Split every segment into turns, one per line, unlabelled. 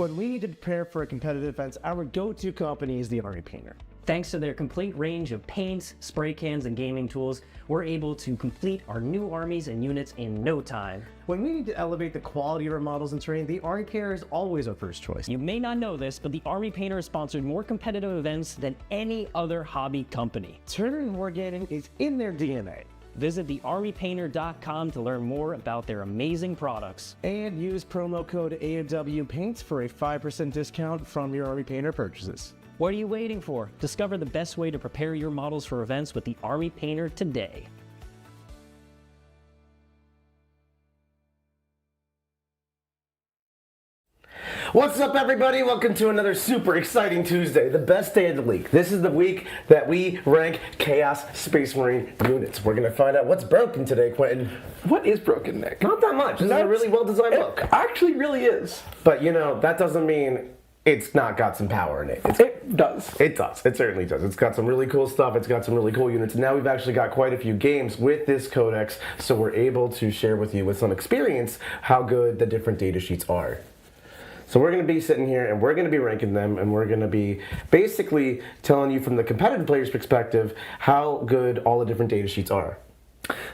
When we need to prepare for a competitive event, our go-to company is the Army Painter.
Thanks to their complete range of paints, spray cans, and gaming tools, we're able to complete our new armies and units in no time.
When we need to elevate the quality of our models and terrain, the Army Painter is always our first choice.
You may not know this, but the Army Painter has sponsored more competitive events than any other hobby company.
Tournament and wargaming is in their DNA.
Visit thearmypainter.com to learn more about their amazing products.
And use promo code AMWPaints for a 5% discount from your Army Painter purchases.
What are you waiting for? Discover the best way to prepare your models for events with the Army Painter today.
What's up, everybody? Welcome to another super exciting Tuesday, the best day of the week. This is the week that we rank Chaos Space Marine units. We're going to find out what's broken today, Quentin.
What is broken, Nick?
Not that much. This is a really well-designed book.
It actually really is.
But, you know, that doesn't mean it's not got some power in it.
It does.
It does. It certainly does. It's got some really cool stuff. It's got some really cool units. And now we've actually got quite a few games with this codex, so we're able to share with you with some experience how good the different data sheets are. So we're going to be sitting here and we're going to be ranking them, and we're going to be basically telling you from the competitive player's perspective how good all the different data sheets are.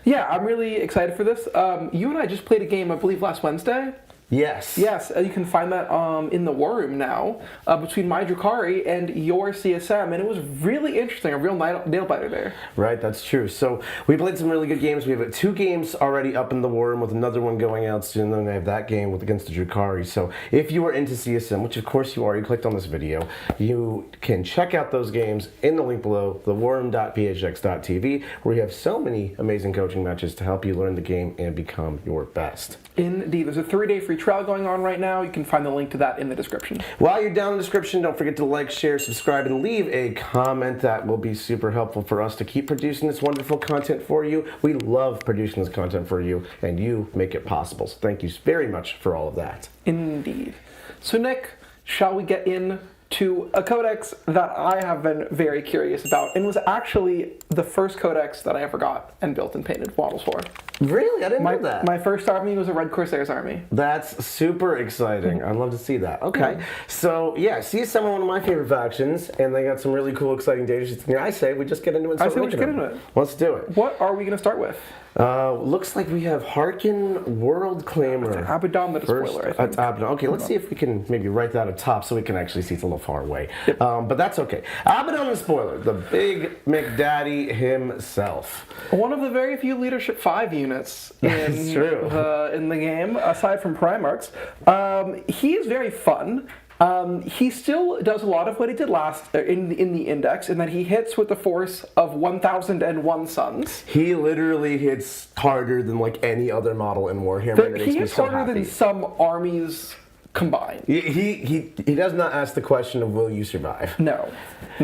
Yeah, I'm really excited for this. You and I just played a game, I believe, last Wednesday.
Yes.
Yes, you can find that in the War Room now, between my Drukhari and your CSM, and it was really interesting, a real nail-biter there.
Right, that's true. So we played some really good games. We have 2 games already up in the War Room with another one going out soon, and then I have that game against the Drukhari. So if you are into CSM, which of course you are, you clicked on this video, you can check out those games in the link below, thewarroom.phx.tv, where we have so many amazing coaching matches to help you learn the game and become your best.
Indeed. There's a 3-day free trial going on right now. You can find the link to that in the description.
While you're down in the description, don't forget to like, share, subscribe, and leave a comment. That will be super helpful for us to keep producing this wonderful content for you. We love producing this content for you, and you make it possible. So thank you very much for all of that.
Indeed. So Nick, shall we get in to a codex that I have been very curious about, and was actually the first codex that I ever got and built and painted models for.
Really? I didn't know that.
My first army was a Red Corsairs army.
That's super exciting. I'd love to see that. Okay. So, yeah, CSM are one of my favorite factions, and they got some really cool, exciting data sheets in here. I say we just get into it.
I say we just get into it.
Let's do it.
What are we going to start with?
Looks like we have Haarken Worldclaimer.
Abaddon the Despoiler, I think.
Abaddon. Okay, let's see if we can maybe write that at top so we can actually see it's a little far away. Yep. But that's okay. Abaddon the Despoiler, the big McDaddy himself.
One of the very few Leadership 5 units in the game, aside from Primarchs. He is very fun. He still does a lot of what he did last in the index, in that he hits with the force of 1,001 suns.
He literally hits harder than like any other model in Warhammer.
He hits harder than some armies combined.
He does not ask the question of will you survive.
No.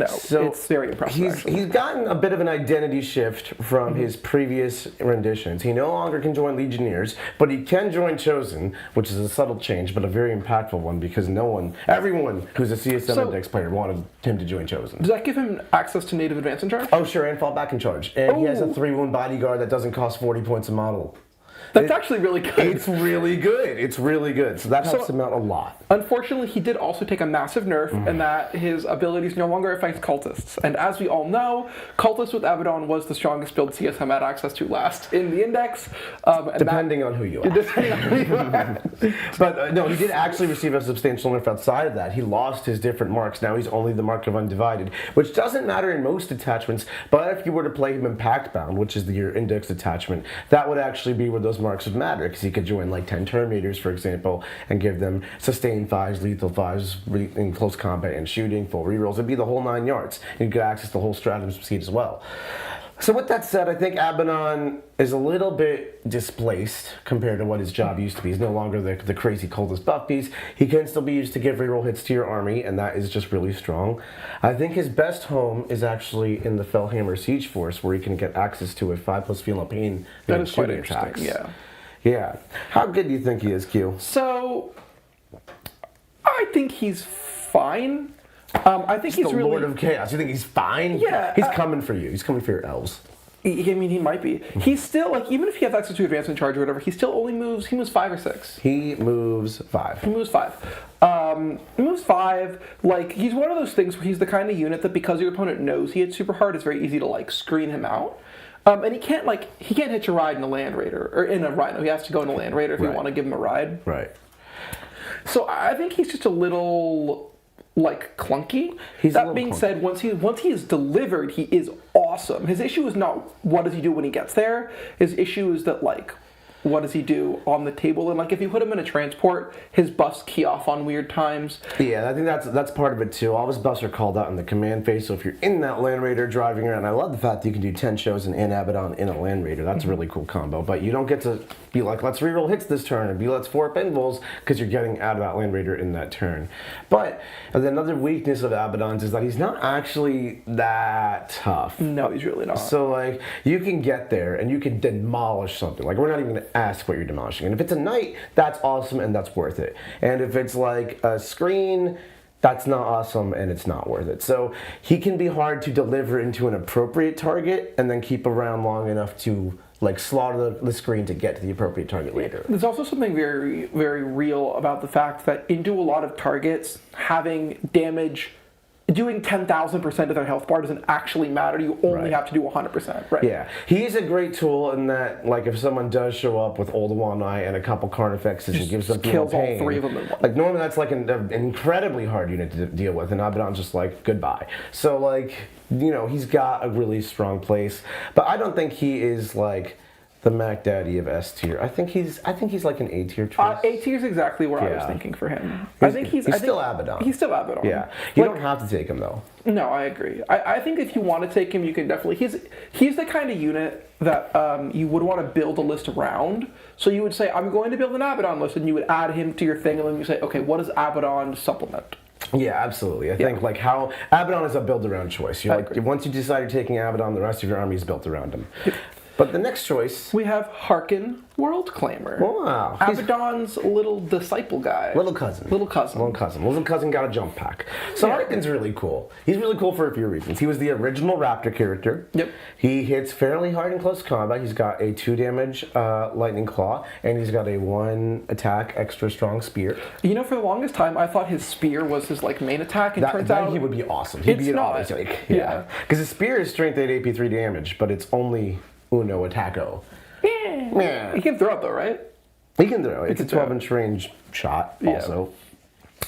So it's very impressive.
He's gotten a bit of an identity shift from his previous renditions. He no longer can join Legionaries, but he can join Chosen, which is a subtle change, but a very impactful one, because everyone who's a CSM index player wanted him to join Chosen.
Does that give him access to native advance in charge?
Oh, sure, and fall back in charge. And he has a 3-wound bodyguard that doesn't cost 40 points a model.
That's actually really good.
It's really good. It's really good. So that helps him out a lot.
Unfortunately, he did also take a massive nerf in that his abilities no longer affect cultists. And as we all know, cultists with Abaddon was the strongest build CSM had access to last in the index.
Depending on who you are.
Depending on who you are.
But no, he did actually receive a substantial nerf outside of that. He lost his different marks. Now he's only the Mark of Undivided, which doesn't matter in most attachments. But if you were to play him in Pact Bound, which is your index attachment, that would actually be where those marks would matter, because he could join like 10 Terminators, for example, and give them sustained 5s, lethal 5s in close combat and shooting, full rerolls. It'd be the whole 9 yards. You could access the whole stratum suite as well. So with that said, I think Abaddon is a little bit displaced compared to what his job used to be. He's no longer the crazy cultist buff beast. He can still be used to give reroll hits to your army, and that is just really strong. I think his best home is actually in the Fellhammer Siege Force, where he can get access to a 5+ Feel No Pain.
That is quite interesting, yeah.
Yeah. How good do you think he is, Q?
So, I think he's fine. I think he's
the Lord of Chaos. You think he's fine?
Yeah.
He's coming for you. He's coming for your elves.
I mean, he might be. He's still, like, even if he has access to advancement charge or whatever, he still only moves, he moves 5 or 6.
He moves 5.
He moves 5. He moves 5, like, he's one of those things where he's the kind of unit that because your opponent knows he hits super hard, it's very easy to, like, screen him out. And he can't hitch a ride in a Land Raider, or in a Rhino. He has to go in a Land Raider if you want to give him a ride.
Right.
So I think he's just a little, like, clunky. That being said, once he is delivered, he is awesome. His issue is not what does he do when he gets there. His issue is that, like, what does he do on the table? And, like, if you put him in a transport, his buffs key off on weird times.
Yeah, I think that's part of it too. All his buffs are called out in the command phase, so if you're in that Land Raider driving around, I love the fact that you can do 10 shows in Abaddon in a Land Raider. That's a really cool combo, but you don't get to be like, let's reroll hits this turn, and be let's 4 up invulns, because you're getting out of that Land Raider in that turn. But another weakness of Abaddon's is that he's not actually that tough.
No, he's really not.
So, like, you can get there, and you can demolish something. Like, we're not even going to ask what you're demolishing. And if it's a knight, that's awesome, and that's worth it. And if it's, like, a screen, that's not awesome, and it's not worth it. So, he can be hard to deliver into an appropriate target, and then keep around long enough to, like, slaughter the screen to get to the appropriate target later.
There's also something very, very real about the fact that into a lot of targets, having damage, doing 10,000% of their health bar doesn't actually matter. You only have to do 100%, right?
Yeah. He's a great tool in that, like, if someone does show up with Old One Eye and a couple Carnifexes and gives them
kills
pain,
all 3 of them in one.
like, normally that's, like, an incredibly hard unit to deal with, and Abaddon's just like, goodbye. So, like, you know, he's got a really strong place, but I don't think he is, like, the Mac Daddy of S tier. I think he's like an A tier choice.
A tier is exactly where I was thinking for him.
He's still Abaddon.
He's still Abaddon.
Yeah. You don't have to take him though.
No, I agree. I think if you want to take him, you can definitely. He's the kind of unit that you would want to build a list around. So you would say, I'm going to build an Abaddon list, and you would add him to your thing, and then you say, okay, what does Abaddon supplement?
Yeah, absolutely. I think, like, how Abaddon is a build around choice. You're like, once you decide you're taking Abaddon, the rest of your army is built around him. But the next choice...
we have Haarken Worldclaimer.
Wow.
Abaddon's little disciple guy.
Little cousin.
Little cousin.
Little cousin. Little cousin got a jump pack. So Haarken's really cool. He's really cool for a few reasons. He was the original Raptor character.
Yep.
He hits fairly hard in close combat. He's got a 2 damage lightning claw, and he's got a 1 attack extra strong spear.
You know, for the longest time, I thought his spear was his, like, main attack, and turns out...
he would be awesome. He'd be an awesome. Like, yeah. Because his spear is strength 8 AP 3 damage, but it's only... Uno attacco.
Yeah. He can throw it though, right?
He can throw it. It's a 12-inch range shot also.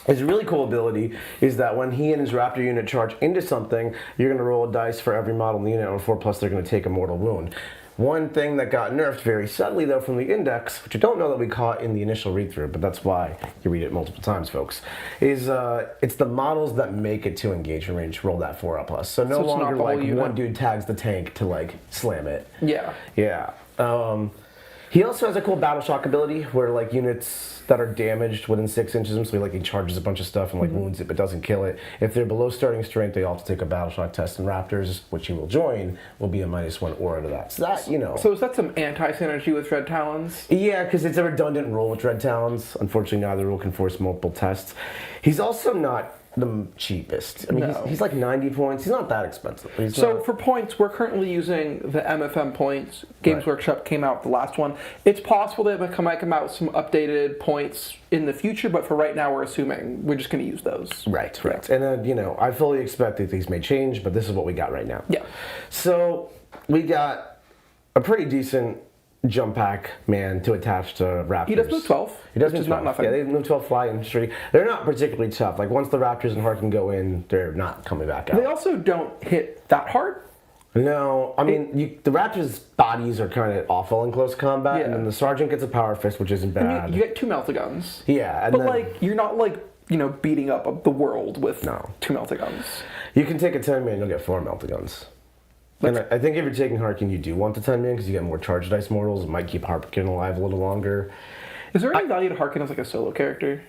His really cool ability is that when he and his Raptor unit charge into something, you're going to roll a dice for every model in the unit. On 4+, they're going to take a mortal wound. One thing that got nerfed very subtly, though, from the index, which I don't know that we caught in the initial read-through, but that's why you read it multiple times, folks, is it's the models that make it to engagement range roll that 4+. So no longer, like, one dude tags the tank to, like, slam it.
Yeah.
Yeah. He also has a cool battle shock ability where, like, units that are damaged within 6 inches of him, so he charges a bunch of stuff and, like, wounds it but doesn't kill it. If they're below starting strength, they all have to take a battle shock test, and Raptors, which you will join, will be a -1 aura to that. So that, you know.
So is that some anti-synergy with Dread Talons?
Yeah, because it's a redundant rule with Dread Talons. Unfortunately, neither rule can force multiple tests. He's also not the cheapest. I mean, he's like 90 points. He's not that expensive.
For points, we're currently using the MFM points. Games Workshop came out with the last one. It's possible that it might come out with some updated points in the future, but for right now, we're assuming we're just going to use those.
Right. And then, you know, I fully expect that things may change, but this is what we got right now.
Yeah.
So we got a pretty decent jump pack man to attach to Raptors.
He does move 12.
He does move 12. Not nothing. Yeah, they move 12 fly infantry. They're not particularly tough. Like, once the Raptors and Haarken go in, they're not coming back out.
They also don't hit that hard.
No, I mean, the Raptors' bodies are kind of awful in close combat, and then the Sergeant gets a power fist, which isn't bad.
And you get 2 meltaguns.
Yeah.
And but, like, you're not, like, you know, beating up the world with 2 meltaguns.
You can take a 10-man, you'll get 4 meltaguns. And I think if you're taking Haarken, you do want the 10-man because you get more charge dice mortals. It might keep Haarken alive a little longer.
Is there any value to Haarken as, like, a solo character?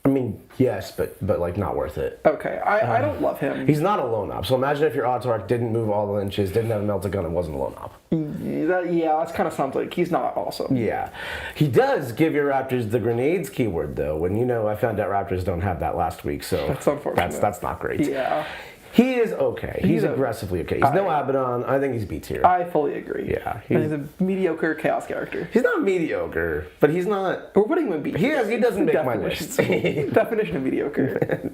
I mean, yes, but like, not worth it.
Okay, I don't love him.
He's not a lone op. So imagine if your Autarch didn't move all the inches, didn't have a meltagun, and wasn't a lone op.
That kind of sounds like he's not awesome.
Yeah. He does give your Raptors the grenades keyword, though. When, you know, I found out Raptors don't have that last week, so
that's unfortunate.
That's not great.
Yeah.
He is okay. He's aggressively okay. He's no Abaddon. I think he's B tier.
I fully agree.
Yeah.
He's a mediocre chaos character.
He's not mediocre, but he's not...
We're putting him in B tier.
He doesn't make my list.
Definition of mediocre.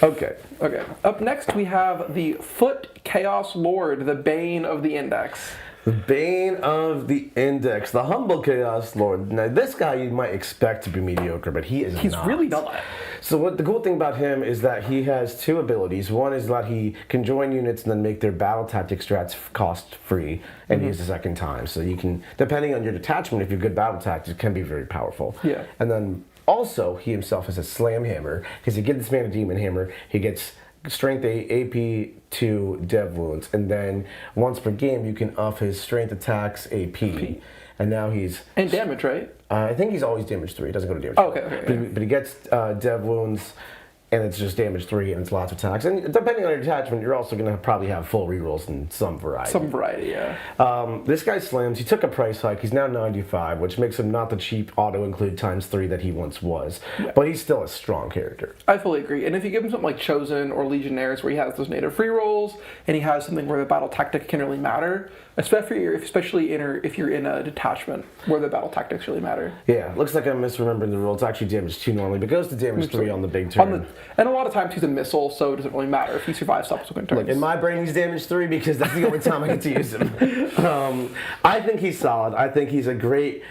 Okay.
Okay. Up next, we have the Foot Chaos Lord, the Bane of the Index.
The Bane of the Index, the humble Chaos Lord. Now, this guy you might expect to be mediocre, but he is not.
He's really not.
So what the cool thing about him is that he has two abilities. One is that he can join units and then make their battle tactic strats cost free and use the second time. So you can, depending on your detachment, if you're good battle tactics, it can be very powerful.
Yeah.
And then also, he himself has a slam hammer, because he gets this man a demon hammer, he gets strength AP to dev wounds, and then once per game you can up his strength attacks AP. And now he's...
And damage, right?
I think he's always damage 3. He doesn't go to damage 3.
Oh, okay.
But he gets dev wounds, and it's just damage 3, and it's lots of attacks. And depending on your detachment, you're also going to probably have full rerolls in some variety.
Some variety, yeah.
This guy slams. He took a price hike. He's now 95, which makes him not the cheap auto-include ×3 that he once was. Yeah. But he's still a strong character.
I fully agree. And if you give him something like Chosen or Legionaries, where he has those native free rolls, and he has something where the battle tactic can really matter, especially if you're in a detachment where the battle tactics really matter.
Yeah, looks like I'm misremembering the rule. It's actually damage 2 normally, but goes to damage 3 on the big turn.
And a lot of times he's a missile, so it doesn't really matter if he survives subsequent turns.
Look, in my brain he's damage 3 because that's the only time I get to use him. I think he's solid. I think he's a great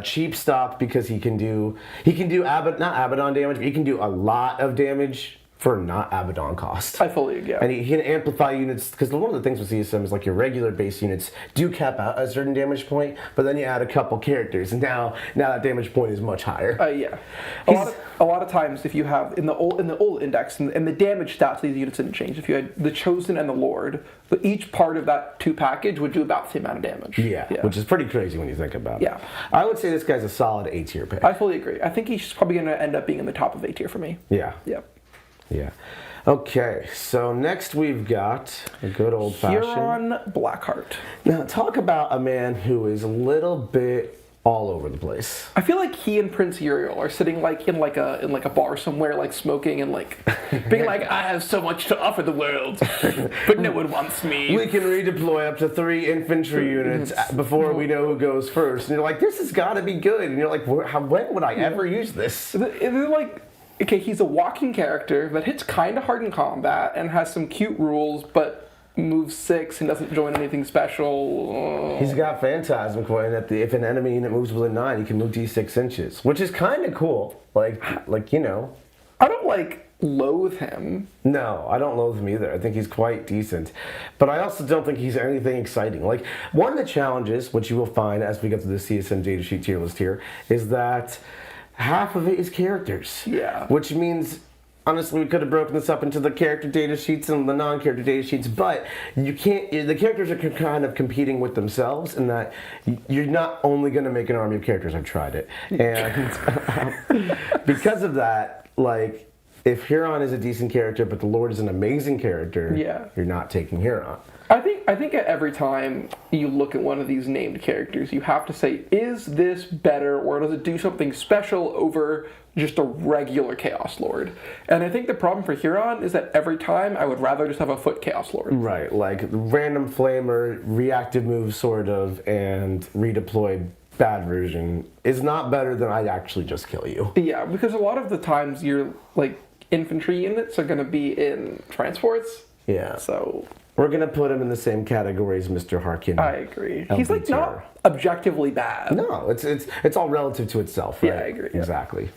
cheap stop because he can do not Abaddon damage, but he can do a lot of damage for not Abaddon cost.
I fully agree.
And he can amplify units, because one of the things with CSM is like your regular base units do cap out a certain damage point, but then you add a couple characters, and now that damage point is much higher.
Yeah. A lot of times, if you have in the old index and the damage stats of these units didn't change. If you had the Chosen and the Lord, each part of that 2 package would do about the same amount of damage.
Yeah, which is pretty crazy when you think about it.
Yeah.
I would say this guy's a solid A tier pick.
I fully agree. I think he's probably going to end up being in the top of A tier for me.
Yeah.
Yeah.
Yeah. Okay, so next we've got a good old-fashioned
Huron Blackheart.
Now, talk about a man who is a little bit all over the place.
I feel like he and Prince Uriel are sitting in a bar somewhere, like smoking and like being like, I have so much to offer the world, but no one wants me.
We can redeploy up to 3 infantry units before we know who goes first. And you're like, this has got to be good. And you're like, when would I ever use this?
They're like, okay, he's a walking character that hits kind of hard in combat and has some cute rules, but moves 6 and doesn't join anything special.
He's got Phantasm Coin that if an enemy unit moves within 9, he can move D6 inches, which is kind of cool. Like you know.
I don't loathe him.
No, I don't loathe him either. I think he's quite decent. But I also don't think he's anything exciting. Like, one of the challenges, which you will find as we get to the CSM datasheet tier list here, is that half of it is characters.
Yeah.
Which means, honestly, we could have broken this up into the character data sheets and the non-character data sheets, but you can't. The characters are kind of competing with themselves in that you're not only going to make an army of characters. I've tried it, and because of that, like, if Huron is a decent character, but the Lord is an amazing character, you're not taking Huron.
I think at every time you look at one of these named characters, you have to say, is this better, or does it do something special over just a regular Chaos Lord? And I think the problem for Huron is that every time I would rather just have a Foot Chaos Lord.
Right, like random flamer, reactive move sort of, and redeployed bad version is not better than I'd actually just kill you.
Yeah, because a lot of the times your infantry units are going to be in transports.
Yeah.
So
we're going to put him in the same category as Mr. Haarken.
I agree. He's not objectively bad.
No, it's all relative to itself, right?
Yeah, I agree.
Exactly.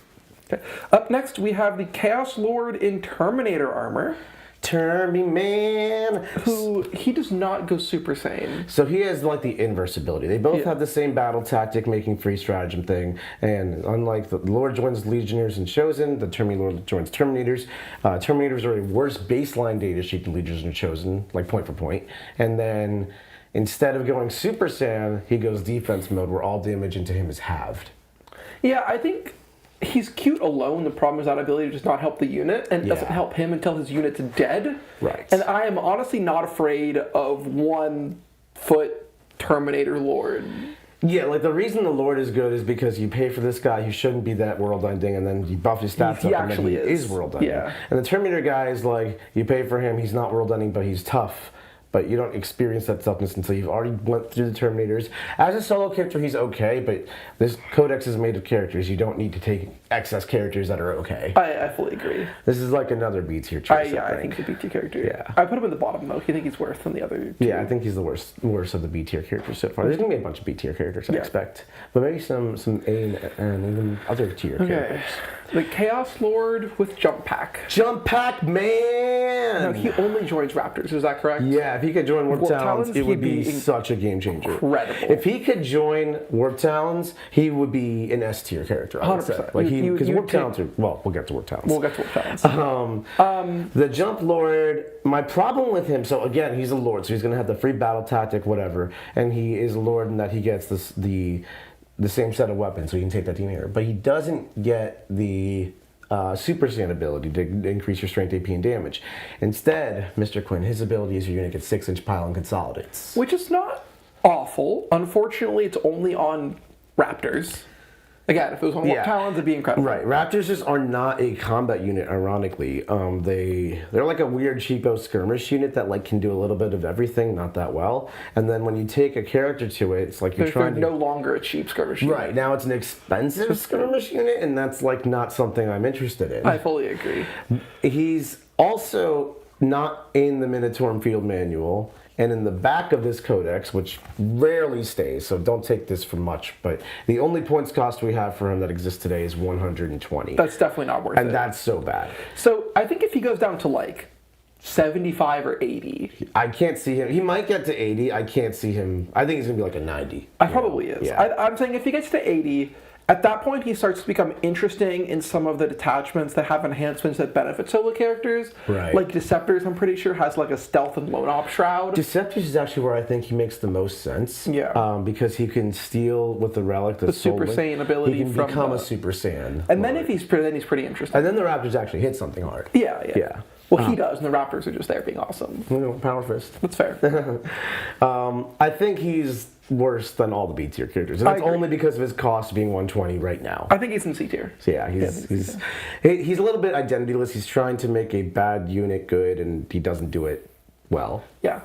Okay. Up next, we have the Chaos Lord in Terminator armor.
Termy Man,
who he does not go Super Saiyan.
So he has the inverse ability. They both have the same battle tactic, making free stratagem thing. And unlike the Lord joins Legionaries and Chosen, the Lord joins Terminators. Terminators are a worse baseline data sheet than Legionaries and Chosen, point for point. And then instead of going Super Saiyan, he goes defense mode, where all damage into him is halved.
Yeah, I think he's cute alone. The problem is that ability does not help the unit, and it doesn't help him until his unit's dead.
Right.
And I am honestly not afraid of 1 foot Terminator Lord.
Yeah, like the reason the Lord is good is because you pay for this guy who shouldn't be that world ending, and then you buff his stats
He
up, and then
actually
he is world ending.
Yeah.
And the Terminator guy is like, you pay for him, he's not world ending, but he's tough. But you don't experience that toughness until you've already went through the Terminators. As a solo character, he's okay, but this Codex is made of characters. You don't need to take excess characters that are okay.
I fully agree.
This is like another B tier choice.
I think he's a B tier character.
Yeah.
I put him in the bottom though. You think he's worse than the other two?
Yeah, I think he's the worst of the B tier characters so far. There's gonna be a bunch of B tier characters, I expect, but maybe some A and even other tier characters.
The Chaos Lord with Jump Pack.
Jump Pack, man!
No, he only joins Raptors. Is that correct?
Yeah, if he could join Warp Talons, it would
he'd
be such a game changer.
Incredible.
If he could join Warp Talons, he would be an S tier character.
100%.
Like because Warp Talons are, well, we'll get to Warp Talons.
We'll get to Warp Talons.
The Jump Lord, my problem with him, so again, he's a Lord, so he's going to have the free battle tactic, whatever, and he is a Lord in that he gets the same set of weapons, so he can take that Terminator. But he doesn't get the Super Saiyan ability to increase your strength, AP, and damage. Instead, Mr. Quinn, his ability is your unit gets 6-inch pile and consolidates.
Which is not awful. Unfortunately, it's only on Raptors. Again, if it was on Warp Talons, it'd be incredible.
Right. Raptors just are not a combat unit, ironically. They're like a weird cheapo skirmish unit that like can do a little bit of everything, not that well. And then when you take a character to it, it's like
they're no longer a cheap skirmish unit.
Right. Now it's an expensive skirmish unit, and that's like not something I'm interested in.
I fully agree.
He's also not in the Minotaur Field Manual. And in the back of this Codex, which rarely stays, so don't take this for much, but the only points cost we have for him that exists today is 120.
That's definitely not worth it.
And that's so bad.
So I think if he goes down to like 75 or 80.
I can't see him. He might get to 80. I can't see him. I think he's going to be like a 90.
I probably is.
Yeah.
I'm saying if he gets to 80, at that point he starts to become interesting in some of the detachments that have enhancements that benefit solo characters.
Right.
Like Deceptors, I'm pretty sure, has like a stealth and lone op shroud.
Deceptors is actually where I think he makes the most sense.
Yeah.
Because he can steal with the relic, the
Super Saiyan ability.
He can
from
become a Super Saiyan.
And then if he's pretty interesting.
And then the Raptors actually hit something hard.
Yeah. Well, he does, and the Raptors are just there being awesome.
You know, Power Fist.
That's fair.
I think he's worse than all the B tier characters, and that's only because of his cost being 120 right now.
I think he's in C tier.
So yeah, he's a little bit identityless. He's trying to make a bad unit good, and he doesn't do it well.
Yeah.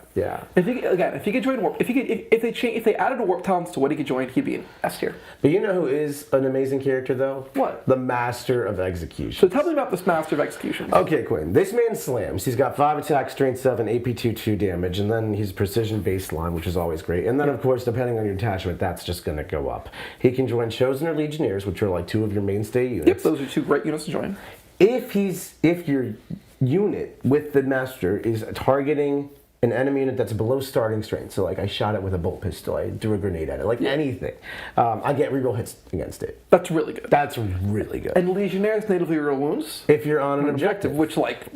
If he could join Warp, if they added a Warp Talons to what he could join, he'd be in S tier.
But you know who is an amazing character though?
What?
The Master of Execution.
So tell me about this Master of Execution.
Okay, Quinn. This man slams. He's got 5 attack, strength 7, AP 2 damage, and then he's precision baseline, which is always great. And then, of course, depending on your attachment, that's just going to go up. He can join Chosen or Legionnaires, which are like 2 of your mainstay units.
Yep, those are 2 great units to join.
If your unit with the Master is targeting an enemy unit that's below starting strength, so like I shot it with a bolt pistol, I threw a grenade at it, like anything, I get reroll hits against it.
That's really good.
That's really good.
And Legionnaires natively reroll wounds.
If you're on an objective.
Which like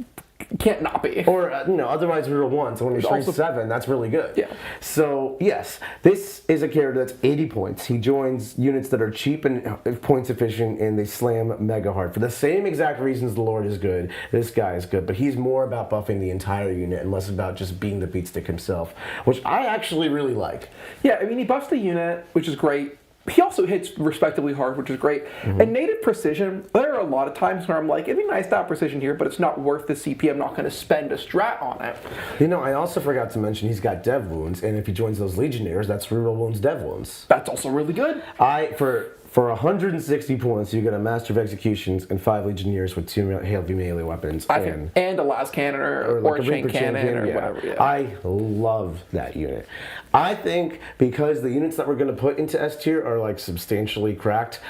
can't not be.
Or, otherwise reroll 1, so when you're strength 7, that's really good.
Yeah.
So, yes, this is a character that's 80 points. He joins units that are cheap and points efficient, and they slam mega hard. For the same exact reasons the Lord is good, this guy is good, but he's more about buffing the entire unit and less about just being the beatstick himself, which I actually really like.
Yeah, I mean, he buffs the unit, which is great. He also hits respectably hard, which is great. And native precision, there are a lot of times where I'm like, it'd be nice to have precision here, but it's not worth the CP. I'm not going to spend a strat on it.
I also forgot to mention he's got dev wounds, and if he joins those Legionnaires, that's reroll wounds, dev wounds.
That's also really good.
For 160 points, you get a Master of Executions and 5 Legionnaires with 2 heavy melee weapons.
And a las cannon or
like
a chain cannon or whatever. Yeah.
I love that unit. I think because the units that we're going to put into S tier are like substantially cracked,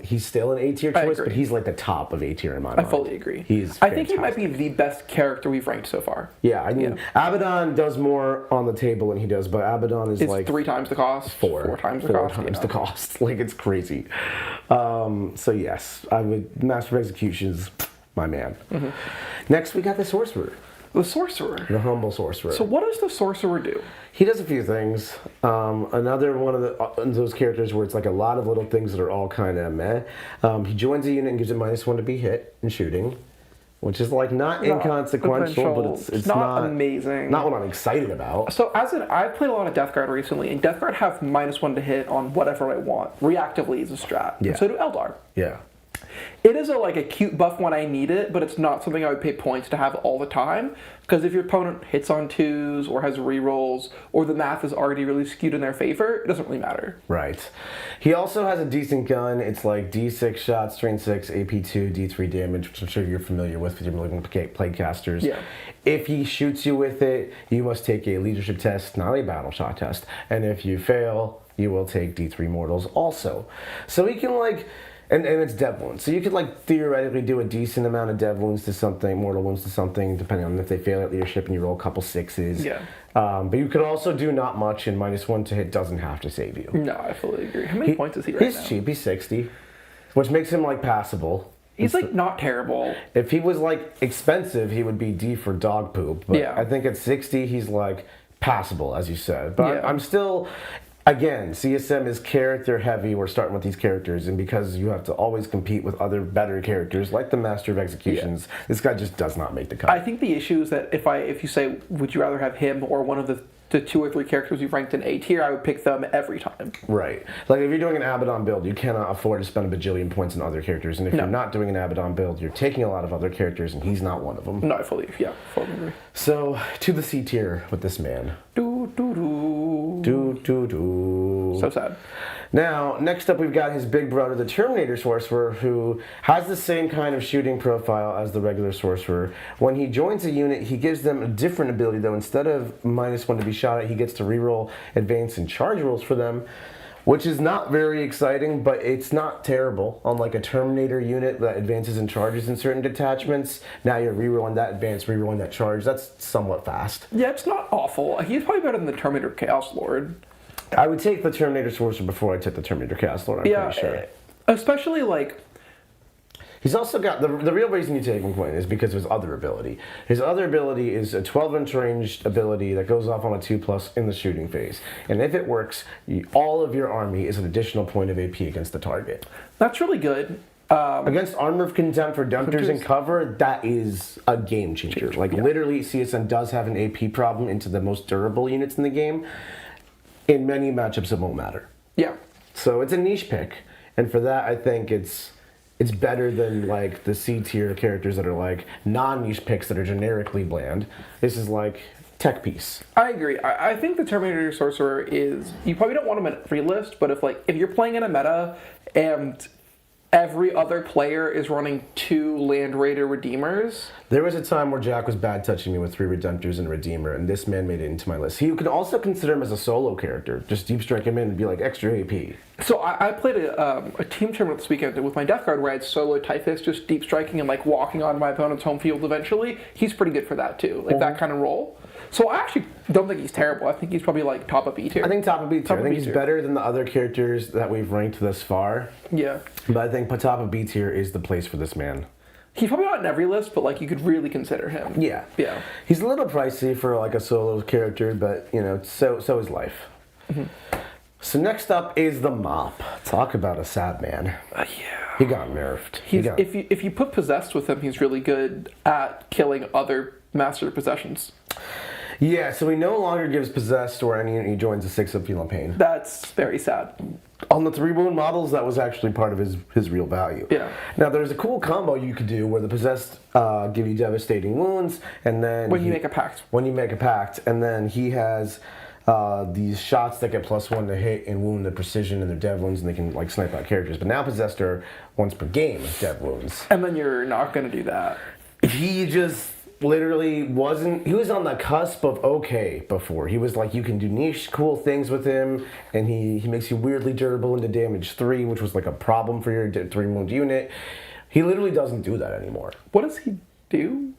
he's still an A tier choice, but he's like the top of A tier in my mind.
I fully agree.
I
think he might be the best character we've ranked so far.
Yeah, I mean, Abaddon does more on the table than he does, but Abaddon is like
3 times the cost. 4 times the cost.
4 times the cost. Like, it's crazy. So yes, I would Master of Executions, my man. Next, we got the Sorcerer.
The Sorcerer.
The humble Sorcerer.
So what does the Sorcerer do?
He does a few things. Another one of those characters where it's like a lot of little things that are all kind of meh. He joins a unit and gives it -1 to be hit and shooting. which is like not inconsequential, but it's not
amazing.
Not what I'm excited about.
So I've played a lot of Death Guard recently, and Death Guard have -1 to hit on whatever I want. Reactively is a strat.
Yeah.
And so do Eldar.
Yeah.
It is a cute buff when I need it, but it's not something I would pay points to have all the time. Because if your opponent hits on 2s or has rerolls, or the math is already really skewed in their favor, it doesn't really matter.
Right. He also has a decent gun. It's like D6 shots, strain 6, AP2, D3 damage, which I'm sure you're familiar with your Malignant Plaguecasters.
Yeah.
If he shoots you with it, you must take a leadership test, not a battle shot test. And if you fail, you will take D3 mortals also. So he can and it's dev wounds. So you could theoretically do a decent amount of dev wounds to something, mortal wounds to something, depending on if they fail at leadership and you roll a couple 6s.
Yeah.
But you could also do not much, and -1 to hit doesn't have to save you.
No, I fully agree. How many points is he right now?
He's cheap. He's 60, which makes him passable.
He's not terrible.
If he was expensive, he would be D for dog poop. But
Yeah.
I think at 60, he's passable, as you said. But
Yeah.
I'm still. Again, CSM is character heavy. We're starting with these characters, and because you have to always compete with other better characters like the Master of Executions, this guy just does not make the cut.
I think the issue is that if you say, would you rather have him or one of the 2 or 3 characters you've ranked in A tier, I would pick them every time.
Right. If you're doing an Abaddon build, you cannot afford to spend a bajillion points on other characters, and if you're not doing an Abaddon build, you're taking a lot of other characters, and he's not one of them.
No, I fully agree.
So, to the C tier with this man.
Do, do, do.
Do, do, do.
So sad.
Now, next up we've got his big brother, the Terminator Sorcerer, who has the same kind of shooting profile as the regular Sorcerer. When he joins a unit, he gives them a different ability, though. Instead of -1 to be shot at, he gets to reroll advance and charge rolls for them, which is not very exciting, but it's not terrible. Unlike a Terminator unit that advances and charges in certain detachments, now you're rerolling that advance, rerolling that charge. That's somewhat fast.
Yeah, it's not awful. He's probably better than the Terminator Chaos Lord.
I would take the Terminator Sorcerer before I took the Terminator Chaos Lord, I'm pretty sure.
Especially
He's also got, the real reason you take him, Quinn, is because of his other ability. His other ability is a 12-inch ranged ability that goes off on a 2+ in the shooting phase. And if it works, all of your army is an additional point of AP against the target.
That's really good.
Against Armor of Contempt, Redemptors, and Cover, that is a game changer. Literally, CSN does have an AP problem into the most durable units in the game. In many matchups, it won't matter.
Yeah.
So it's a niche pick. And for that, I think it's better than the C tier characters that are non-niche picks that are generically bland. This is tech piece.
I agree. I think the Terminator Sorcerer is, you probably don't want him in every list, but if you're playing in a meta and every other player is running 2 Land Raider Redeemers.
There was a time where Jack was bad touching me with 3 Redemptors and a Redeemer, and this man made it into my list. You could also consider him as a solo character. Just deep strike him in and be extra AP.
So I played a team tournament this weekend with my Death Guard where I had solo Typhus just deep striking and walking on my opponent's home field eventually. He's pretty good for that too, that kind of role. So I actually don't think he's terrible. I think he's probably top of B tier.
I think top of B tier. I think he's better than the other characters that we've ranked thus far.
Yeah.
But I think top of B tier is the place for this man.
He's probably not in every list, but you could really consider him.
Yeah.
Yeah.
He's a little pricey for a solo character, but so is life. Mm-hmm. So next up is the Mop. Talk about a sad man.
Yeah.
He got nerfed.
If you put Possessed with him, he's really good at killing other Master Possessions.
Yeah, so he no longer gives Possessed or any unit he joins a 6 of Feel No Pain.
That's very sad.
On the 3 wound models, that was actually part of his real value.
Yeah.
Now, there's a cool combo you could do where the Possessed give you devastating wounds, and then...
When you make a pact.
When you make a pact, and then he has these shots that get +1 to hit and wound the precision and their dev wounds, and they can snipe out characters. But now Possessed are once per game with dev wounds.
And then you're not going to do that.
He just... literally wasn't, he was on the cusp of okay before. He was you can do niche cool things with him, and he makes you weirdly durable into damage 3, which was a problem for your 3 wound unit. He literally doesn't do that anymore.
What does he do?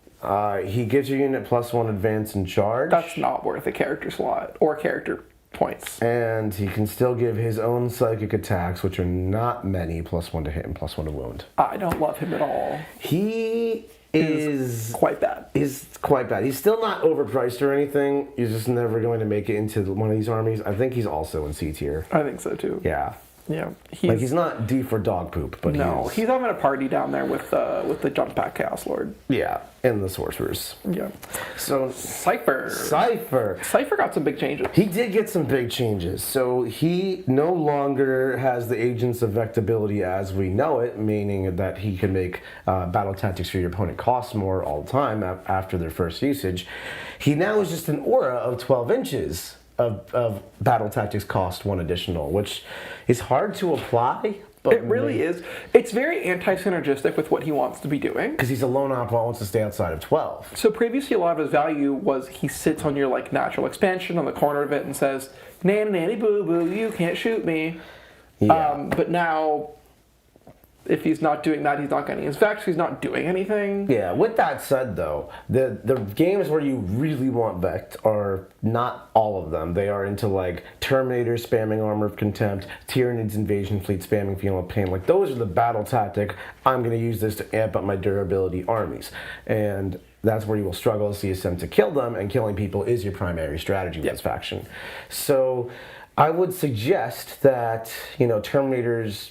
He gives your unit +1 advance and charge.
That's not worth a character slot or character points.
And he can still give his own psychic attacks, which are not many, +1 to hit and +1 to wound.
I don't love him at all.
He is
quite bad.
Is quite bad. He's still not overpriced or anything. He's just never going to make it into one of these armies. I think he's also in C tier.
I think so too.
Yeah.
Yeah,
He's not D for dog poop, but
he's having a party down there with the jump pack Chaos Lord.
Yeah, and the sorcerers.
Yeah.
So
Cypher got some big changes.
He did get some big changes. So he no longer has the Agents of Vectability as we know it, meaning that he can make battle tactics for your opponent cost more all the time after their first usage. He now is just an aura of 12 inches of battle tactics cost 1 additional, which is hard to apply. But
it really is. It's very anti-synergistic with what he wants to be doing.
Because he's a lone op who wants to stay outside of 12.
So previously a lot of his value was he sits on your natural expansion on the corner of it and says, nanny nanny boo boo, you can't shoot me.
Yeah.
But now, if he's not doing that, he's not getting his Vex, he's not doing anything.
Yeah, with that said though, the games where you really want Vex are not all of them. They are into Terminator spamming Armor of Contempt, Tyranids Invasion Fleet spamming Feel of Pain. Those are the battle tactic. I'm going to use this to amp up my durability armies. And that's where you will struggle to see a CSM to kill them, and killing people is your primary strategy with this faction. So I would suggest that, Terminators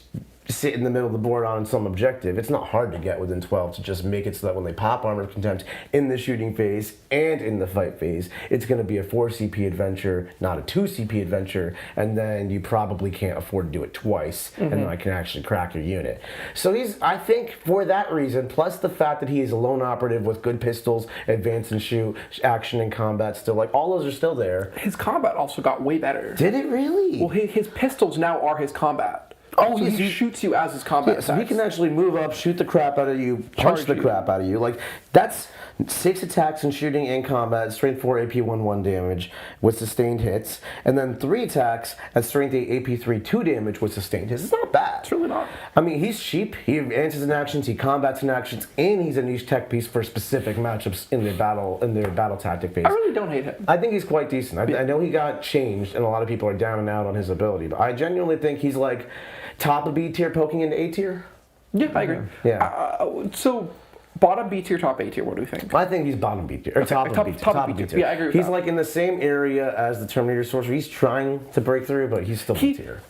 sit in the middle of the board on some objective. It's not hard to get within 12 to just make it so that when they pop Armor of Contempt in the shooting phase and in the fight phase, it's going to be a 4 CP adventure, not a 2 CP adventure, and then you probably can't afford to do it twice, and then I can actually crack your unit. So I think for that reason, plus the fact that he is a lone operative with good pistols, advance and shoot, action and combat still, all those are still there.
His combat also got way better.
Did it really?
Well, his pistols now are his combat.
Oh,
so he shoots you as his combat
so he can actually move up, shoot the crap out of you, punch the crap out of you. That's 6 attacks in shooting and combat, strength 4 AP 1/1 damage with sustained hits, and then 3 attacks at strength 8 AP 3 2 damage with sustained hits. It's not bad.
It's really not.
I mean, he's cheap. He answers in actions, he combats in actions, and he's a niche tech piece for specific matchups in their battle tactic phase.
I really don't hate him.
I think he's quite decent. I know he got changed, and a lot of people are down and out on his ability, but I genuinely think he's top of B tier poking into A tier.
Yeah, I agree.
Yeah.
So bottom B tier, top A tier, what do you think?
I think he's bottom B tier. Or top of B tier.
Top of B tier. Yeah, I agree with
he's
that.
in the same area as the Terminator Sorcerer. He's trying to break through, but he's still B tier.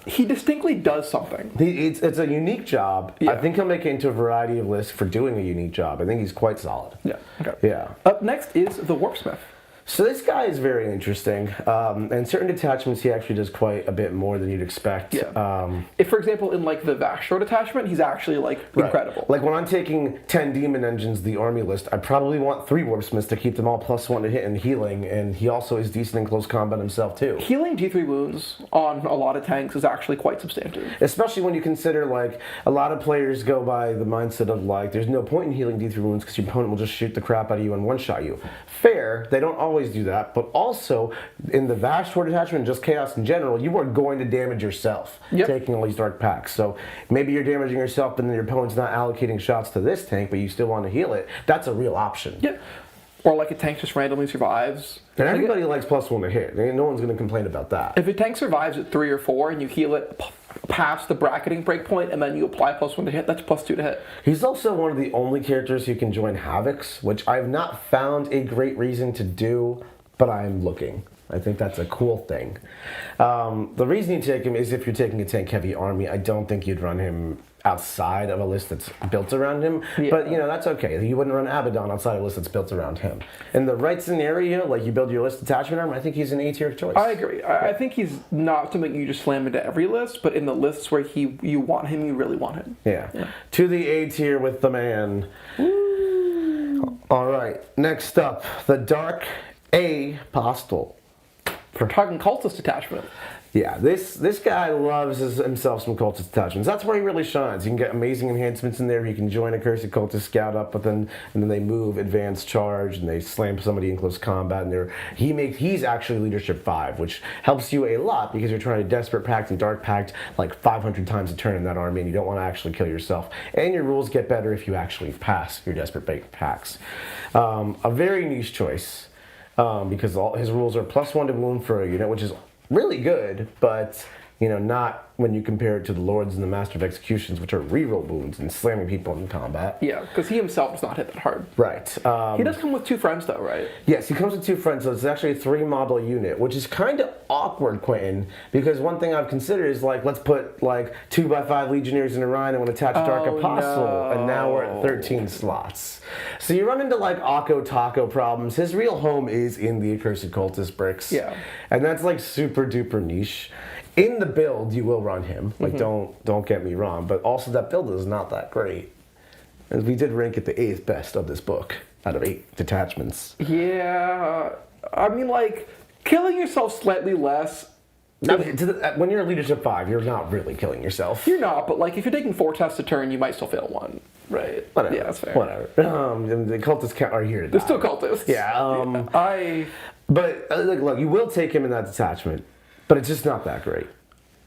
He distinctly does something.
It's a unique job.
Yeah.
I think he'll make it into a variety of lists for doing a unique job. I think he's quite solid.
Yeah. Okay.
Yeah.
Up next is the Warpsmith.
So this guy is very interesting, and certain detachments he actually does quite a bit more than you'd expect.
Yeah. If, for example, in the Vashtor detachment, he's actually incredible.
When I'm taking 10 demon engines, the army list, I probably want 3 Warpsmiths to keep them all +1 to hit and healing, and he also is decent in close combat himself too.
Healing D3 wounds on a lot of tanks is actually quite substantive.
Especially when you consider a lot of players go by the mindset of there's no point in healing D3 wounds because your opponent will just shoot the crap out of you and one-shot you. Fair, they don't always do that, but also in the Vashtor detachment, just chaos in general, you are going to damage yourself taking all these dark packs. So maybe you're damaging yourself, but then your opponent's not allocating shots to this tank, but you still want to heal it. That's a real option.
Yeah. Or a tank just randomly survives.
And everybody likes +1 to hit. No one's going to complain about that.
If a tank survives at 3 or 4 and you heal it past the bracketing breakpoint and then you apply +1 to hit, that's +2 to hit.
He's also one of the only characters who can join Havocs, which I've not found a great reason to do, but I'm looking. I think that's a cool thing. The reason you take him is if you're taking a tank-heavy army. I don't think you'd run him outside of a list that's built around him, but that's okay. You wouldn't run Abaddon outside of a list that's built around him. In the right scenario, you build your list detachment arm, I think he's an A-tier choice.
I agree. I think he's not something you just slam into every list, but in the lists where you want him, you really want him.
Yeah. To the A-tier with the man. Woo. All right, next up, the Dark Apostle.
For talking cultist detachment.
Yeah, this guy loves himself some cultist detachments. That's where he really shines. You can get amazing enhancements in there. You can join Accursed Cultist, scout up, and then they move, advance, charge, and they slam somebody in close combat. And he's actually leadership 5, which helps you a lot because you're trying to desperate pact and dark pact 500 times a turn in that army, and you don't want to actually kill yourself. And your rules get better if you actually pass your desperate pacts. A very niche choice because all his rules are +1 to wound for a unit, which is really good, but not when you compare it to the Lords and the Master of Executions, which are reroll wounds and slamming people in combat.
Yeah, because he himself does not hit that hard.
Right.
He does come with 2 friends, though, right?
Yes, he comes with 2 friends, so it's actually a 3-model unit, which is kind of awkward, Quentin, because one thing I've considered is, let's put, 2x5 Legionaries in a Rhino and attach Dark Apostle, and now we're at 13 slots. So you run into, Akko Taco problems. His real home is in the Accursed Cultist bricks.
Yeah.
And that's, super duper niche. In the build, you will run him. Don't get me wrong, but also that build is not that great. And we did rank it the 8th best of this book out of 8 detachments.
Yeah, I mean, killing yourself slightly less.
When you're a leadership 5, you're not really killing yourself.
You're not, but if you're taking 4 tests a turn, you might still fail 1. Right.
Whatever.
Yeah, that's fair.
Whatever. The cultists are here to die.
They're still cultists.
Yeah. But look, you will take him in that detachment, but it's just not that great.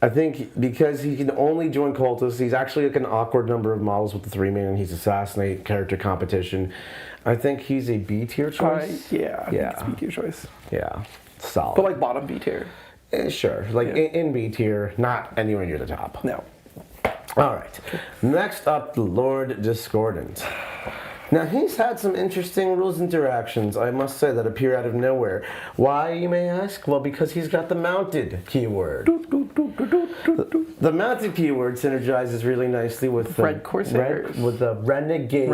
I think because he can only join cultists, he's actually an awkward number of models with the 3-man, and he's assassinate character competition. I think he's a B tier choice.
Yeah. I think it's B tier choice.
Yeah. Solid.
But bottom B tier.
Sure. In B tier, not anywhere near the top.
No.
All right. Next up, the Lord Discordant. Now, he's had some interesting rules interactions, I must say, that appear out of nowhere. Why, you may ask? Well, because he's got the mounted keyword. The mounted keyword synergizes really nicely with the
Red Corsairs.
with the
Renegade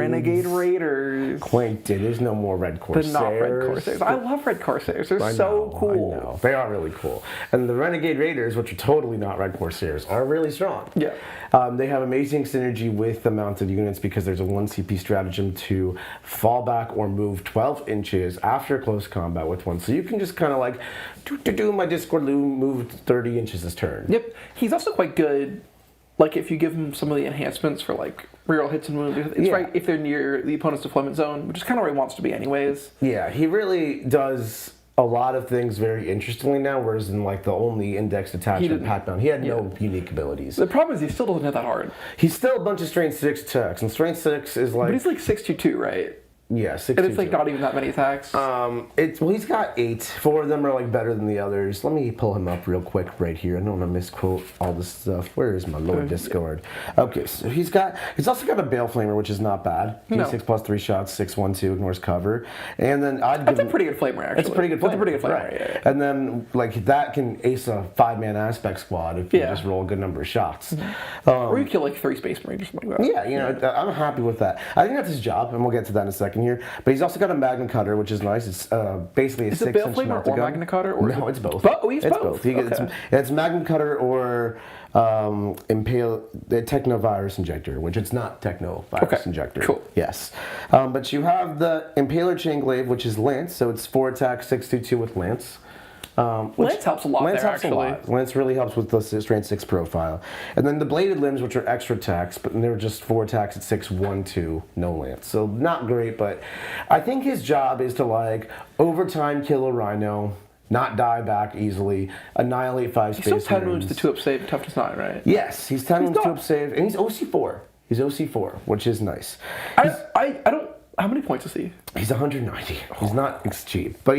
Raiders.
Quainted. There's no more Red Corsairs.
They're not Red Corsairs. I love Red Corsairs. They're so cool.
I know. They are really cool. And the Renegade Raiders, which are totally not Red Corsairs, are really strong.
Yeah.
They have amazing synergy with the mounted units because there's a 1 CP stratagem to fall back or move 12 inches after close combat with one. So you can just kind of do my Discord move 30 inches this turn.
Yep. He's also quite good, if you give him some of the enhancements for reroll hits and wounds. It's right if they're near the opponent's deployment zone, which is kind of where he wants to be anyways.
Yeah, he really does a lot of things very interestingly now, whereas in the only indexed attachment Pac-Man, he had no unique abilities.
The problem is he still doesn't hit that hard.
He's still a bunch of strength 6 attacks, and strength 6 is
But he's 622, right?
Yeah, 6.
And it's not even that many attacks.
He's got 8. 4 of them are better than the others. Let me pull him up real quick right here. I don't want to misquote all this stuff. Where is my Lord Discord? Okay, so he's also got a Baleflamer, which is not bad. D6 plus 3 shots, 6/1/2, ignores cover. And then
that's a pretty good flamer, actually.
It's a pretty good flamer.
That's a pretty good flamer,
right.
yeah.
And then that can ace a 5-man aspect squad if you just roll a good number of shots.
Or you kill 3 Space Marines or something like that.
Yeah, I'm happy with that. I think that's his job, and we'll get to that in a second here. But he's also got a Magna Cutter, which is nice. It's basically a 6-inch
Baleflamer or Magna Cutter? Or
no, it's both.
He's both.
It's Magna Cutter or Technovirus Injector, which it's not Technovirus Injector.
Cool.
Yes. But you have the Impaler Chainglaive, which is Lance, so it's 4 attack, 6/2/2 with Lance.
Lance helps a lot
Lance
there,
helps
actually.
a lot. Lance really helps with the strength 6 profile. And then the Bladed Limbs, which are extra attacks, but they're just 4 attacks at 6/1/2, no Lance. So not great, but I think his job is to overtime kill a Rhino, not die back easily, annihilate 5 Space Marines.
He's still 10 wounds to 2-up save, toughness 9, right?
Yes, he's 10 wounds to 2-up save, and he's OC4. He's OC4, which is nice.
I don't... How many points is he?
He's 190. He's not cheap. But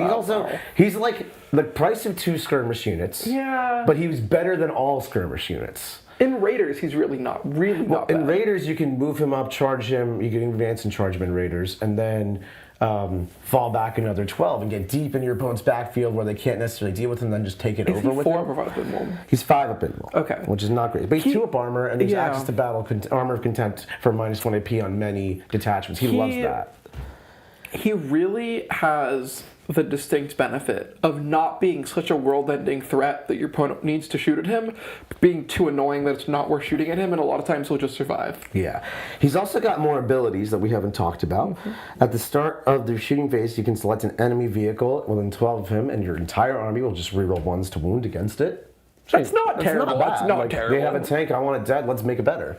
he's the price of 2 skirmish units.
Yeah.
But he was better than all skirmish units.
In Raiders, he's really not bad.
In Raiders, you can move him up, charge him, you can advance and charge him in Raiders, and then fall back another 12 and get deep in your opponent's backfield where they can't necessarily deal with him, then just take it over with him.
Is he 4 up Invuln?
He's 5 up Invuln.
Okay.
Which is not great. But he's 2 up armor, and there's access to battle armor of contempt for -1 AP on many detachments. He loves that.
He really has the distinct benefit of not being such a world-ending threat that your opponent needs to shoot at him, being too annoying that it's not worth shooting at him, and a lot of times he'll just survive.
Yeah. He's also got more abilities that we haven't talked about. At the start of the shooting phase, you can select an enemy vehicle within 12 of him, and your entire army will just reroll 1s to wound against it.
That's not terrible.
That's not terrible. They have a tank, I want it dead, let's make it better.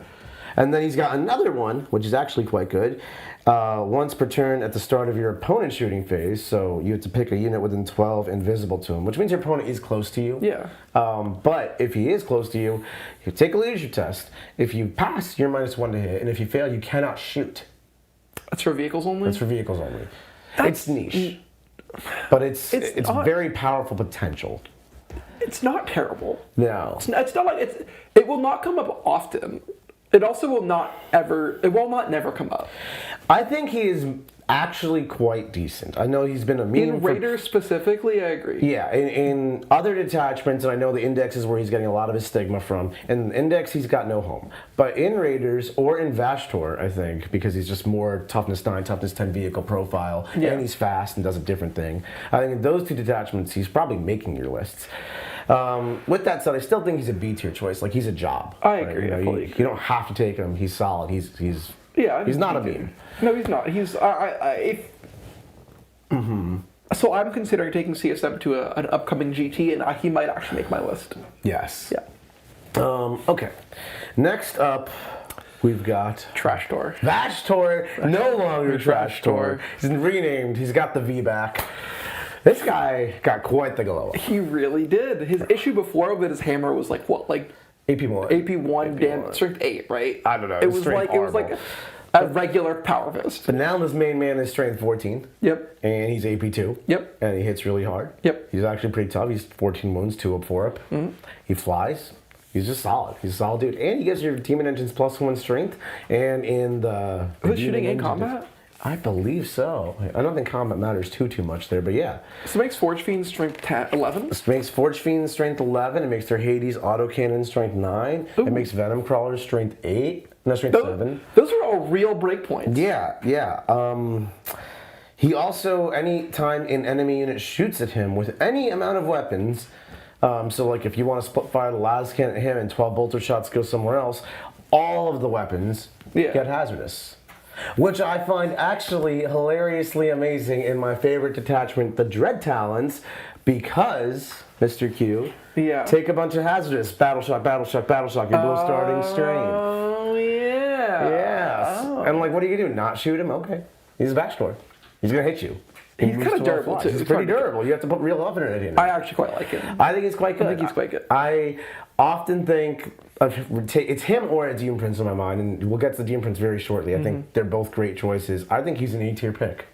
And then he's got another one, which is actually quite good. Once per turn at the start of your opponent's shooting phase, so you have to pick a unit within 12 invisible to him, which means your opponent is close to you.
Yeah.
But if he is close to you, you take a leadership test. If you pass, you're -1 to hit, and if you fail, you cannot shoot.
That's for vehicles only?
That's for vehicles only. It's niche. But it's very powerful potential.
It's not terrible.
No.
It's not like it will not come up often. It also will not ever. It will not never come up.
I think he is actually quite decent. I know he's been a meme
In Raiders specifically, I agree.
Yeah, in other detachments, and I know the Index is where he's getting a lot of his stigma from. In Index, he's got no home. But in Raiders or in Trashtorr, I think, because he's just more toughness 9, toughness 10 vehicle profile, and he's fast and does a different thing. I think in those two detachments, he's probably making your lists. With that said, I still think he's a B tier choice. Like, he's a job.
I agree.
You don't have to take him. He's solid. He's not a meme.
No, he's not. He's So I'm considering taking CSM to an upcoming GT, and he might actually make my list.
Yes.
Yeah.
Okay. Next up, we've got
Trashtorr.
Trashtorr, no longer Trashtorr. He's renamed. He's got the V back. This guy got quite the glow up.
He really did. His issue before with his hammer was like what, like
AP1.
AP1, damn, strength 8, right?
I don't know.
It was like a regular power fist.
But now this main man is strength 14.
Yep.
And he's AP2.
Yep.
And he hits really hard.
Yep.
He's actually pretty tough. He's 14 wounds, 2 up, 4 up. Mm-hmm. He flies. He's just solid. He's a solid dude. And he gets your Demon Engine's +1 strength. And in the...
Was it shooting in combat?
I believe so. I don't think combat matters too much there, but yeah.
So it makes Forgefiend strength 11?
It makes Forgefiend strength 11. It makes their Hades autocannon strength 9. Ooh. It makes Venomcrawler strength 8. No, strength 7.
Those are all real breakpoints.
Yeah. He also, any time an enemy unit shoots at him with any amount of weapons, so like if you want to split fire the las cannon at him and 12 bolter shots go somewhere else, all of the weapons get hazardous. Which I find actually hilariously amazing in my favorite detachment, the Dread Talons, because, Mr. Q, take a bunch of hazardous, battle shock, your blow starting strain.
Oh, yeah.
Yes. Oh. And like, what are you going to do? Not shoot him? Okay. He's a Trashtorr. He's going to hit you.
He's kind of durable, too.
He's pretty durable. You have to put real love in it.
I actually quite like him.
I think he's quite good.
I think he's quite good.
I often think it's him or a Demon Prince in my mind, and we'll get to the Demon Prince very shortly. I think they're both great choices. I think he's an A tier pick.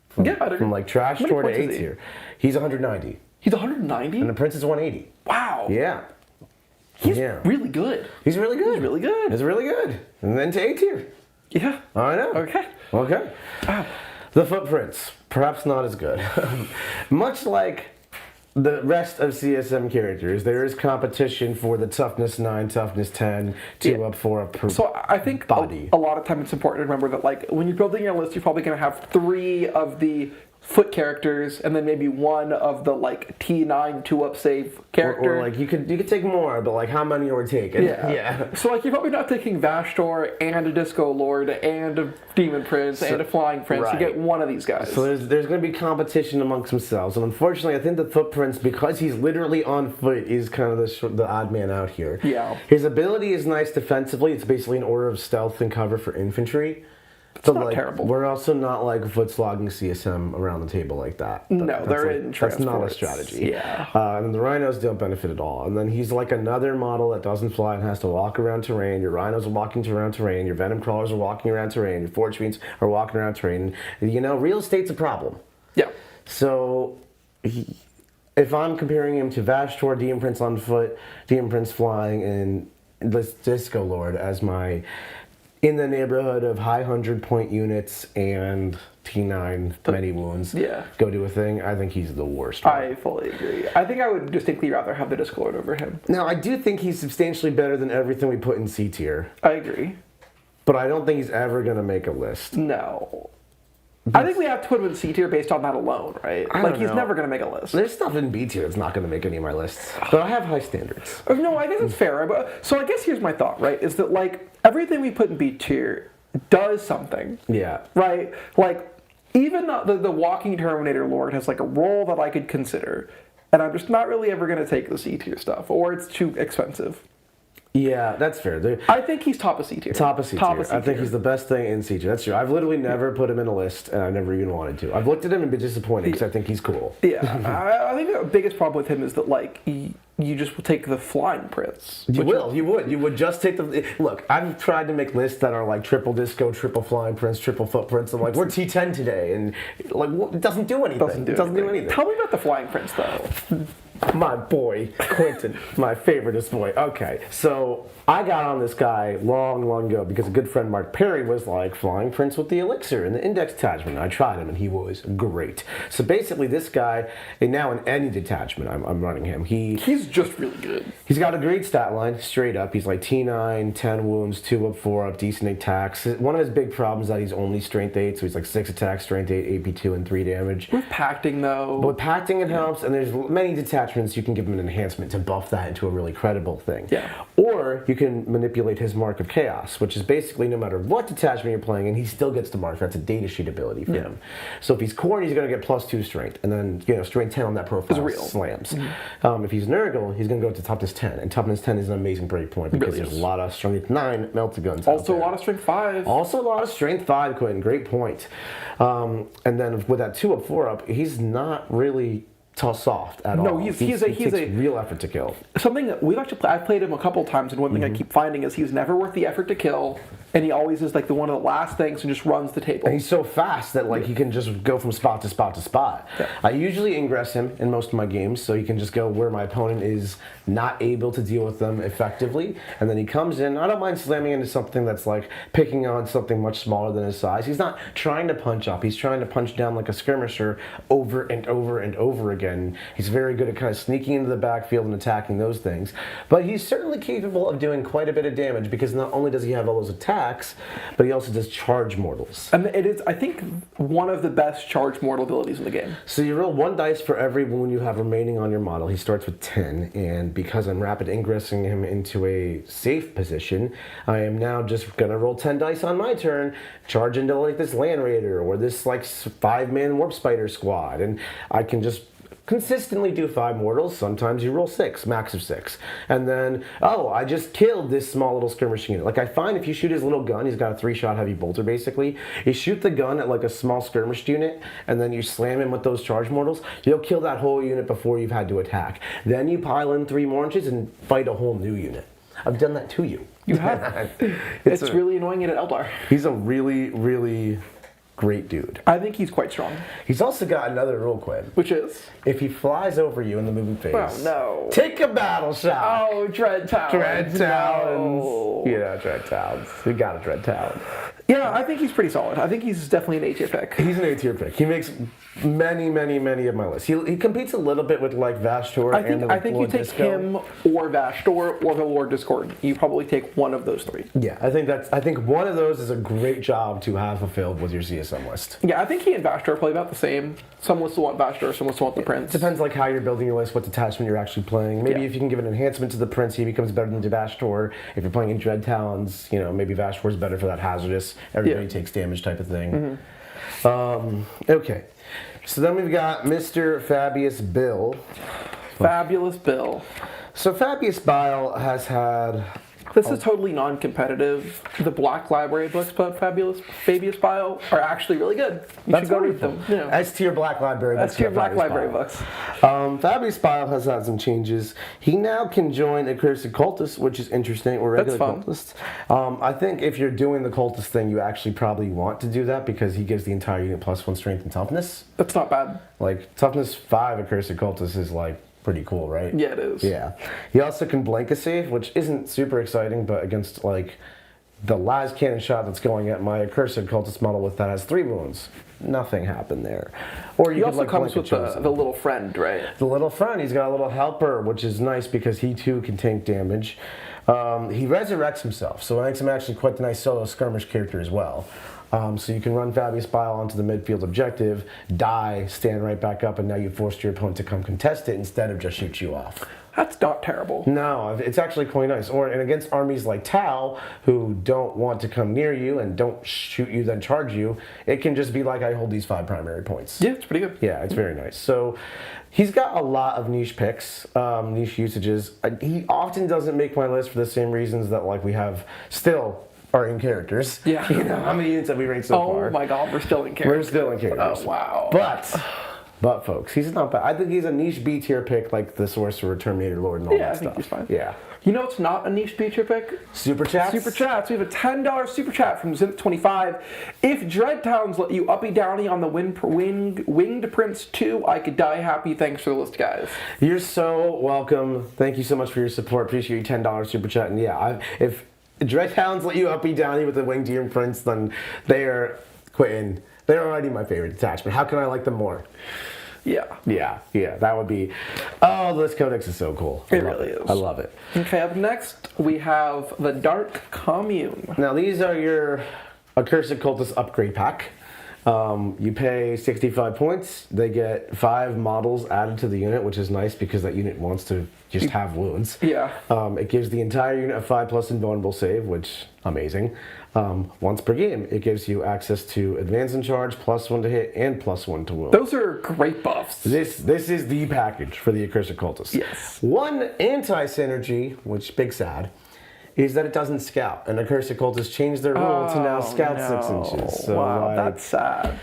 From like Trashtorr to A tier. He's 190.
He's 190?
And the Prince is 180.
Wow.
Yeah.
He's really good.
He's really good.
He's really good.
He's really good. And then to A tier.
Yeah.
I know.
Okay.
Wow. The footprints, perhaps not as good. Much like the rest of CSM characters, there is competition for the toughness 9, toughness 10, 2 up, 4 up per
So I think
body.
A lot of time it's important to remember that like when you're building your list, you're probably going to have 3 of the foot characters and then maybe 1 of the like T9 2 up save character.
Or like you could take more, but like how many are we taking? Yeah.
So like you're probably not taking Trashtorr and a Disco Lord and a Demon Prince and a Flying Prince.
Right.
You get one of these guys.
So there's going to be competition amongst themselves, and unfortunately, I think the footprints, because he's literally on foot, is kind of the odd man out here.
Yeah.
His ability is nice defensively. It's basically an order of stealth and cover for infantry.
It's not terrible.
We're also not like foot slogging CSM around the table like that.
No, they're in transports.
That's not a strategy.
Yeah.
And the Rhinos don't benefit at all. And then he's like another model that doesn't fly and has to walk around terrain. Your Rhinos are walking around terrain. Your Venomcrawlers are walking around terrain. Your Forgefiends are walking around terrain. Real estate's a problem.
Yeah.
So if I'm comparing him to Trashtorr, Demon Prince on foot, Demon Prince flying, and this Disco Lord as my in the neighborhood of high 100-point units and T9 many wounds go do a thing, I think he's the worst one.
I fully agree. I think I would distinctly rather have the Disco Lord over him.
Now, I do think he's substantially better than everything we put in C tier.
I agree.
But I don't think he's ever going to make a list.
No. I think we have to put him in C tier based on that alone, right? Like, he's never going to make a list.
There's stuff in B tier that's not going to make any of my lists. But I have high standards.
No, I guess it's fair. So I guess here's my thought, right? Is that, like, everything we put in B tier does something.
Yeah.
Right? Like, even the Walking Terminator Lord has, like, a role that I could consider. And I'm just not really ever going to take the C tier stuff. Or it's too expensive.
Yeah, that's fair.
I think he's top of C tier.
Top of C tier. I think he's the best thing in C tier. That's true. I've literally never put him in a list, and I never even wanted to. I've looked at him and been disappointed because I think he's cool.
Yeah, I think the biggest problem with him is that, like, you just will take the Flying Prince.
You would just take the... Look, I've tried to make lists that are like triple Disco, triple Flying Prince, triple Footprints. I'm like, we're T10 today, and like, it doesn't do anything. It doesn't do anything.
Tell me about the Flying Prince, though.
My boy, Quentin, my favoriteest boy. Okay, so I got on this guy long ago because a good friend, Mark Perry, was like Flying Prince with the Elixir and the Index Detachment. I tried him and he was great. So basically this guy, and now in any detachment I'm running him,
he's just really good.
He's got a great stat line, straight up. He's like T9, 10 wounds, 2 up, 4 up, decent attacks. One of his big problems is that he's only strength 8, so he's like 6 attacks, strength 8, AP 2, and 3 damage.
With Pacting though.
But with Pacting it helps, and there's many detachments you can give him an enhancement to buff that into a really credible thing.
Yeah.
Or you can manipulate his Mark of Chaos, which is basically no matter what detachment you're playing in, he still gets the mark. That's a data sheet ability for him. So if he's Khorne, he's going to get +2 strength, and then strength 10 on that profile slams. If he's Nurgle, he's going to go to toughness 10, and toughness 10 is an amazing break point because there's a lot of strength 9 melted guns.
Also a lot of strength 5.
Also a lot of strength 5, Quentin. Great point. And then with that 2 up, 4 up, he's not really soft at all.
No, he takes
real effort to kill.
Something that I've played him a couple times, and one thing I keep finding is he's never worth the effort to kill, and he always is like one of the last things and just runs the table.
And he's so fast that like he can just go from spot to spot to spot. Yeah. I usually ingress him in most of my games, so he can just go where my opponent is not able to deal with them effectively, and then he comes in. I don't mind slamming into something that's like picking on something much smaller than his size. He's not trying to punch up. He's trying to punch down like a skirmisher over and over and over again. He's very good at kind of sneaking into the backfield and attacking those things. But he's certainly capable of doing quite a bit of damage because not only does he have all those attacks, but he also does charge mortals.
And it is, I think, one of the best charge mortal abilities in the game.
So you roll 1 dice for every wound you have remaining on your model. He starts with 10, and because I'm rapid ingressing him into a safe position, I am now just gonna roll 10 dice on my turn, charge into like this Land Raider or this like 5-man Warp Spider squad, and I can just consistently do 5 mortals. Sometimes you roll 6, max of 6. And then, I just killed this small little skirmishing unit. Like I find if you shoot his little gun, he's got a 3-shot heavy bolter basically. You shoot the gun at like a small skirmish unit, and then you slam him with those charge mortals, you'll kill that whole unit before you've had to attack. Then you pile in 3 more inches and fight a whole new unit. I've done that to you.
You have. It's really annoying it at Eldar.
He's a really, really great dude.
I think he's quite strong.
He's also got another rule, Quinn.
Which is?
If he flies over you in the moving phase,
oh no,
take a battle shot.
Oh, Dread Talons.
Dread Talons. No. Yeah, Dread Talons. We got a Dread Talon.
Yeah, I think he's pretty solid. I think he's definitely an A-tier pick.
He's an A-tier pick. He makes many of my lists. He competes a little bit with like Vashtor and the
I think you take him or Vashtor or the Lord Discord. You probably take one of those 3.
Yeah, I think one of those is a great job to have fulfilled with your CSM list.
Yeah, I think he and Vashtor are probably about the same. Some lists will want Vashtor, some lists will want the Prince.
It depends like how you're building your list, what detachment you're actually playing. Maybe if you can give an enhancement to the Prince, he becomes better than Vashtor. If you're playing in Dread Talons, maybe Vashtor's better for that hazardous, everybody takes damage type of thing. Okay. So then we've got Mr. Fabius Bile.
Fabulous Bill.
So Fabius Bile has had...
This is totally non-competitive. The Black Library books about Fabius Bile are actually really good. You should go read them. Yeah.
S-tier Black Library books.
S-tier Black Library books.
Fabius Bile has had some changes. He now can join Accursed Cultists, which is interesting, or regular Cultists. I think if you're doing the Cultist thing, you actually probably want to do that because he gives the entire unit +1 strength and toughness.
That's not bad.
Like, toughness 5 Accursed Cultists is like pretty cool, right?
Yeah, it is.
Yeah. He also can blank a save, which isn't super exciting, but against like the last cannon shot that's going at my Accursed Cultist model with that has 3 wounds. Nothing happened there. Or
he also comes with the little friend, right?
The little friend. He's got a little helper, which is nice because he too can tank damage. He resurrects himself, so it makes him actually quite the nice solo skirmish character as well. So you can run Fabius Bile onto the midfield objective, die, stand right back up, and now you forced your opponent to come contest it instead of just shoot you off.
That's not terrible.
No, it's actually quite nice. And against armies like Tau, who don't want to come near you and don't shoot you then charge you, it can just be like, I hold these 5 primary points.
Yeah, it's pretty good.
Yeah, it's very nice. So he's got a lot of niche picks, niche usages. He often doesn't make my list for the same reasons that like we have still are in characters.
Yeah.
How many units have we ranked so far?
Oh my god, we're still in characters.
We're still in characters.
Oh, wow.
But But folks, he's not bad. I think he's a niche B tier pick like the Sorcerer, Terminator, Lord, and all that
I think
stuff.
he's fine.
Yeah.
You know it's not a niche feature pick?
Super chats?
Super chats. We have a $10 super chat from Zinth25. If Dread Towns let you uppy downy on the Winged Prince 2, I could die happy. Thanks for the list, guys.
You're so welcome. Thank you so much for your support. Appreciate your $10 super chat. And yeah, if Dread Towns let you uppy downy with the Winged Demon Prince, then they are quitting. They're already my favorite detachment. How can I like them more?
Yeah.
Yeah, that would be... Oh, this Codex is so cool.
It really is.
I love it.
Okay, up next, we have the Dark Commune.
Now, these are your Accursed Cultists upgrade pack. You pay 65 points. They get 5 models added to the unit, which is nice because that unit wants to just have wounds.
Yeah.
It gives the entire unit a 5+ invulnerable save, which amazing. Once per game, it gives you access to advance and charge, +1 to hit, and +1 to wound.
Those are great buffs.
This is the package for the Accursed Cultists.
Yes.
One anti-synergy, which big sad, is that it doesn't scout. And Accursed Cultists changed their rule to now scout 6 inches. So
wow, that's sad.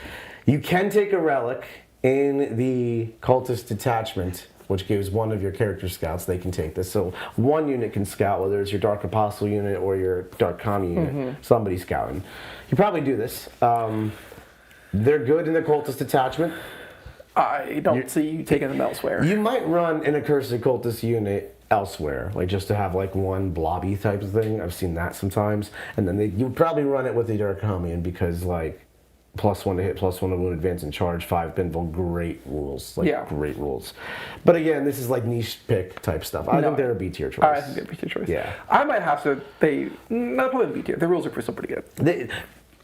You can take a relic in the Cultist detachment, which gives one of your character scouts, they can take this. So one unit can scout, whether it's your Dark Apostle unit or your Dark Commune unit, somebody's scouting. You probably do this. They're good in the Cultist detachment.
I don't see you taking them elsewhere.
You might run an Accursed Cultist unit elsewhere, like just to have like one blobby type of thing. I've seen that sometimes. And then you would probably run it with the Dark Commune because like +1 to hit, +1 to wound, advance and charge, 5 pinfall, great rules. Great rules. But again, this is like niche pick type stuff. I think they're a B tier choice.
I think they're a B tier choice.
Yeah.
I might have to, not probably B tier. The rules are still pretty good.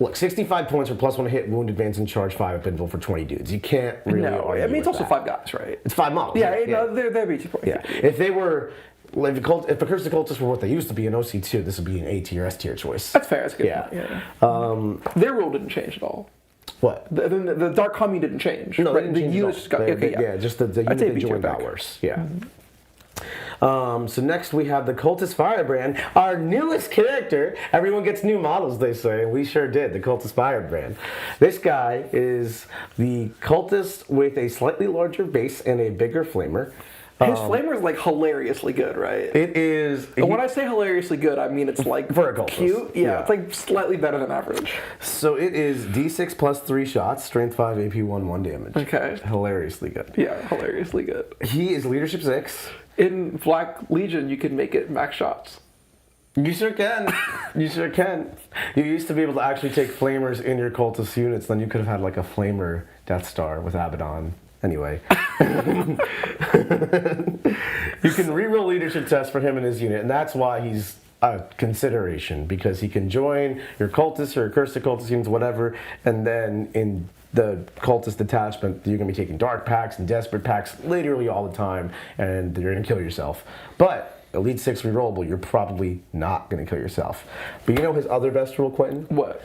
Look, 65 points for +1 to hit, wound, advance and charge, 5 pinfall for 20 dudes. You can't really
I mean, it's also
that.
5 guys, right?
It's 5 models.
Yeah, no, they're B tier.
Yeah. If they were... If Accursed Cultists were what they used to be in OC2, this would be an A tier, S tier choice.
That's fair. That's good.
Yeah.
Their rule didn't change at all.
What?
The Dark Commune didn't change.
No,
right?
they didn't
The
change
units just got
just the unit they joined got worse. Yeah. So next we have the Occultist Firebrand, our newest character. Everyone gets new models, they say. We sure did, the Occultist Firebrand. This guy is the cultist with a slightly larger base and a bigger flamer.
His flamer is like hilariously good, right?
It is.
And when I say hilariously good, I mean it's like
for a cultist.
Cute. Yeah, it's like slightly better than average.
So it is D6 plus 3 shots, strength 5, AP 1 damage.
Okay.
Hilariously good.
Yeah, hilariously good.
He is leadership 6.
In Black Legion, you can make it max shots.
You sure can. You sure can. You used to be able to actually take flamers in your cultist units, then you could have had like a flamer Death Star with Abaddon. Anyway. You can reroll leadership tests for him and his unit, and that's why he's a consideration, because he can join your cultists or Accursed Cultist units, whatever, and then in the cultist detachment, you're going to be taking dark packs and desperate packs literally all the time, and you're going to kill yourself. But Elite 6 rerollable, you're probably not going to kill yourself. But you know his other best rule, Quentin?
What?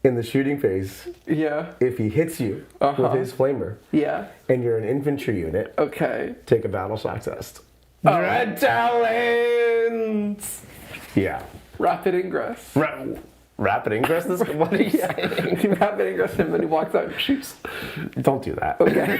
In the shooting phase,
yeah,
if he hits you with his flamer,
yeah,
and you're an infantry unit,
okay,
take a battle shock test.
Dread
Talons! Yeah.
Rapid ingress.
Rapid ingress? What are you saying?
Rapid ingress him and he walks out and shoots.
Don't do that.
Okay.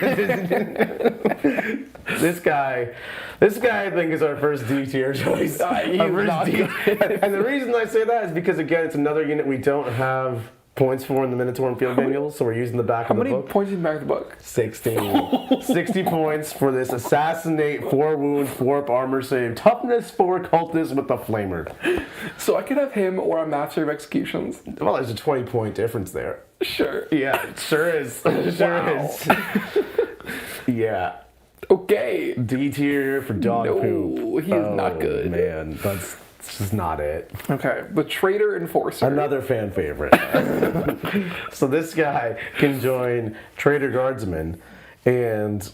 This guy I think is our first D tier choice. And the reason I say that is because, again, it's another unit we don't have points for in the Minotaur and Field Manual, so we're using the back of the book.
How many points in the back of the book?
16. 60 points for this Assassinate, 4 wound, 4 up armor save, toughness 4 cultist with the flamer.
So I could have him or a Master of Executions.
Well, there's a 20-point difference there.
Sure.
Yeah, it sure is. Is. Yeah.
Okay.
D tier for dog poop.
No, he is not good.
Man, that's just not it.
Okay, the Traitor Enforcer.
Another fan favorite. So this guy can join Traitor Guardsmen, and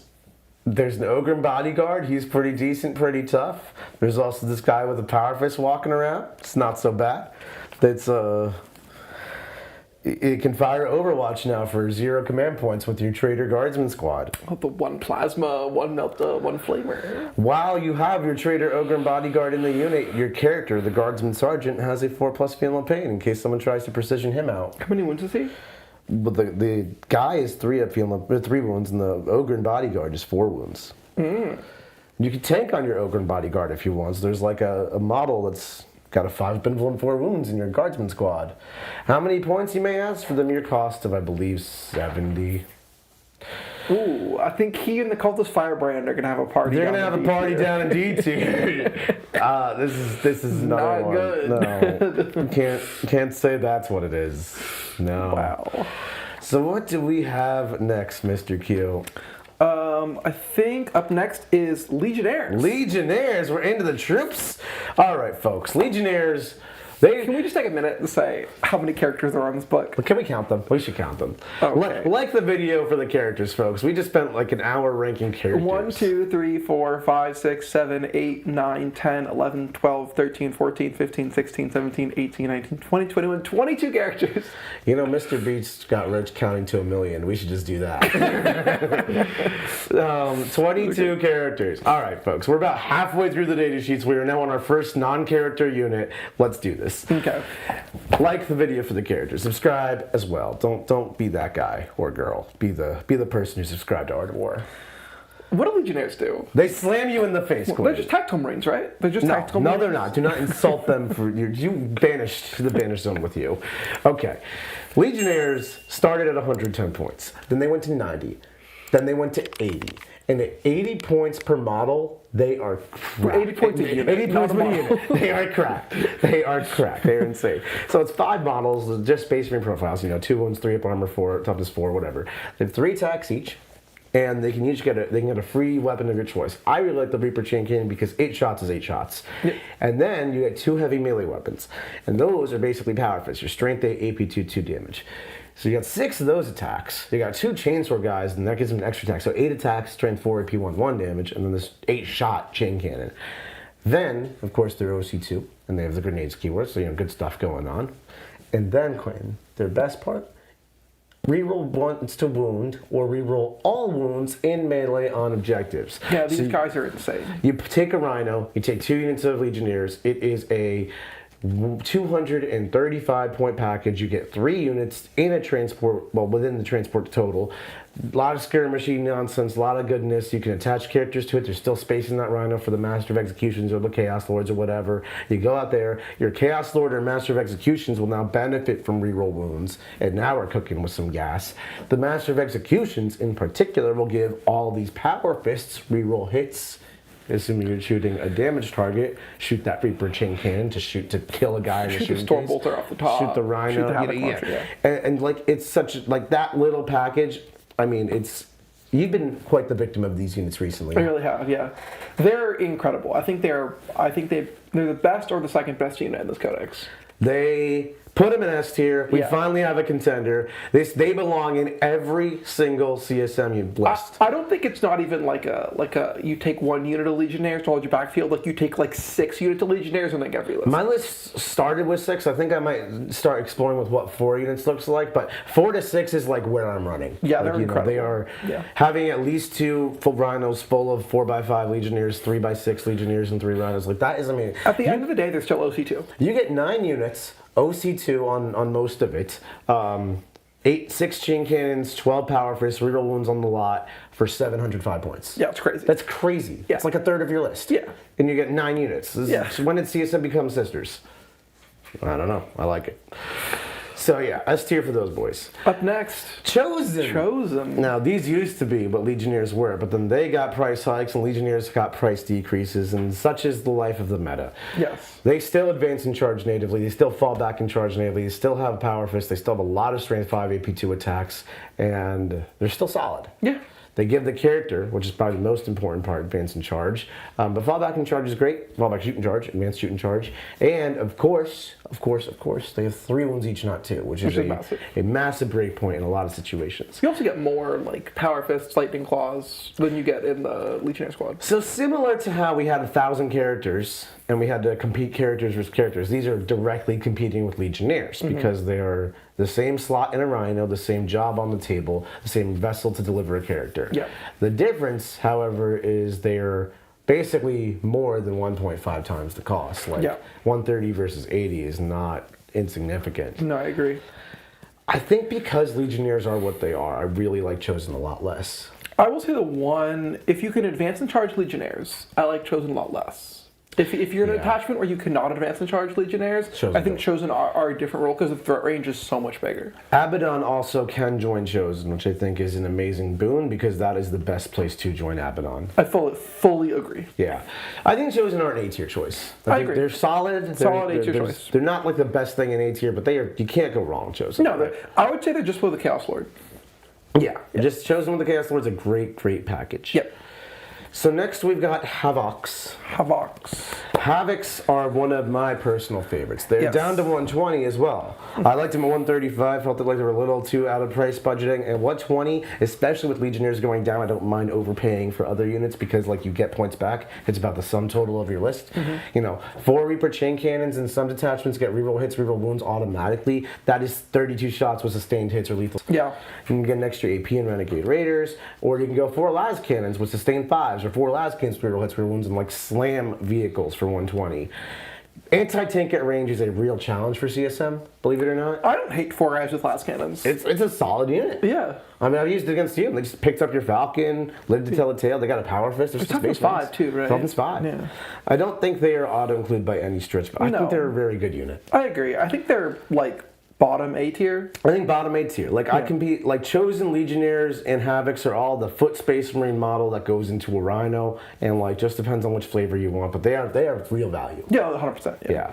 there's an Ogre bodyguard. He's pretty decent, pretty tough. There's also this guy with a power fist walking around. It's not so bad. It's it can fire Overwatch now for 0 command points with your Traitor Guardsman squad.
Oh, the 1 plasma, 1 melta, 1 flamer.
While you have your Traitor Ogre and Bodyguard in the unit, your character, the Guardsman Sergeant, has a 4+ feel of pain in case someone tries to precision him out.
How many wounds is he?
but the guy is 3 up feeling 3 wounds, and the Ogre and Bodyguard is 4 wounds. You can tank on your Ogre and Bodyguard if you want. So there's like a model that's got a 5 pinful and 4 wounds in your Guardsman squad. How many points, you may ask? For the mere cost of, I believe, 70.
Ooh, I think he and the Occultist Firebrand are gonna have a party.
They're gonna have a party down in D tier. This is another
Not
one.
good.
No, can't say that's what it is. No.
Wow.
So what do we have next, Mr. Q?
I think up next is Legionnaires.
Legionnaires, we're into the troops. All right, folks. Legionnaires.
Can we just take a minute and say how many characters are on this book?
Can we count them? We should count them.
Okay.
Like the video for the characters, folks. We just spent like an hour ranking characters.
1, 2, 3, 4, 5, 6, 7, 8, 9, 10, 11, 12, 13, 14, 15, 16, 17, 18, 19, 20, 21, 22 characters.
You know, Mr. Beast got rich counting to 1 million. We should just do that. 22 characters. All right, folks. We're about halfway through the data sheets. We are now on our first non-character unit. Let's do this.
Okay.
Like the video for the characters. Subscribe as well. Don't be that guy or girl. Be the person who subscribed to Art of War.
What do Legionnaires do?
They slam you in the face.
They're just tactical marines, right? They're just tactical marines.
No, they're not. Do not insult them for you banished to the banish zone with you. Okay. Legionnaires started at 110 points. Then they went to 90. Then they went to 80. And at 80 points per model, they are cracked.
80 points a unit.
80 points per unit. They are cracked. They are cracked. They are insane. So it's 5 models, just base marine profiles. 2 wounds, 3 up armor, 4 toughness, 4, whatever. They have 3 attacks each, and they can each get a free weapon of your choice. I really like the Reaper Chain Cannon because 8 shots is 8 shots. Yep. And then you get 2 heavy melee weapons, and those are basically power fists. Your strength 8, AP 2, 2 damage. So you got 6 of those attacks. You got 2 chainsword guys, and that gives them an extra attack. So 8 attacks, strength 4, AP 1, 1 damage, and then this 8-shot chain cannon. Then, of course, they're OC2, and they have the grenades keyword, so good stuff going on. And then, Quinn, their best part, reroll once to wound, or reroll all wounds in melee on objectives.
Yeah, these guys are insane.
You take a Rhino, you take 2 units of Legionnaires. It is a 235 point package. You get 3 units in a transport, well, within the transport total. A lot of scare machine nonsense, a lot of goodness. You can attach characters to it. There's still space in that Rhino for the Master of Executions or the Chaos Lords or whatever. You go out there, your Chaos Lord or Master of Executions will now benefit from reroll wounds, and now we're cooking with some gas. The Master of Executions in particular will give all these power fists reroll hits. Assuming you're shooting a damaged target, shoot that Reaper Chain Cannon to kill a guy.
Shoot the Stormbolter off the top.
Shoot the Rhino.
Shoot the Havoc launcher, yeah.
And like it's such like that little package. I mean, you've been quite the victim of these units recently.
I really have, yeah. They're incredible. I think they're the best or the second best unit in this codex.
They put them in S tier. We finally have a contender. They belong in every single CSM list.
I don't think it's not even like a you take 1 unit of Legionnaires to hold your backfield. Like you take like 6 units of Legionnaires and like every list.
My list started with 6. I think I might start exploring with what 4 units looks like, but 4 to 6 is like where I'm running.
Yeah, they're incredible.
They are having at least 2 full Rhinos full of 4x5 Legionnaires, 3x6 Legionnaires, and 3 Rhinos. Like that is amazing.
At the end of the day, they're still OC2.
You get 9 units. OC2 on most of it. 6 chain cannons, 12 power fists, reroll wounds on the lot for 705 points.
Yeah, it's crazy.
That's crazy.
Yeah.
It's like a third of your list.
Yeah.
And you get 9 units. When did CSM become sisters? I don't know. I like it. So yeah, S tier for those boys.
Up next, Chosen.
Now these used to be what Legionnaires were, but then they got price hikes and Legionnaires got price decreases, and such is the life of the meta.
Yes.
They still advance and charge natively. They still fall back and charge natively. They still have power fists. They still have a lot of strength 5 AP2 attacks, and they're still solid.
Yeah.
They give the character, which is probably the most important part, advance and charge. But fall back and charge is great. Fall back, shoot and charge, advance, shoot and charge. And of course, they have 3 wounds each, not 2, which is a massive break point in a lot of situations.
You also get more like power fists, lightning claws than you get in the Legionnaire squad.
So similar to how we had 1,000 characters and we had to compete characters versus characters, these are directly competing with Legionnaires because they are the same slot in a Rhino, the same job on the table, the same vessel to deliver a character.
Yeah.
The difference, however, is they're basically more than 1.5 times the cost. Like 130 versus 80 is not insignificant.
No, I agree.
I think because Legionnaires are what they are, I really like Chosen a lot less.
I will say the one, if you can advance and charge Legionnaires, I like Chosen a lot less. If you're in an attachment where you cannot advance and charge Legionnaires, I think Chosen are a different role because the threat range is so much bigger.
Abaddon also can join Chosen, which I think is an amazing boon because that is the best place to join Abaddon.
I fully agree.
Yeah. I think Chosen are an A-tier choice.
I agree.
They're solid.
Solid A-tier choice.
They're not like the best thing in A-tier, but you can't go wrong with Chosen.
No, I would say they're just with the Chaos Lord.
Yeah. Just Chosen with the Chaos Lord is a great, great package.
Yep.
So next we've got Havocs. Havocs are one of my personal favorites. They're down to 120 as well. I liked them at 135, felt like they were a little too out of price budgeting. And 120, especially with Legionnaires going down, I don't mind overpaying for other units because like you get points back. It's about the sum total of your list. You know, 4 Reaper chain cannons and some detachments get reroll hits, reroll wounds automatically. That is 32 shots with sustained hits or lethal.
Yeah.
You can get an extra AP and Renegade Raiders, or you can go 4 Las cannons with sustained 5s, or 4 Las cannons reroll hits, reroll wounds, and like slam vehicles for 120. Anti-tank at range is a real challenge for CSM, believe it or not.
I don't hate 4 guys with Las cannons.
It's a solid unit.
Yeah.
I mean, I've used it against you. They just picked up your Falcon, lived to tell a tale. They got a Power Fist.
It's Falcon's 5 too, right?
Falcon's 5.
Yeah.
I don't think they are auto-include by any stretch, but I think they're a very good unit.
I agree. I think they're like bottom A tier.
I think bottom A tier. Like I can be like Chosen, Legionnaires, and Havocs are all the foot Space Marine model that goes into a Rhino, and like just depends on which flavor you want. But they are real value.
Yeah, 100%.
Yeah.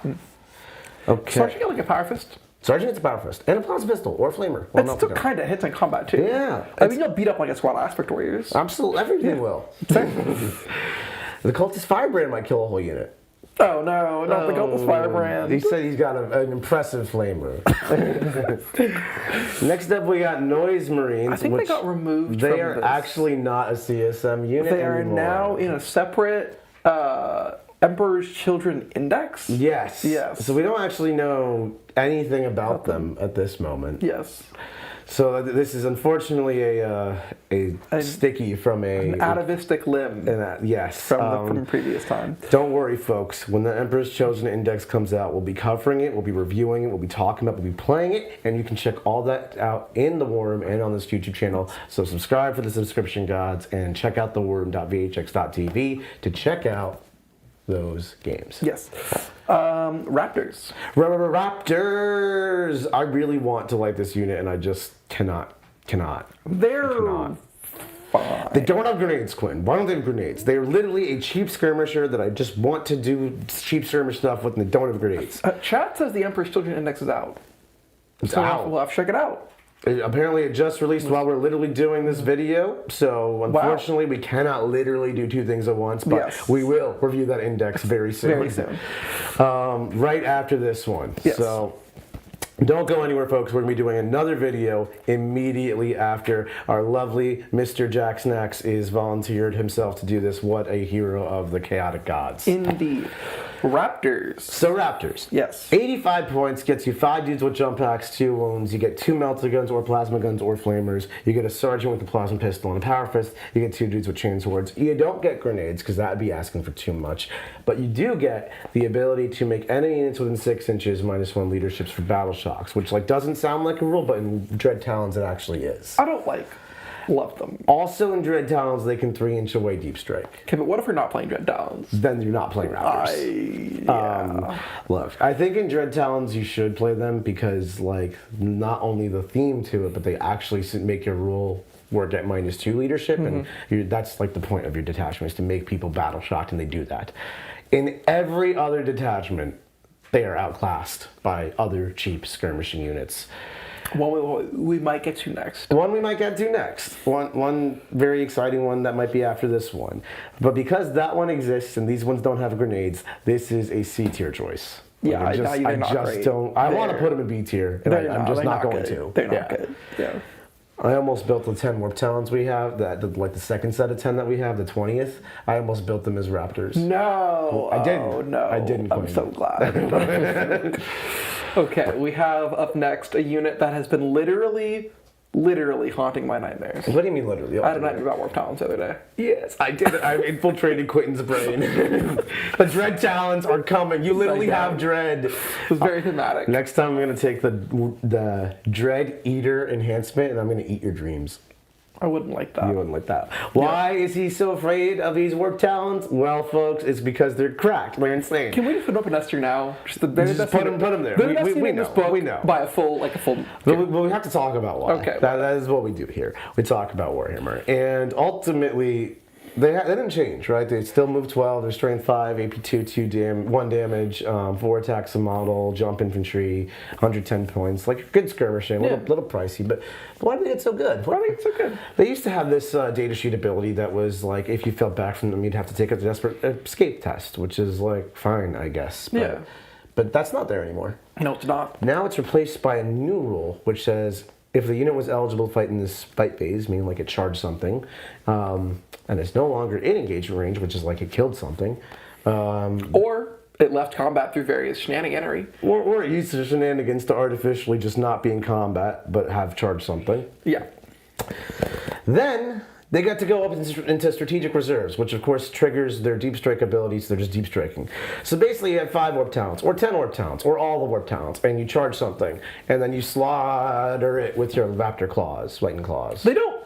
Okay.
Sergeant get like a Power Fist.
Sergeant gets a Power Fist and a Plasma Pistol or a Flamer.
It still kind of hits in combat too.
Yeah.
I mean, you'll beat up like a squad of Aspect Warriors.
Absolutely, everything will. The Occultist Firebrand might kill a whole unit.
Oh no, not the Occultist Firebrand.
He said he's got an impressive flamer. Next up, we got Noise Marines.
I think they got removed.
They
from
are
this.
actually not a CSM unit
They are
anymore.
now in a separate Emperor's Children Index.
Yes.
Yes.
So we don't actually know anything about them at this moment.
Yes.
So this is unfortunately a sticky from
an atavistic limb.
Yes.
From previous time.
Don't worry, folks. When the Emperor's Chosen Index comes out, we'll be covering it, we'll be reviewing it, we'll be talking about it, we'll be playing it, and you can check all that out in the War Room and on this YouTube channel. So subscribe for the subscription gods and check out thewarroom.vhx.tv to check out those games.
Yes. Raptors.
Raptors! I really want to like this unit, and I just cannot.
They're fine.
They don't have grenades, Quinn. Why don't they have grenades? They're literally a cheap skirmisher that I just want to do cheap skirmish stuff with, and they don't have grenades.
Chat says the Emperor's Children Index is out.
It's
So
out.
we'll have to check it out.
Apparently it just released while we're literally doing this video, so unfortunately we cannot literally do 2 things at once, but we will review that index very soon.
Very soon.
Right after this one.
Yes.
So don't go anywhere, folks. We're going to be doing another video immediately after our lovely Mr. Jack Snacks is volunteered himself to do this. What a hero of the chaotic gods.
Indeed. Raptors.
So Raptors.
Yes.
85 points gets you 5 dudes with jump packs, 2 wounds. You get 2 melter guns or plasma guns or flamers. You get a sergeant with a plasma pistol and a power fist. You get 2 dudes with chain swords. You don't get grenades because that would be asking for too much. But you do get the ability to make enemy units within 6 inches -1 leaderships for battle shocks, which like doesn't sound like a rule, but in Dread Talons it actually is.
I don't love them.
Also in Dread Talons they can 3-inch away deep strike.
Okay, but what if we're not playing Dread Talons?
Then you're not playing Raptors. Look, I think in Dread Talons you should play them because like not only the theme to it, but they actually make your rule work at -2 leadership, and that's like the point of your detachment is to make people battle shocked, and they do that. In every other detachment, they are outclassed by other cheap skirmishing units.
One we might get to next.
One we might get to next. One very exciting one that might be after this one. But because that one exists and these ones don't have grenades, this is a C tier choice.
Yeah,
I want to put them in B tier, and I'm just not going to.
They're not good. Yeah.
I almost built the 10 Warp Talons we have, like the second set of 10 that we have, the 20th. I almost built them as Raptors.
No,
I didn't.
Oh, no,
I didn't.
I'm so glad. Okay, we have up next a unit that has been literally literally haunting my nightmares.
What do you mean literally?
I had a nightmare about Warp Talons the other day.
Yes, I did it. I infiltrated Quentin's brain. The Dread Talons are coming. You literally have Dread.
It was very thematic.
Next time I'm going to take the Dread Eater enhancement and I'm going to eat your dreams.
I wouldn't like that.
You wouldn't like that. Why is he so afraid of these Warp Talons? Well, folks, it's because they're cracked. They're insane.
Can we just put up an Esther now? Just the very best
put 'em there.
The best scene
We
in this
know.
book
We know.
by a full.
But we have to talk about why.
Okay.
That is what we do here. We talk about Warhammer. And ultimately, they didn't change, right? They still move 12. They're strength 5, AP 1 damage, 4 attacks a model, jump infantry, 110 points. Like, good skirmishing, a little pricey. But why did they get so good?
Why did they get so good?
They used to have this data sheet ability that was like, if you fell back from them, you'd have to take a desperate escape test, which is like, fine, I guess. But, but that's not there anymore.
No, it's not.
Now it's replaced by a new rule, which says if the unit was eligible to fight in this fight phase, meaning like it charged something, and it's no longer in engagement range, which is like it killed something,
or it left combat through various shenaniganery.
or it used the shenanigans to artificially just not be in combat, but have charged something.
Yeah.
Then they got to go up into strategic reserves, which of course triggers their deep strike abilities. They're just deep striking. So basically you have 5 Warp Talents, or 10 Warp Talents, or all the Warp Talents, and you charge something, and then you slaughter it with your Raptor Claws, Lightning Claws.
They don't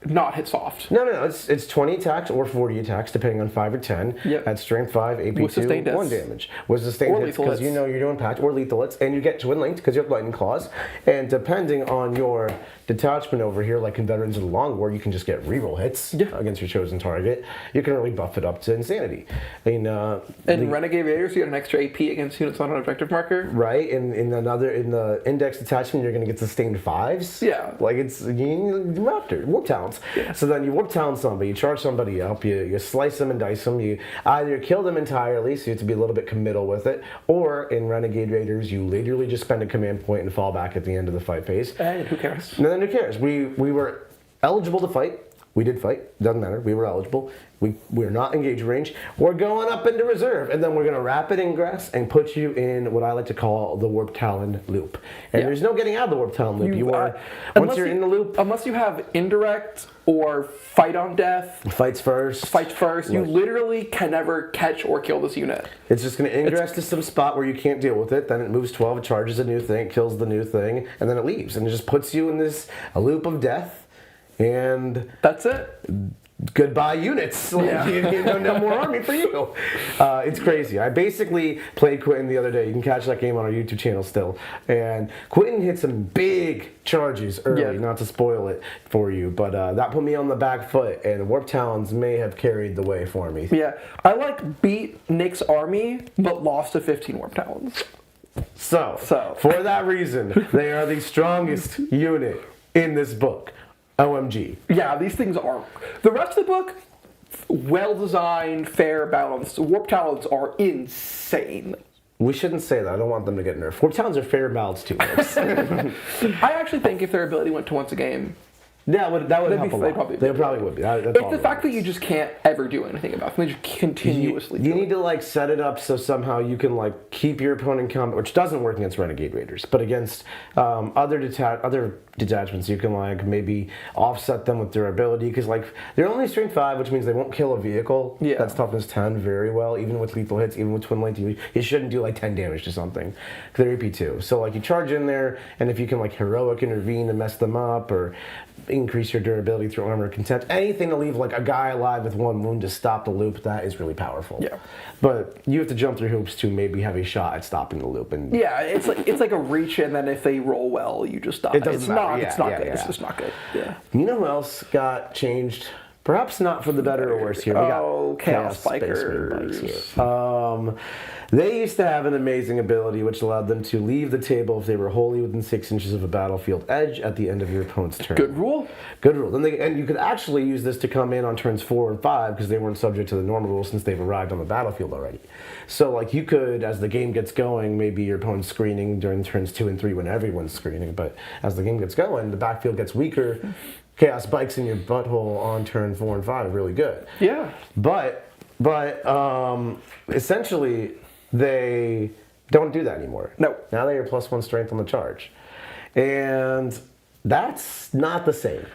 not hit soft.
No, it's 20 attacks or 40 attacks, depending on 5 or 10.
Yep.
At strength 5, AP
With
2,
sustained
1
hits.
damage. With sustained
Or
hits,
lethal
because
hits.
you know you're doing pact, or lethal hits, and you get twin linked because you have Lightning Claws. And depending on your detachment over here, like in Veterans of the Long War, you can just get reroll hits against your chosen target. You can really buff it up to insanity. In
Renegade Raiders, you get an extra AP against units on an objective marker.
Right, in the index detachment, you're going to get sustained 5s.
Yeah.
Like it's Warp Talents.
Yeah.
So then you Warp Talent somebody, you charge somebody up, you slice them and dice them, you either kill them entirely, so you have to be a little bit committal with it, or in Renegade Raiders, you literally just spend a command point and fall back at the end of the fight phase.
And who cares?
And then who cares? We were eligible to fight. We did fight. Doesn't matter. We were eligible. We're not engaged range. We're going up into reserve, and then we're going to rapid ingress and put you in what I like to call the Warp Talon loop. And there's no getting out of the Warp Talon loop. Once you're in the loop,
unless you have indirect or fight on death.
Fights first.
You literally can never catch or kill this unit.
It's just going to ingress to some spot where you can't deal with it. Then it moves 12, it charges a new thing, kills the new thing, and then it leaves. And it just puts you in a loop of death. And
that's it.
Goodbye units. No more army for you. It's crazy. I basically played Quentin the other day. You can catch that game on our YouTube channel still. And Quentin hit some big charges early, not to spoil it for you, but that put me on the back foot, and Warp Talons may have carried the way for me.
Yeah, I beat Nick's army, but lost to 15 Warp Talons.
So for that reason, they are the strongest unit in this book. OMG.
Yeah, these things are. The rest of the book, well designed, fair, balanced. Warp Talons are insane.
We shouldn't say that. I don't want them to get nerfed. Warp Talons are fair balanced too.
I actually think if their ability went to once a game,
that would help a lot. They probably would be.
It's the fact that you just can't ever do anything about them. They just continuously
You need to set it up so somehow you can keep your opponent in combat, which doesn't work against Renegade Raiders, but against other detachments, you can maybe offset them with durability, because they're only strength 5, which means they won't kill a vehicle.
Yeah.
That's toughness 10 very well, even with lethal hits, even with twin linked. You shouldn't do 10 damage to something. They're AP2. So you charge in there, and if you can heroic intervene and mess them up, or increase your durability through armor contempt, anything to leave a guy alive with 1 wound to stop the loop, that is really powerful.
Yeah.
But you have to jump through hoops to maybe have a shot at stopping the loop. And
yeah, it's like a reach, and then if they roll well, you just die.
It doesn't matter.
It's not good. It's just not good. Yeah.
You know who else got changed? Perhaps not for the better or worse here. We got
Chaos
Spikers.
Spikers.
They used to have an amazing ability which allowed them to leave the table if they were wholly within 6 inches of a battlefield edge at the end of your opponent's turn.
Good rule.
Good rule. And you could actually use this to come in on turns 4 and 5 because they weren't subject to the normal rule since they've arrived on the battlefield already. So you could, as the game gets going, maybe your opponent's screening during turns 2 and 3 when everyone's screening, but as the game gets going, the backfield gets weaker. Chaos spikes in your butthole on turn 4 and 5, really good.
Yeah.
But essentially, they don't do that anymore.
No.
Now they are +1 strength on the charge. And That's not the same.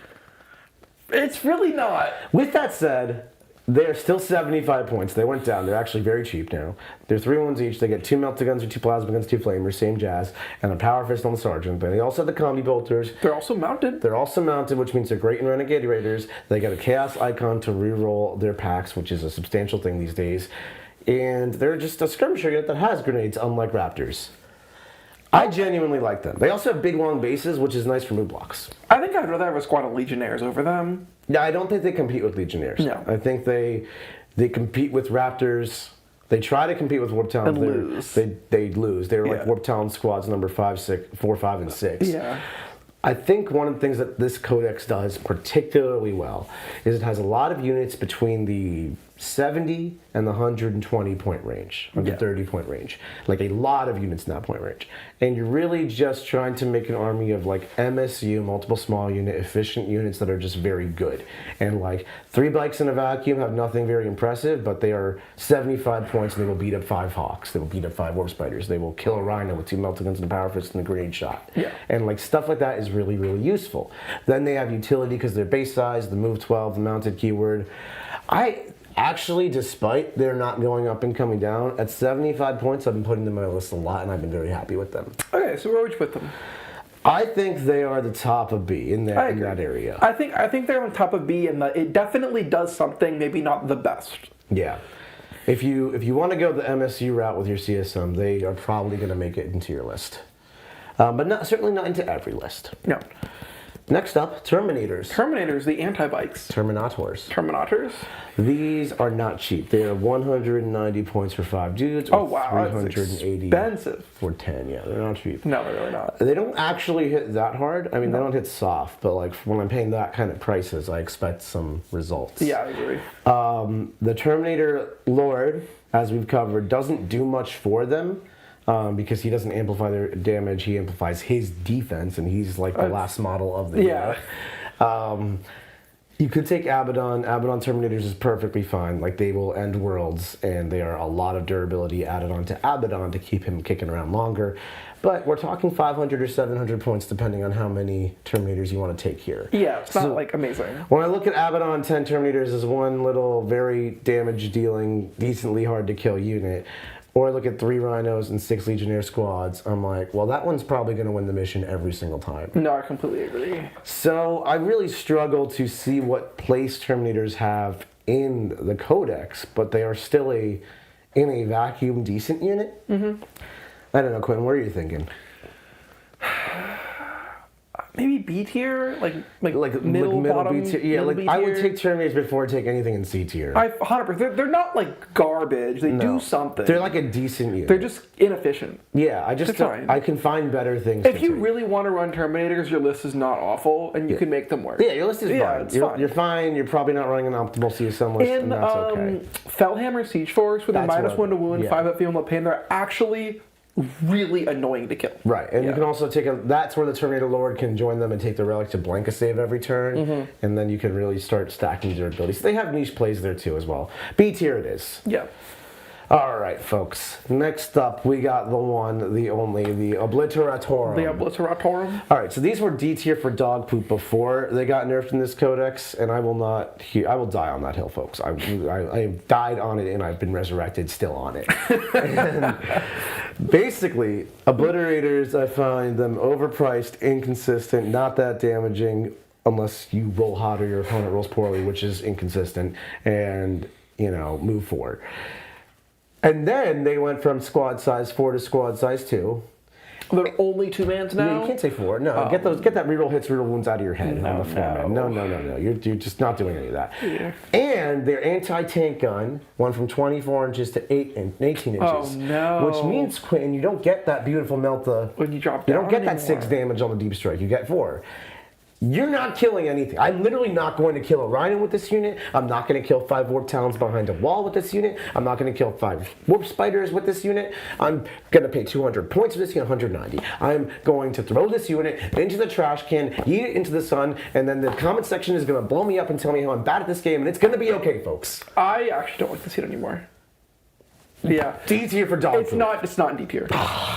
It's really not.
With that said, they're still 75 points. They went down. They're actually very cheap now. They're 3-1s each. They get 2 melta guns or 2 plasma guns, 2 flamers, same jazz, and a power fist on the sergeant. But they also have the combi bolters.
They're also mounted.
They're also mounted, which means they're great in Renegade Raiders. They get a chaos icon to reroll their packs, which is a substantial thing these days. And they're just a skirmisher unit that has grenades, unlike Raptors. I genuinely like them. They also have big long bases, which is nice for move blocks.
I think I'd rather have a squad of Legionnaires over them.
Yeah, I don't think they compete with Legionnaires.
No.
I think they compete with Raptors. They try to compete with Warp Talons.
And lose.
They lose. They're like
Yeah.
Warp Talon squads number 4, 5, and 6.
Yeah.
I think one of the things that this codex does particularly well is it has a lot of units between the 70 and the 120 point range, or the 30 point range. Like a lot of units in that point range. And you're really just trying to make an army of like MSU, multiple small unit, efficient units that are just very good. And like 3 bikes in a vacuum have nothing very impressive, but they are 75 points and they will beat up 5 Hawks. They will beat up 5 Warp Spiders. They will kill a Rhino with 2 melta guns and a power fist and a grenade shot.
Yeah.
And like stuff like that is really, really useful. Then they have utility because they're base size, the move 12, the mounted keyword. Actually, despite they're not going up and coming down, at 75 points, I've been putting them on my list a lot, and I've been very happy with them.
Okay, so where would you put them?
I think they are the top of B in that area.
I think they're on top of B, and it definitely does something, maybe not the best.
Yeah. If you want to go the MSU route with your CSM, they are probably going to make it into your list. But certainly not into every list.
No.
Next up, Terminators.
Terminators, the anti-bikes.
Terminators.
Terminators?
These are not cheap. They are 190 points for 5 dudes, or
Oh, wow, that's
380
expensive.
for 10. Yeah, they're not cheap.
No, they're really not.
They don't actually hit that hard. I mean, they don't hit soft, but like when I'm paying that kind of prices, I expect some results.
Yeah, I agree.
The Terminator Lord, as we've covered, doesn't do much for them. Because he doesn't amplify their damage, he amplifies his defense, and he's like the last model of the year. You could take Abaddon. Abaddon Terminators is perfectly fine. Like, they will end worlds, and they are a lot of durability added onto Abaddon to keep him kicking around longer. But we're talking 500 or 700 points, depending on how many Terminators you want to take here.
Yeah, it's not like amazing.
When I look at Abaddon, 10 Terminators is one little very damage-dealing, decently hard-to-kill unit. Or I look at 3 Rhinos and 6 Legionnaire squads, I'm like, well, that one's probably going to win the mission every single time.
No, I completely agree.
So I really struggle to see what place Terminators have in the Codex, but they are still in a vacuum decent unit. Mm-hmm. I don't know, Quentin, what are you thinking?
Maybe B tier, like middle bottom,
B tier. Yeah,
middle
like
B
I would
tier.
take Terminators before I take anything in C tier.
100%. They're not like garbage. They do something.
They're like a decent unit.
They're just inefficient.
Yeah, I just
They're fine.
I can find better things.
If
to
you
take.
really want to run Terminators, your list is not awful, and you can make them work.
Yeah, your list is fine.
It's
You're,
fine.
you're fine. You're probably not running an optimal CSM list, and that's okay.
Felhammer Siege Force with a
That's
-1 to wound, 5 up field pain, they're actually really annoying to kill.
Right, and you can also take that's where the Terminator Lord can join them and take the relic to blank a save every turn, and then you can really start stacking durability. So they have niche plays there too as well. B tier it is.
Yeah.
All right, folks. Next up, we got the one, the only, the Obliterator.
The Obliterator.
All right, so these were D tier for dog poop before they got nerfed in this codex, and I will die on that hill, folks. I have died on it, and I've been resurrected still on it. And basically, Obliterators, I find them overpriced, inconsistent, not that damaging, unless you roll hot or your opponent rolls poorly, which is inconsistent, and, move forward. And then they went from squad size 4 to squad size 2.
They're only 2-mans now?
Yeah, you can't say 4. No, get that reroll hits, reroll wounds out of your head on the 4-man. No. You're just not doing any of that. Yeah. And their anti-tank gun went from 24 inches to 18 inches.
Oh, no.
Which means, Quentin, you don't get that beautiful melta.
When you drop
You
down
don't get that
anymore.
6 damage on the deep strike. You get 4. You're not killing anything. I'm literally not going to kill a Rhino with this unit. I'm not going to kill 5 Warp Talons behind a wall with this unit. I'm not going to kill 5 Warp Spiders with this unit. I'm going to pay 200 points for this unit, 190. I'm going to throw this unit into the trash can, yeet it into the sun, and then the comment section is going to blow me up and tell me how I'm bad at this game, and it's going to be okay, folks.
I actually don't like this unit anymore. Yeah.
D tier for dog
It's
poop.
not. It's not in D tier.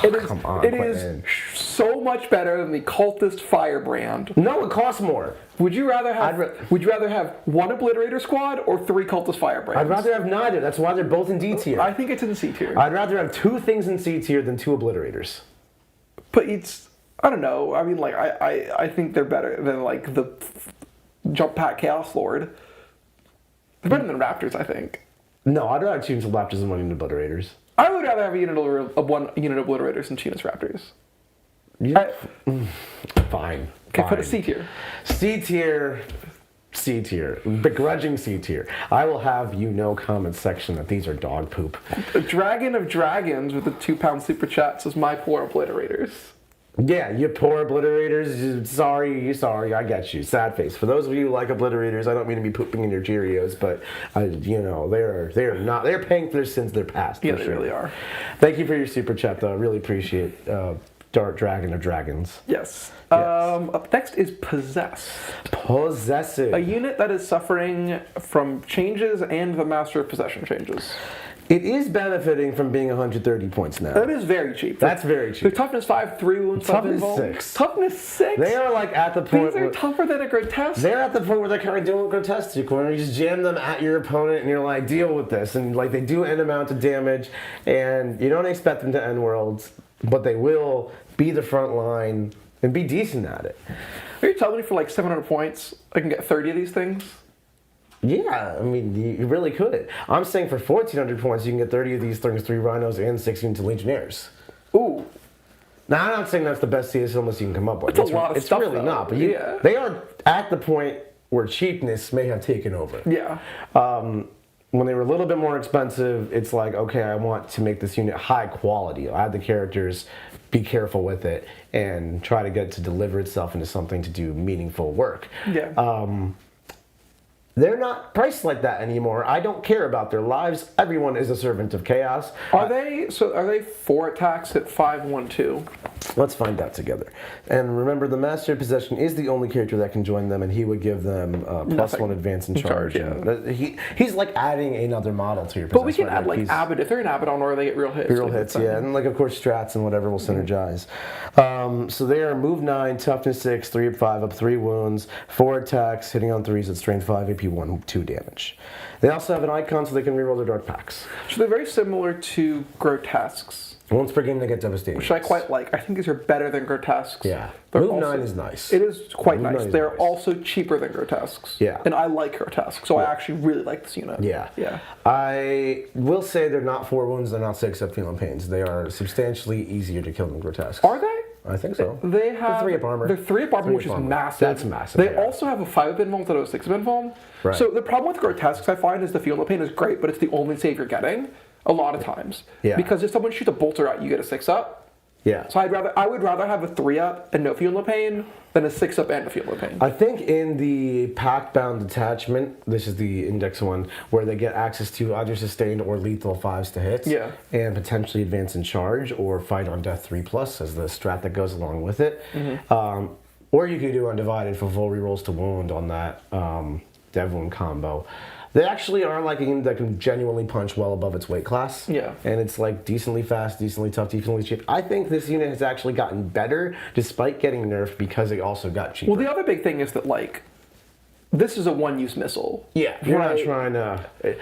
It is.
come on,
it is
Quentin.
so much better than the Cultist Firebrand.
No, it costs more.
Would you rather have? Would you rather have one Obliterator squad or 3 Cultist Firebrands?
I'd rather have neither. That's why they're both in D tier.
I think it's in C tier.
I'd rather have 2 things in C tier than 2 Obliterators.
But it's. I don't know. I mean, like I think they're better than like the Jump Pack Chaos Lord. They're better than Raptors, I think.
No, I'd rather choose Raptors than 1 Obliterators.
I would rather have a unit of 1 unit Obliterators than China's Raptors.
Yeah. Fine.
Okay,
Fine.
put a C tier.
C tier. C tier. Begrudging C tier. I will have you know comment section that these are dog poop.
A Dragon of Dragons with a £2 super chat says my poor Obliterators.
Yeah, you poor Obliterators. Sorry, I get you. Sad face. For those of you who like Obliterators, I don't mean to be pooping in your Cheerios, but they're paying for their sins their past.
Yeah,
for
they
sure.
really are.
Thank you for your super chat, though. I really appreciate Dark Dragon of Dragons.
Yes.
Yes.
Up next is Possess.
Possessive.
A unit that is suffering from changes and the Master of Possession changes.
It is benefiting from being 130 points now.
That is very cheap.
That's very cheap.
The toughness 5, 3 wounds, 5
Toughness
involved.
6.
Toughness 6?
They are like at the point
These are tougher than a grotesque.
they're at the point where they're kind of doing grotesque to you, where you just jam them at your opponent and you're like, deal with this. And like they do an amount of damage and you don't expect them to end worlds, but they will be the front line and be decent at it.
Are you telling me for like 700 points I can get 30 of these things?
Yeah, I mean, you really could. I'm saying for 1,400 points, you can get 30 of these things, 3 Rhinos, and 6 units of Legionnaires.
Ooh.
Now, I'm not saying that's the best CSL list you can come up with.
It's a lot of stuff,
It's really
though.
not, but
Yeah.
they are at the point where cheapness may have taken over.
Yeah.
When they were a little bit more expensive, it's like, okay, I want to make this unit high quality. I have the characters, be careful with it, and try to get it to deliver itself into something to do meaningful work.
Yeah.
They're not priced like that anymore. I don't care about their lives. Everyone is a servant of chaos.
Are they 4 attacks at 5/1/2?
Let's find out together. And remember, the Master of Possession is the only character that can join them, and he would give them +1 advance in charge.
Yeah.
And, he's like adding another model to your
But we
possession.
can add like Abaddon. If they're in Abaddon or they get real hits.
Real
like,
hits,
that's
yeah.
fine.
And like, of course, strats and whatever will synergize. So they are move 9, toughness 6, 3 up 5 up 3 wounds, 4 attacks, hitting on 3s at strength 5, AP 1, 2 damage. They also have an icon so they can reroll their dark packs.
So they're very similar to grotesques,
Once per game, they get devastating.
which I quite like. I think these are better than grotesques.
Yeah.
They're
Move
also-
9 is nice.
It is quite
Move
nice.
9 is
They're
nice.
also cheaper than grotesques.
Yeah.
And I like grotesques, so I actually really like this unit.
Yeah.
Yeah.
I will say they're not 4 wounds, they're not 6 up feeling pains. They are substantially easier to kill than grotesques.
Are they?
I think so.
They have
3 up armor.
They're 3 up armor,
3
which
up
is
armor.
massive.
That's massive,
They
yeah.
also have a 5 up invuln instead of a 6 up invuln.
Right.
So the problem with grotesques I find is the feel no pain is great, but it's the only save you're getting a lot of times.
Yeah.
Because if someone shoots a bolter at you, you get a 6 up.
Yeah.
So I would rather have a 3 up and no feel no pain than a 6 up and a feel no pain.
I think in the pack-bound detachment, this is the index one, where they get access to either sustained or lethal 5s to hits,
Yeah.
and potentially advance in charge or fight on death 3+ as the strat that goes along with it. Or you could do undivided for full rerolls to wound on that dev wound combo. They actually are like a unit that can genuinely punch well above its weight class.
Yeah.
And it's like decently fast, decently tough, decently cheap. I think this unit has actually gotten better despite getting nerfed because it also got cheaper.
Well, the other big thing is that, like, this is a one-use missile.
Yeah, you're
Right.
not trying to.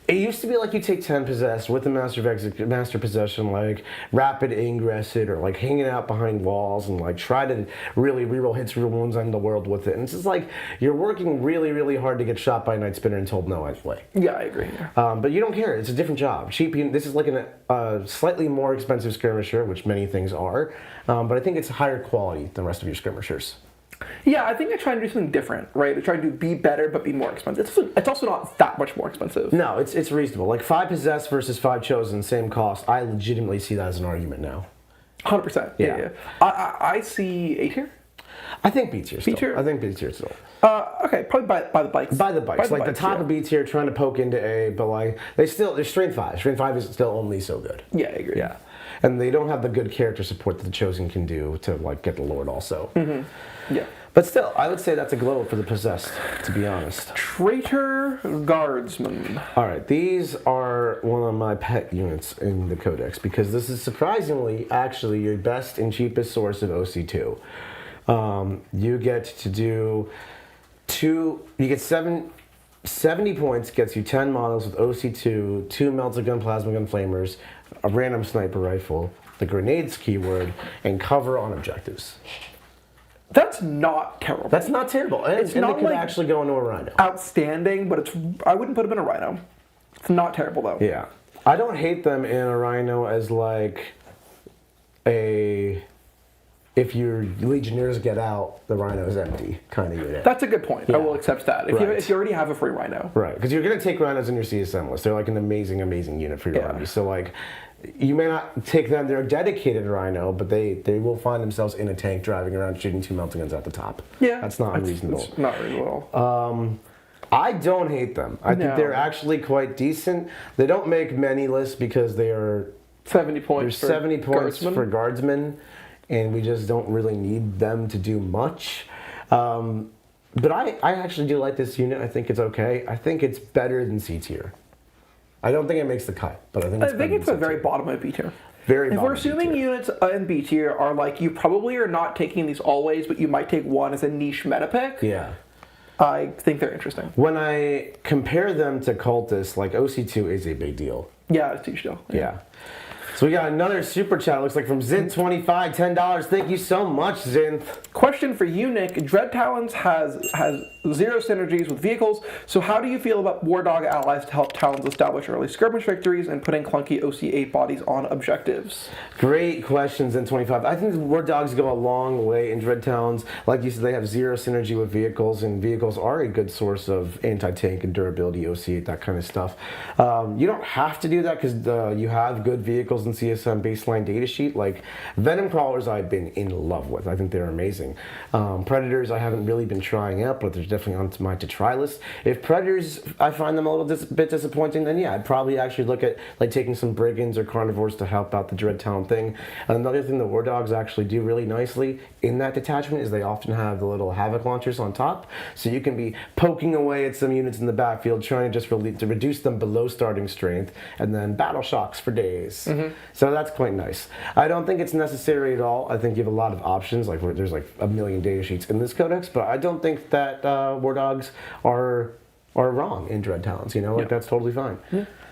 It used to be like you take 10 possessed with the master possession, like rapid ingress it or like hanging out behind walls and like try to really reroll hits, reroll wounds on the world with it. And it's just like you're working really, really hard to get shot by a Night Spinner and told no anyway.
Yeah, I agree.
But you don't care. It's a different job. Cheap. This is like a slightly more expensive skirmisher, which many things are. But I think it's higher quality than the rest of your skirmishers.
Yeah, I think they're trying to do something different, right? They're trying to be better but be more expensive. It's also not that much more expensive.
No, it's reasonable. Like 5 possessed versus 5 chosen, same cost. I legitimately see that as an argument now.
100%.
Yeah.
Yeah. I see A tier.
I think B tier still.
B tier?
I think B tier still.
Okay, probably by the bikes.
By the bikes. Like the
bikes,
top of B tier trying to poke into A, but like they're strength 5. Strength 5 is still only so good.
Yeah, I agree.
Yeah. And they don't have the good character support that the Chosen can do to like get the Lord also.
Yeah.
But still, I would say that's a glow for the Possessed, to be honest.
Traitor Guardsmen.
All right, these are one of my pet units in the Codex because this is surprisingly actually your best and cheapest source of OC2. You get to do you get 70 points, gets you 10 models with OC2, 2 melted gun plasma gun flamers, a random sniper rifle, the grenades keyword, and cover on objectives.
That's not terrible.
That's not terrible. And
not
it could
like-
actually go into a Rhino.
outstanding, but I wouldn't put him in a Rhino. It's not terrible though.
Yeah. I don't hate them in a Rhino as like if your Legionnaires get out, the Rhino is empty kind of unit.
That's a good point. I will accept that.
Right.
If you already have a free Rhino.
Right, because you're going to take Rhinos in your CSM list. They're like an amazing, amazing unit for your
Yeah.
army. So like, you may not take them, they're a dedicated Rhino, but they will find themselves in a tank driving around shooting 2 melting guns at the top.
Yeah.
That's not unreasonable.
It's not reasonable at all.
I don't hate them. I think
No.
they're actually quite decent. They don't make many lists because they are
70 points
there's
for
70 points
Guardsmen.
for Guardsmen, and we just don't really need them to do much. But I actually do like this unit. I think it's okay. I think it's better than C tier. I don't think it makes the cut, but I think it's better
it's
than
a
C
very
tier.
bottom of B tier.
Very
If
bottom
we're
of B
assuming
tier.
units in B tier are like, you probably are not taking these always, but you might take one as a niche meta pick,
Yeah.
I think they're interesting.
When I compare them to Cultists, like OC2 is a big deal.
Yeah, it's huge deal.
Yeah. So we got another super chat, looks like from Zinth25, $10. Thank you so much, Zinth.
Question for you, Nick. Dread Talons has 0 synergies with vehicles, so how do you feel about War Dog allies to help Talons establish early skirmish victories and putting clunky OC8 bodies on objectives?
Great question, Zen25. I think the War Dogs go a long way in Dread Talons. Like you said, they have 0 synergy with vehicles, and vehicles are a good source of anti-tank and durability, OC8, that kind of stuff. You don't have to do that because you have good vehicles in CSM baseline datasheet. Like Venomcrawlers I've been in love with. I think they're amazing. Predators I haven't really been trying out, but they're definitely on my to-try list. If Predators, I find them a little bit disappointing, then yeah, I'd probably actually look at like taking some Brigands or Carnivores to help out the Dread Talon thing. Another thing the War Dogs actually do really nicely in that detachment is they often have the little Havoc launchers on top, so you can be poking away at some units in the backfield trying to just to reduce them below starting strength, and then battle shocks for days. So that's quite nice. I don't think it's necessary at all. I think you have a lot of options. Like there's like a million data sheets in this codex, but I don't think that War Dogs are wrong in Dread Talons. You know, like that's totally fine.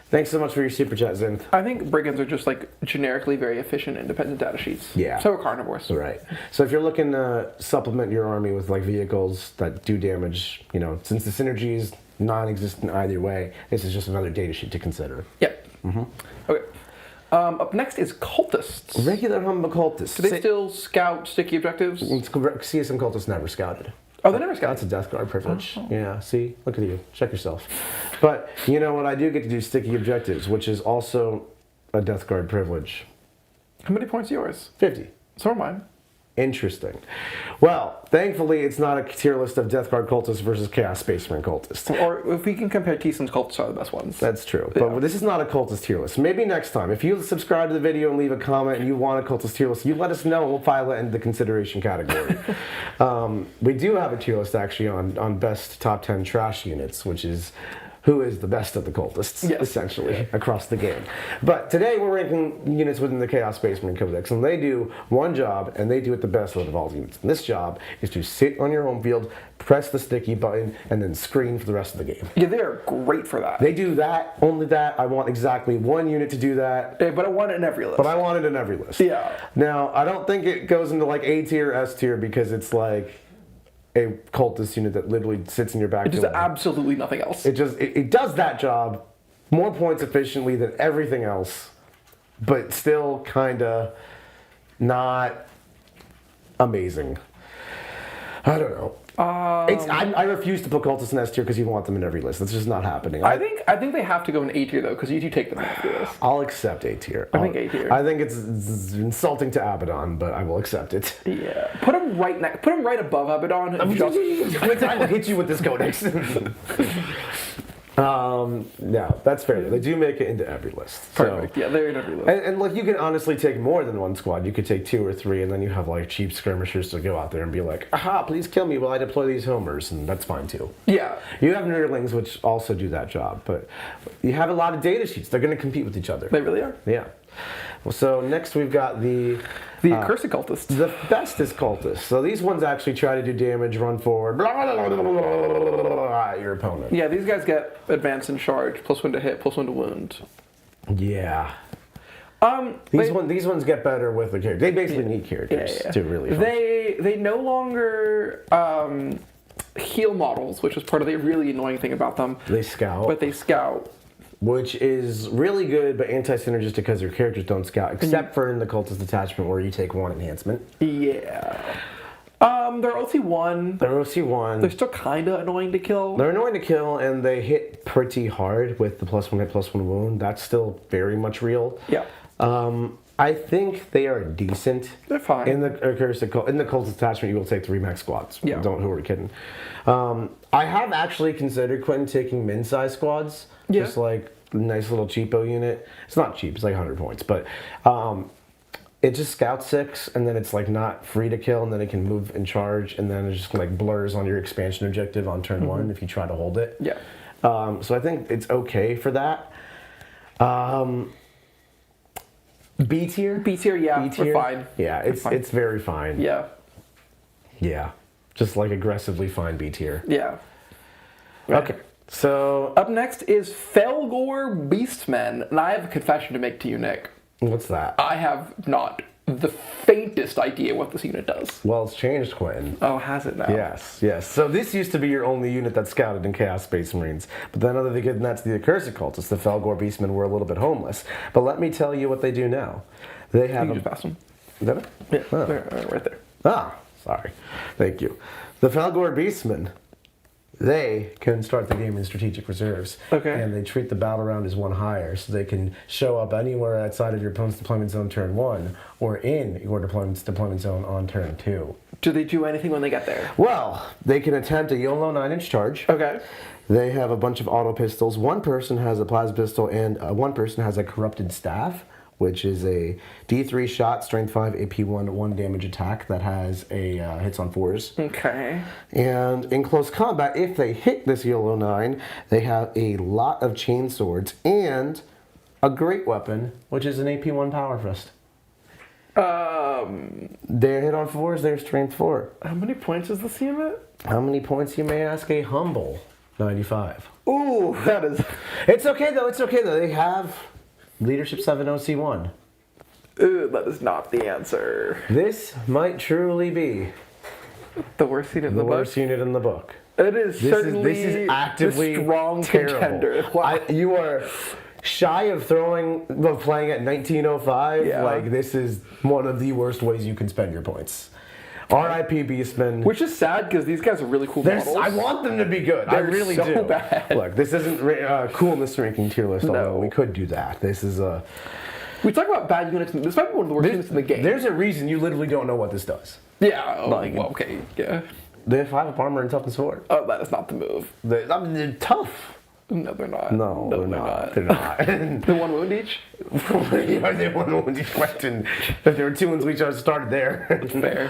Thanks so much for your super chat, Zinth.
I think Brigands are just like generically very efficient, independent data sheets.
Yeah.
So are Carnivores.
Right. So if you're looking to supplement your army with like vehicles that do damage, you know, since the synergy is non-existent either way, this is just another data sheet to consider.
Yep. Okay. Up next is Cultists.
Regular humble cultists.
Do they still scout sticky objectives?
CSM cultists never scouted.
Oh, they never scout.
That's a Death Guard privilege. Yeah, see? Look at you. Check yourself. But you know what? I do get to do sticky objectives, which is also a Death Guard privilege.
How many points are yours?
50.
So are mine.
Interesting. Well, thankfully, it's not a tier list of Death Guard cultists versus Chaos Spaceman cultists.
Or if we can compare T-Sims, Cultists are the best ones.
That's true.
Yeah.
But this is not a cultist tier list. Maybe next time. If you subscribe to the video and leave a comment and you want a cultist tier list, you let us know and we'll file it into the consideration category. We do have a tier list actually on best top 10 trash units, which is who is the best of the cultists,
Yes.
essentially, across the game. But today we're ranking units within the Chaos Spaceman Codex, and they do one job, and they do it the best out of all the units. And this job is to sit on your home field, press the sticky button, and then screen for the rest of the game.
Yeah, they're great for that.
They do that, only that. I want exactly one unit to do that,
But I want it in every list.
but I want it in every list.
Yeah.
Now, I don't think it goes into like A tier, S tier, because it's like a cultist unit that literally sits in your back
Just
door.
absolutely nothing else.
It does that job more points efficiently than everything else, but still kind of not amazing. I don't know. I refuse to put cultists in S tier because you want them in every list. That's just not happening.
I think they have to go in A tier though, because you do take them in every list.
I'll accept A tier.
I think A tier.
I think it's insulting to Abaddon, but I will accept it.
Yeah. Put them right above Abaddon.
I will hit you with this codex. No, that's fair. They do make it into every list.
Perfect. Yeah, they're in every list.
And like, you can honestly take more than one squad. You could take 2 or 3, and then you have like cheap skirmishers to go out there and be like, aha, please kill me while I deploy these homers, and that's fine too.
Yeah.
You have nerdlings, which also do that job, but you have a lot of data sheets. They're going to compete with each other.
They really are.
Yeah. Well, so next we've got the
Accursed Cultists.
The bestest cultists. So these ones actually try to do damage, run forward, blah, blah, blah, blah, blah, blah, at your opponent.
Yeah, these guys get advance and charge, +1 to hit, +1 to wound.
Yeah. These ones get better with the character. They basically need characters to really function.
They no longer heal models, which was part of the really annoying thing about them.
They scout.
But they scout.
Which is really good, but anti-synergistic because their characters don't scout, except for in the cultist detachment where you take 1 enhancement.
Yeah. They're OC1.
They're OC1.
They're still kind of annoying to kill.
They're annoying to kill, and they hit pretty hard with the +1 hit, +1 wound. That's still very much real.
Yeah.
I think they are decent.
They're fine.
In the cultist detachment, you will take 3 max squads.
Yeah.
Who are we kidding? I have actually considered Quentin taking min-size squads.
Yeah.
Just like a nice little cheapo unit. It's not cheap, it's like 100 points, but it just scouts 6, and then it's like not free to kill, and then it can move and charge, and then it just like blurs on your expansion objective on turn 1 if you try to hold it.
Yeah.
So I think it's okay for that. B tier?
B tier, yeah, we're fine.
Yeah, it's very fine.
Yeah.
Yeah. Just like aggressively fine B tier.
Yeah.
Okay. So
up next is Felgore Beastmen, and I have a confession to make to you, Nick.
What's that?
I have not the faintest idea what this unit does.
Well, it's changed, Quentin.
Oh, has it now?
Yes. So this used to be your only unit that scouted in Chaos Space Marines. But then other than that's the Accursed Cultists, the Felgore Beastmen were a little bit homeless. But let me tell you what they do now. They have
You just passed them.
Did I?
Yeah,
Oh.
they're right there.
Ah, sorry. Thank you. The Felgore Beastmen, they can start the game in strategic reserves.
Okay.
And they treat the battle round as 1 higher, so they can show up anywhere outside of your opponent's deployment zone turn 1, or in your deployment zone on turn 2.
Do they do anything when they get there?
Well, they can attempt a YOLO 9-inch charge.
Okay.
They have a bunch of auto pistols. 1 person has a plasma pistol, and 1 person has a corrupted staff, which is a D3 shot, strength 5, AP 1 damage attack that has a hits on 4s.
Okay.
And in close combat, if they hit this YOLO 9, they have a lot of chain swords and a great weapon, which is an AP 1 power fist. They're hit on 4s, they're strength 4.
How many points is this unit?
How many points, you may ask? A humble 95.
Ooh, that is...
It's okay though, They have Leadership 7 OC1.
Ooh, that is not the answer.
This might truly be
The worst unit in the book?
the worst unit in the book.
It is certainly
this is actively
the strong
terrible.
contender. Wow.
You are shy of playing at 1905.
Yeah.
Like, this is one of the worst ways you can spend your points. R.I.P. Beastmen.
Which is sad because these guys are really cool models.
I want them to be good. I
They're
really
so
do.
bad.
Look, this isn't coolness ranking tier list. Although we could do that. This is a.
We talk about bad units. This might be one of the worst units in the game.
There's a reason you literally don't know what this does.
Yeah. Oh, well, okay. Yeah.
They have 5 armor and toughness 4.
Oh, that is not the move.
They're tough.
No, they're not.
No, they're not. They're not.
The 1 wound each?
Are they 1 wound each question? If there were 2 wounds each, I started there.
Fair.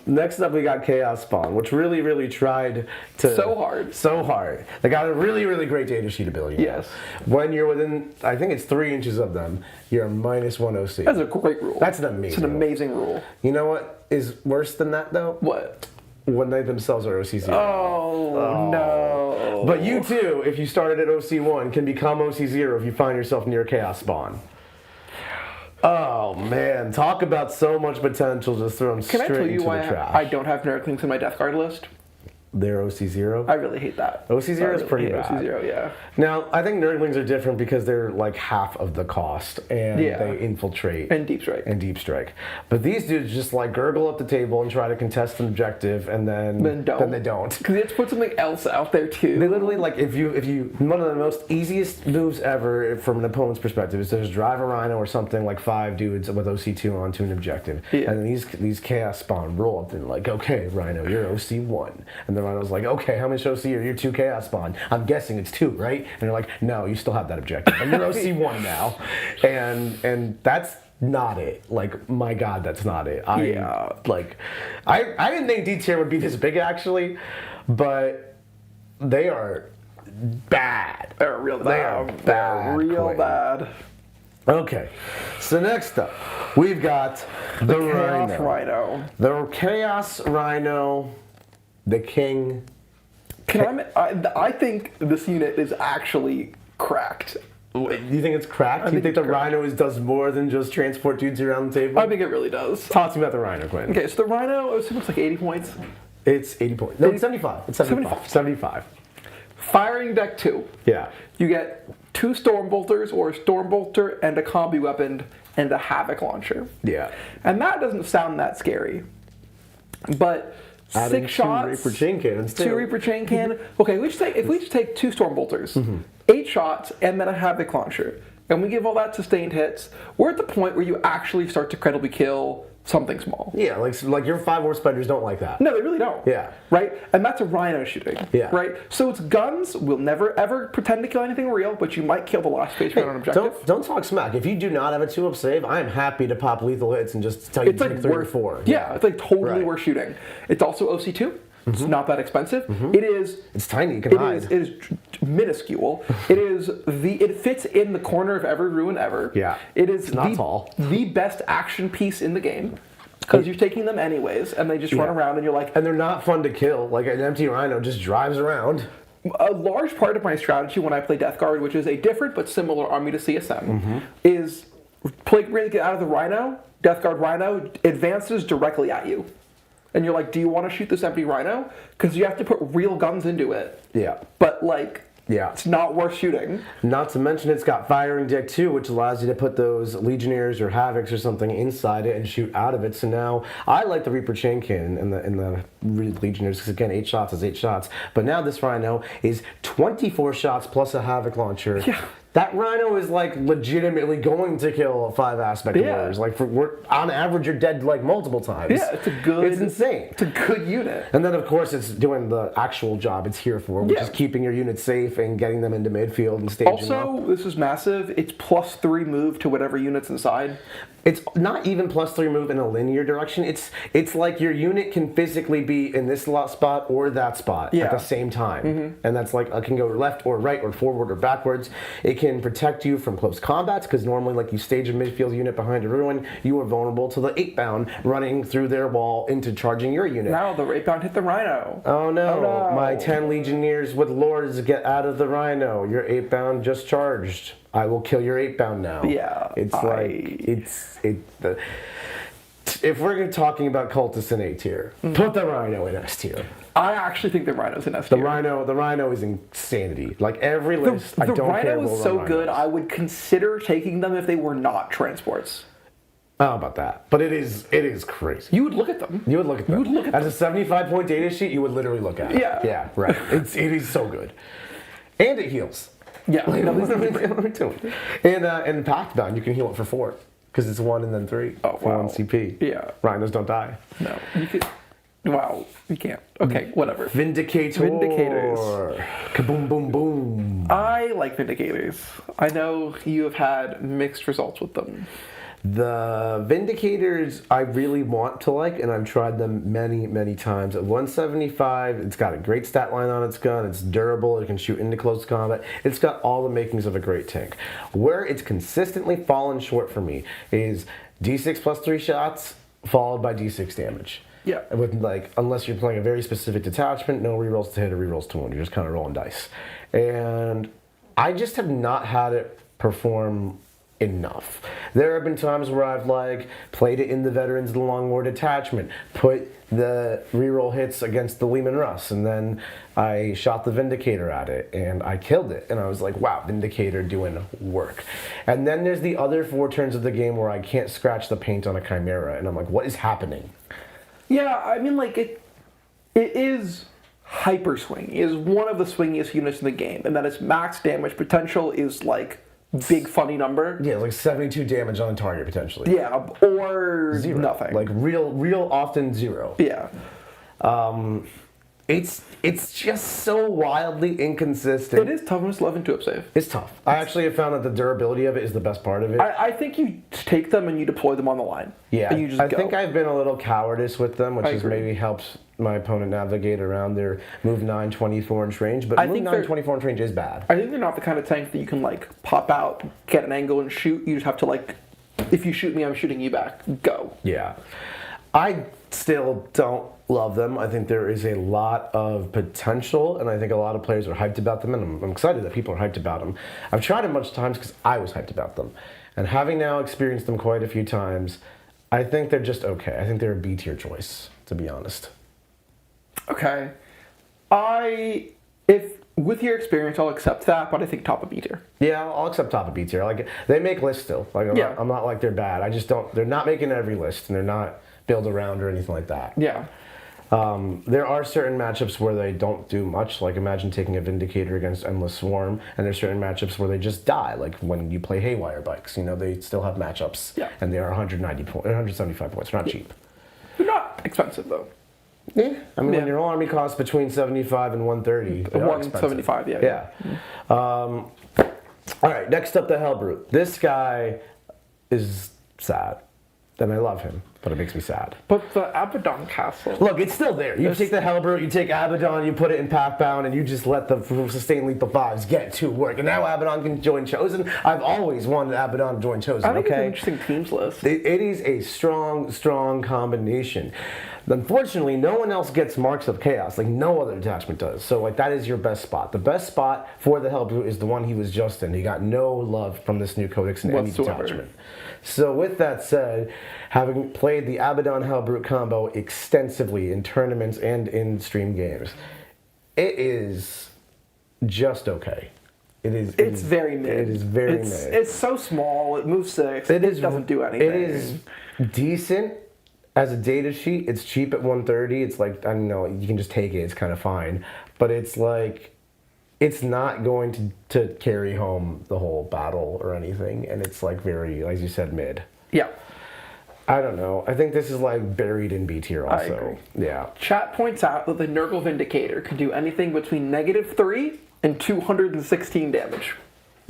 Next up, we got Chaos Spawn, which really tried to... So hard. They got a really great data sheet ability.
Yes.
When you're within, I think it's 3 inches of them, you're -1 OC.
That's a great rule.
That's an amazing
It's an amazing rule.
You know what is worse than that, though?
What?
When they themselves are OC0.
Oh, no.
But you too, if you started at OC1, can become OC0 if you find yourself near Chaos Spawn. Oh man, talk about so much potential just thrown straight into the trash.
Can I tell you why I don't have Nerdlings in my Death Guard list?
their OC0.
I really hate that.
OC0 is pretty bad.
OC0, yeah.
Now, I think Nerdlings are different because they're like half of the cost, and they infiltrate.
And Deep Strike.
But these dudes just like gurgle up the table and try to contest an objective, and then they don't.
Because they have to put something else out there too.
They literally, like, if you one of the most easiest moves ever from an opponent's perspective is to just drive a Rhino or something like 5 dudes with OC2 onto an objective. Yeah. And then these Chaos Spawn roll up and like, okay, Rhino, you're OC1. And the Rhino's like, okay, how much OC are you? 2 Chaos Spawn. I'm guessing it's 2, right? And they're like, no, you still have that objective. And you're OC1 now. And that's not it. Like, my God, that's not it. I didn't think D tier would be this big, actually, but they are bad.
They're real bad.
They are bad.
Real bad.
Okay, so next up, we've got the
Chaos
Rhino. The Chaos Rhino, the King.
I think this unit is actually cracked.
Do you think it's cracked? Do you think the Rhino does more than just transport dudes around the table?
I think it really does.
Talk to me about the Rhino, Quinn.
Okay, so the Rhino, I assume it's like 80 points.
It's 80 points. No, it's 75. It's 75.
Firing deck 2.
Yeah.
You get 2 Stormbolters or a Stormbolter and a combi weapon and a Havoc launcher.
Yeah.
And that doesn't sound that scary. But
adding
6 shots.
2 Reaper Chain Cannons.
2 Reaper Chain Cannon. Okay, if we just take 2 Stormbolters, 8 shots, and then a Havoc launcher, and we give all that sustained hits, we're at the point where you actually start to credibly kill something small.
Yeah, like your 5 War Spiders don't like that.
No, they really don't.
Yeah.
Right? And that's a Rhino shooting.
Yeah.
Right? So its guns will never ever pretend to kill anything real, but you might kill the last space round on objective.
Don't talk smack. If you do not have a 2-up save, I am happy to pop lethal hits and just tell you to take 3 or 4.
Yeah, it's like totally worth shooting. It's also OC2. It's not that expensive.
It's tiny. You can hide.
It is minuscule. It fits in the corner of every ruin ever.
Yeah.
It's
not tall.
The best action piece in the game. Because you're taking them anyways, and they just run around, and you're like...
And they're not fun to kill. Like, an empty Rhino just drives around.
A large part of my strategy when I play Death Guard, which is a different but similar army to CSM, is get out of the Rhino, Death Guard Rhino advances directly at you. And you're like, do you want to shoot this empty Rhino? Because you have to put real guns into it.
Yeah.
But, like...
Yeah.
It's not worth shooting.
Not to mention it's got firing deck 2, which allows you to put those Legionaries or Havocs or something inside it and shoot out of it. So now, I like the Reaper Chain Cannon and the Legionaries, because again, 8 shots is 8 shots. But now this Rhino is 24 shots plus a Havoc launcher. Yeah. That Rhino is like legitimately going to kill 5 aspect warriors. Like on average, you're dead like multiple times.
Yeah, it's insane. It's a good unit.
And then of course it's doing the actual job it's here for, which is keeping your units safe and getting them into midfield and staging
Also, this is massive. It's +3 move to whatever unit's inside.
It's not even +3 move in a linear direction. It's like your unit can physically be in this spot or that spot at the same time. And that's like, it can go left or right or forward or backwards. It can protect you from close combats, because normally like you stage a midfield unit behind a ruin, you are vulnerable to the 8-bound running through their wall into charging your unit.
Now the 8-bound hit the Rhino.
Oh no, my 10 Legionnaires with Lords get out of the Rhino. Your 8-bound just charged. I will kill your 8-bound now.
Yeah.
If we're talking about cultists in A tier, put the Rhino in S tier.
I actually think the Rhino's in S tier.
The Rhino is insanity. Like every list, I don't care.
The Rhino is so good, I would consider taking them if they were not transports.
I don't know about that, but it is crazy.
You would look at them.
You would look at them. As a 75-point data sheet, you would literally look at it.
Yeah.
Yeah, right. It is so good. And it heals.
Yeah.
And Pact Bound, you can heal it for 4. Because it's 1 and then 3 for 1 CP.
Yeah.
Rhinos don't die.
No. You could. Wow. You can't. Okay, whatever.
Vindicators. Kaboom, boom, boom.
I like Vindicators. I know you have had mixed results with them.
The Vindicators I really want to like, and I've tried them many, many times. At 175, it's got a great stat line on its gun. It's durable. It can shoot into close combat. It's got all the makings of a great tank. Where it's consistently fallen short for me is D6 plus 3 shots followed by D6 damage.
Yeah.
With unless you're playing a very specific detachment, no rerolls to hit or rerolls to wound. You're just kind of rolling dice. And I just have not had it perform enough. There have been times where I've like played it in the Veterans of the Long War detachment, put the reroll hits against the Lehman Russ, and then I shot the Vindicator at it and I killed it, and I was like, wow, Vindicator doing work. And then there's the other 4 turns of the game where I can't scratch the paint on a Chimera, and I'm like, what is happening?
Yeah, I mean, like, it is hyper swing. It is one of the swingiest units in the game, and that its max damage potential is like big funny number.
Yeah, like 72 damage on target potentially.
Yeah, or
0.
nothing.
Like real often 0.
Yeah.
It's just so wildly inconsistent.
It is tough when it's 11 2-up save.
It's tough. I actually have found that the durability of it is the best part of it.
I think you take them and you deploy them on the line.
Yeah,
And you just
I
go.
think I've been a little cowardice with them, which
I
is
agree.
maybe helps my opponent navigate around their move 9, 24-inch range. But
I
move
think
9,
they're-
24-inch range is bad.
I think they're not the kind of tank that you can like pop out, get an angle, and shoot. You just have to like, if you shoot me, I'm shooting you back. Go.
Yeah. I still don't love them. I think there is a lot of potential, and I think a lot of players are hyped about them, and I'm excited that people are hyped about them. I've tried them a bunch of times because I was hyped about them. And having now experienced them quite a few times, I think they're just okay. I think they're a B tier choice, to be honest.
Okay. If with your experience, I'll accept that, but I think top of B tier.
Yeah, I'll accept top of B tier. Like, they make lists still. Like,
Yeah.
I'm not like they're bad. I just don't. They're not making every list, and they're not build around or anything like that.
Yeah.
There are certain matchups where they don't do much. Like, imagine taking a Vindicator against Endless Swarm, and there's certain matchups where they just die. Like when you play Haywire Bikes, you know, they still have matchups,
Yeah.
and they are 175 points. They're not cheap.
They're not expensive though.
Yeah, I mean,
Yeah.
when your whole army costs between 75 and 130, they are expensive.
175, yeah.
Yeah. All right, next up, the Helbrute. This guy is sad, and I love him, but it makes me sad.
But the Abaddon Castle.
Look, it's still there. You take the Helbrute, you take Abaddon, you put it in pack bound, and you just let the sustained lethal 5s get to work. And now Abaddon can join Chosen. I've always wanted Abaddon to join Chosen,
I think it's an
okay?
interesting teams list.
It is a strong combination. Unfortunately, no one else gets Marks of Chaos, like no other detachment does. So like that is your best spot. The best spot for the Helbrute is the one he was just in. He got no love from this new Codex in any
Whatsoever.
detachment. So with that said, having played the Abaddon Helbrute combo extensively in tournaments and in stream games, it is just okay.
It's very mid.
It is very mid.
It's so small. It moves 6.
It
doesn't do anything.
It is decent as a data sheet. It's cheap at 130. It's like, I don't know, you can just take it. It's kind of fine. But it's like, it's not going to carry home the whole battle or anything. And it's like very, as you said, mid.
Yeah.
I don't know. I think this is like buried in B tier also.
agree.
Yeah.
Chat points out that the Nurgle Vindicator can do anything between -3 and 216 damage.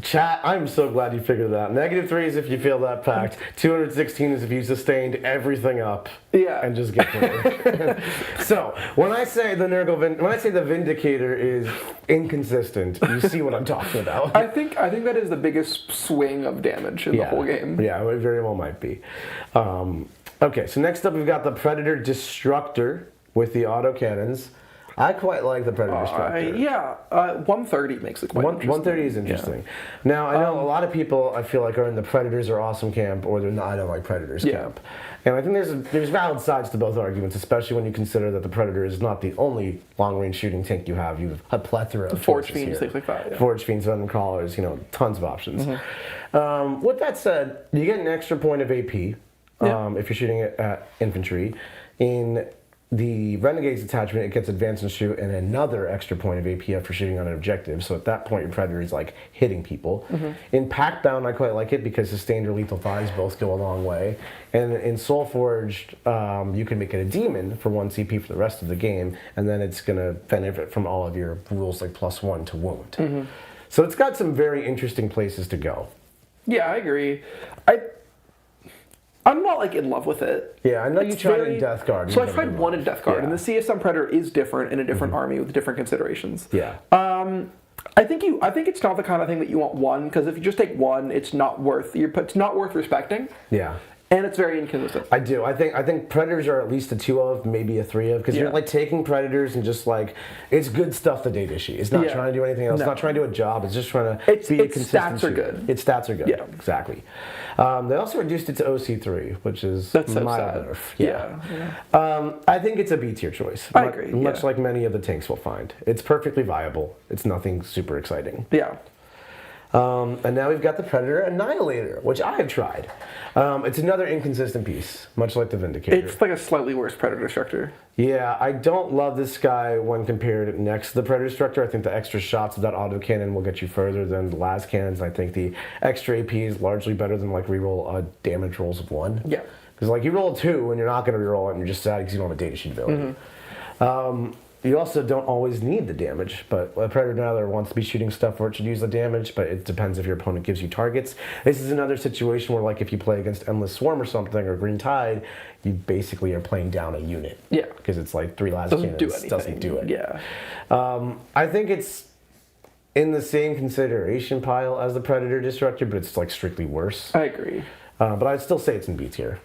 Chat, I'm so glad you figured that out. -3 is if you feel that packed. 216 is if you sustained everything up.
Yeah.
And just get through. So when I say the Vindicator is inconsistent, you see what I'm talking about.
I think that is the biggest swing of damage in the whole game.
Yeah, it very well might be. Okay, so next up we've got the Predator Destructor with the autocannons. I quite like the Predator Destructor.
130 makes it quite interesting.
130 is interesting. Now, I know a lot of people, I feel like, are in the Predators are awesome camp, or they're not, I don't like Predators camp. And I think there's valid sides to both arguments, especially when you consider that the Predator is not the only long-range shooting tank you have. You have a plethora of
Forge
choices
Fiends,
here.
things like that. Yeah.
Forge Fiends, Venomcrawlers, tons of options. With that said, you get an extra point of AP if you're shooting at infantry. In the Renegades detachment, it gets advance and shoot and another extra point of AP for shooting on an objective. So at that point, your Predator is like hitting people. In Pack Bound, I quite like it because sustained or lethal 5s both go a long way. And in Soul Forged, you can make it a demon for 1 CP for the rest of the game, and then it's going to benefit from all of your rules like +1 to wound. So it's got some very interesting places to go.
Yeah, I agree. I'm not like in love with it.
Yeah, I know you tried it in Death Guard.
So I tried one in Death Guard,
Yeah.
and the CSM Predator is different in a different army with different considerations.
Yeah.
I think it's not the kind of thing that you want one, because if you just take one, it's not worth respecting.
Yeah.
And it's very inconsistent.
I do. I think Predators are at least a 2 of, maybe a 3 of, because you're like taking Predators and just like, it's good stuff the day dishy. It's not trying to do anything else. It's not trying to do a job. It's just trying to be a consistent
stats are good.
Its stats are good.
Yeah.
Exactly. They also reduced it to OC3, which is
That's so
mild
sad.
nerf. I think it's a B tier choice.
I agree.
Much like many of the tanks we'll find. It's perfectly viable. It's nothing super exciting.
Yeah.
And now we've got the Predator Annihilator, which I have tried. It's another inconsistent piece, much like the Vindicator.
It's like a slightly worse Predator Destructor.
Yeah, I don't love this guy when compared next to the Predator Destructor. I think the extra shots of that autocannon will get you further than the last cannons. I think the extra AP is largely better than like reroll damage rolls of 1.
Yeah.
Because like you roll 2 and you're not going to reroll it and you're just sad because you don't have a data sheet ability. You also don't always need the damage, but a Predator Annihilator wants to be shooting stuff where it should use the damage, but it depends if your opponent gives you targets. This is another situation where, like, if you play against Endless Swarm or something, or Green Tide, you basically are playing down a unit.
Yeah.
Because it's like 3 last
Doesn't
cannons.
do anything.
Doesn't do it.
Yeah.
I think it's in the same consideration pile as the Predator Destructor, but it's, like, strictly worse.
I agree.
But I'd still say it's in B tier.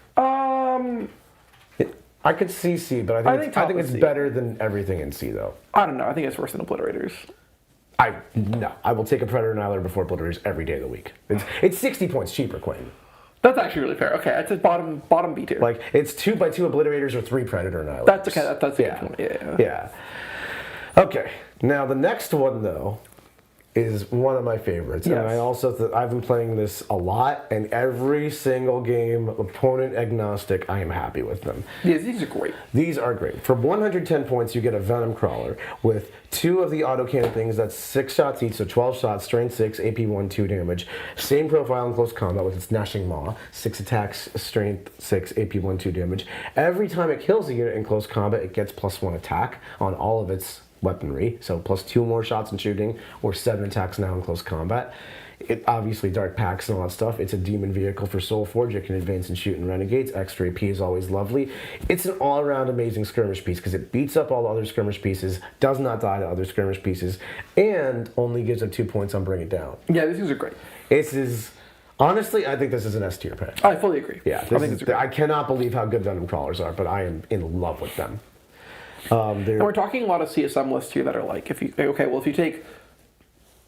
I could see C, but I think it's better than everything in C, though.
I don't know. I think it's worse than Obliterators.
No, I will take a Predator Annihilator before Obliterators every day of the week. It's 60 points cheaper, Quinn.
That's actually really fair. Okay, it's a bottom B tier.
Like, it's 2x2 Obliterators or 3 Predator Annihilators.
That's okay. That's a good one.
Yeah. Okay. Now, the next one, though, is one of my favorites.
Yes.
And I also, I've been playing this a lot, and every single game, opponent agnostic, I am happy with them.
Yeah, these are great.
These are great. For 110 points, you get a Venomcrawler with 2 of the autocannon things. That's 6 shots each, so 12 shots, strength 6, AP 1, 2 damage. Same profile in close combat with its Gnashing Maw. 6 attacks, strength 6, AP 1, 2 damage. Every time it kills a unit in close combat, it gets +1 attack on all of its weaponry, so +2 more shots in shooting, or 7 attacks now in close combat. It obviously dark packs and all that stuff. It's a demon vehicle for Soulforge. It can advance and shoot in Renegades. Extra AP is always lovely. It's an all-around amazing skirmish piece because it beats up all the other skirmish pieces, does not die to other skirmish pieces, and only gives up 2 points on Bring It Down.
Yeah, these are great.
This is honestly, I think this is an S tier pick.
I fully agree.
Yeah, I cannot believe how good Venom Crawlers are, but I am in love with them.
And we're talking a lot of CSM lists here that are like, if you take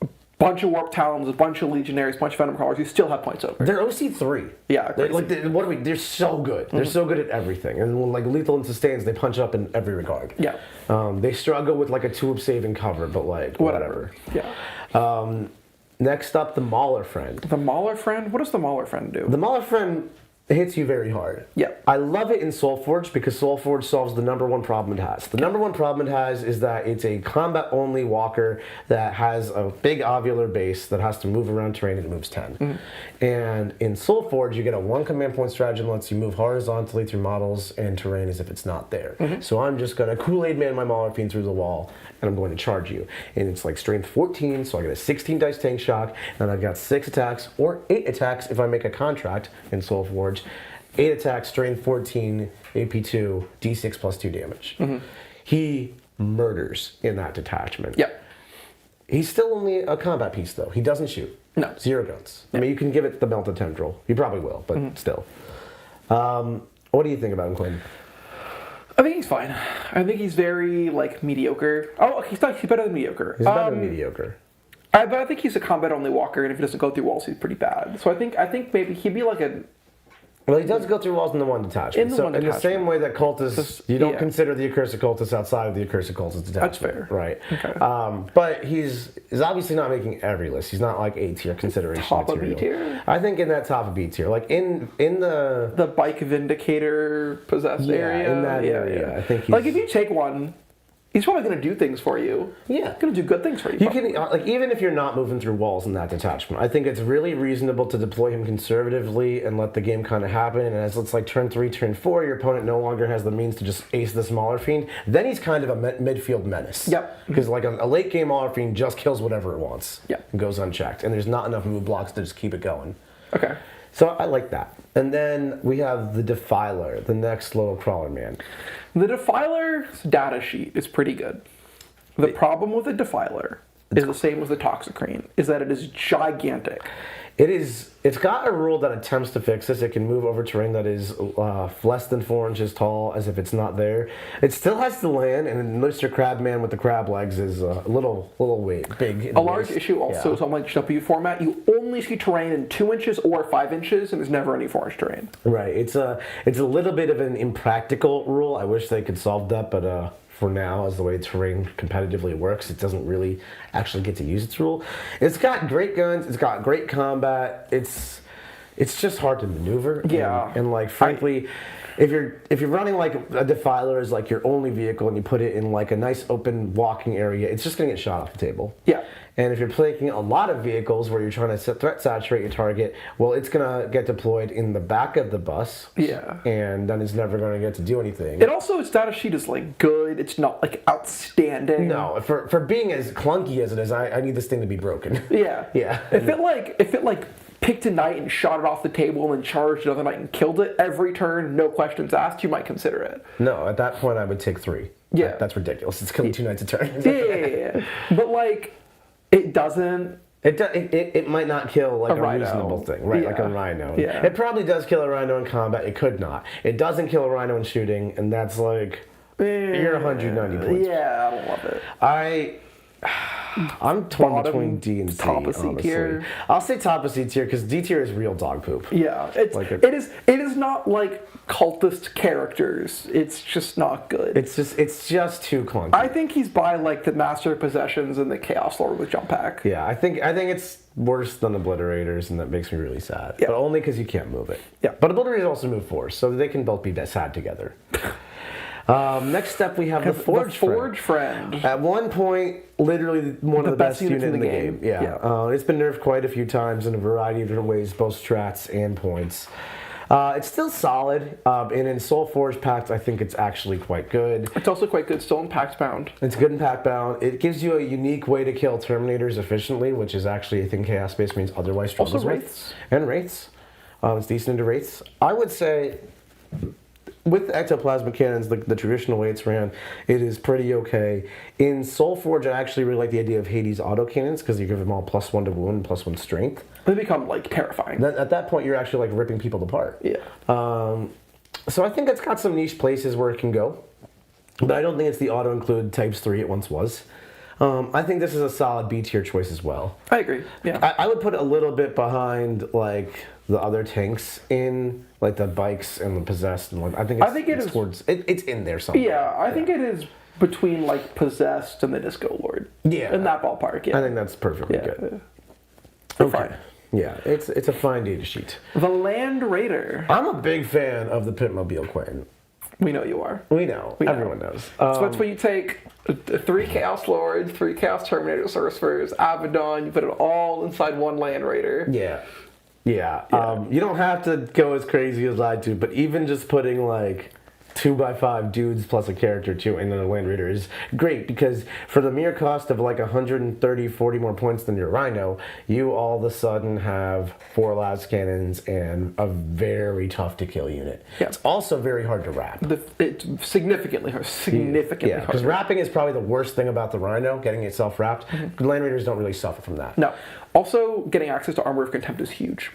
a bunch of Warp Talons, a bunch of Legionaries, a bunch of Venom Crawlers, you still have points over.
They're OC3.
Yeah,
they're so good. They're so good at everything. And when like lethal and sustains, they punch up in every regard.
Yeah.
They struggle with like a 2 save and cover, but like whatever.
Yeah.
Next up, the Maulerfiend.
The Maulerfiend? What does the Maulerfiend do?
The Maulerfiend hits you very hard.
Yeah.
I love it in Soulforge because Soulforge solves the #1 problem it has. The #1 problem it has is that it's a combat-only walker that has a big ovular base that has to move around terrain and it moves 10. And in Soulforge, you get a 1 command point strategy that lets you move horizontally through models and terrain as if it's not there. So I'm just going to Kool-Aid Man my Maulerfiend through the wall and I'm going to charge you. And it's like strength 14, so I get a 16 dice tank shock, and I've got 6 attacks or 8 attacks if I make a contract in Soulforge. 8 attacks, strength 14, AP2, D6 +2 damage. He murders in that detachment.
Yeah.
He's still only a combat piece, though. He doesn't shoot.
No.
0 guns. I mean, you can give it the Melted Tendril. You probably will, but still. What do you think about him, Quinn?
I think he's fine. I think he's very, like, mediocre. Oh, he's better than mediocre.
He's better than mediocre.
But I think he's a combat-only walker, and if he doesn't go through walls, he's pretty bad. So I think maybe he'd be like a...
Well, he does go through walls in the 1 detachment. In the same way that cultists, you don't consider the Accursed Cultists outside of the Accursed Cultists detachment.
That's fair.
Right.
Okay.
But he's obviously not making every list. He's not like A tier consideration
Top of
material.
B tier?
I think in that top of B tier. Like in the...
The bike Vindicator possessed area.
in that area. I think he's...
Like, if you take one... He's probably going to do things for you.
Yeah.
He's going to do good things for you.
You can, like, even if you're not moving through walls in that detachment, I think it's really reasonable to deploy him conservatively and let the game kind of happen. And as it's like turn 3, turn 4, your opponent no longer has the means to just ace this Maulerfiend. Then he's kind of a midfield menace.
Yep.
Because like a late game Maulerfiend just kills whatever it wants.
Yep.
And goes unchecked. And there's not enough move blocks to just keep it going.
Okay.
So I like that. And then we have the Defiler, the next little crawler man.
The Defiler's data sheet is pretty good. The problem with the Defiler is the same as the Toxicrane, is that it is gigantic.
It's got a rule that attempts to fix this. It can move over terrain that is less than 4 inches tall, as if it's not there. It still has to land, and Mr. Crabman with the crab legs is a little big.
A large issue also is on like W format. You only see terrain in 2 inches or 5 inches, and there's never any 4-inch terrain.
Right. It's a little bit of an impractical rule. I wish they could solve that, but for now, as the way terrain competitively works, it doesn't really actually get to use its rule. It's got great guns. It's got great combat. It's just hard to maneuver.
Yeah.
And like frankly, if you're running like a Defiler as like your only vehicle and you put it in like a nice open walking area, it's just gonna get shot off the table.
Yeah.
And if you're playing a lot of vehicles where you're trying to threat saturate your target, well, it's gonna get deployed in the back of the bus.
Yeah.
And then it's never gonna get to do anything.
It also, its data sheet is like good. It's not like outstanding.
No, for being as clunky as it is, I need this thing to be broken.
Yeah.
Yeah.
If it like picked a knight and shot it off the table and then charged another knight and killed it every turn, no questions asked, you might consider it.
No, at that point I would take 3.
Yeah.
That's ridiculous. It's killing 2 knights a turn.
Yeah. But like, it doesn't.
It might not kill like
A
a
rhino.
reasonable thing, right?
Yeah.
Like a rhino.
Yeah.
It probably does kill a rhino in combat. It could not. It doesn't kill a rhino in shooting, and that's like you're 190 points.
Yeah, I don't love it.
I'm torn
Bottom,
between D and C.
top of C
honestly.
tier.
I'll say top of C tier because D tier is real dog poop.
Yeah, it is not like cultist characters. It's just not good.
It's just too clunky.
I think he's by like the Master of Possessions and the Chaos Lord with Jump Pack.
Yeah, I think it's worse than Obliterators, and that makes me really sad.
Yeah.
But only because you can't move it.
Yeah.
But Obliterators also move Force, so they can both be sad together. Next up, we have the Forge
Friend.
At one point, literally one of the best units in the game.
Yeah.
It's been nerfed quite a few times in a variety of different ways, both strats and points. It's still solid, and in Soul Forge packs, I think it's actually quite good.
It's also quite good still in Pact Bound.
It's good in Pact Bound. It gives you a unique way to kill Terminators efficiently, which is actually a thing Chaos-based means otherwise struggles
Also
with.
Wraiths.
And Wraiths. It's decent into Wraiths. I would say, with Ectoplasmic Cannons, the traditional way it's ran, it is pretty okay. In Soul Forge, I actually really like the idea of Hades autocannons, because you give them all +1 to wound, +1 strength.
They become like terrifying.
At that point, you're actually like ripping people apart.
Yeah.
So I think it's got some niche places where it can go, but I don't think it's the auto-include Types 3 it once was. I think this is a solid B tier choice as well.
I agree. Yeah.
I would put it a little bit behind like the other tanks in like the bikes and the possessed and like I think it's towards it's in there somewhere.
Yeah, I think it is between like Possessed and the Disco Lord.
Yeah.
In that ballpark. Yeah.
I think that's perfectly good.
Okay. Fine.
Yeah, it's a fine data sheet.
The Land Raider.
I'm a big fan of the Pitmobile Queen.
We know you are.
We know. Everyone knows.
So that's where you take 3 Chaos Lords, 3 Chaos Terminator Sorcerers, Abaddon, you put it all inside one Land Raider.
Yeah. You don't have to go as crazy as I do, but even just putting like 2x5 dudes plus a character too in a Land Raider is great, because for the mere cost of like 140 more points than your Rhino, you all of a sudden have 4 las cannons and a very tough to kill unit.
Yeah.
It's also very hard to wrap.
It's significantly hard.
Yeah, because wrapping is probably the worst thing about the Rhino, getting itself wrapped. Land Raiders don't really suffer from that.
No. Also, getting access to Armor of Contempt is huge.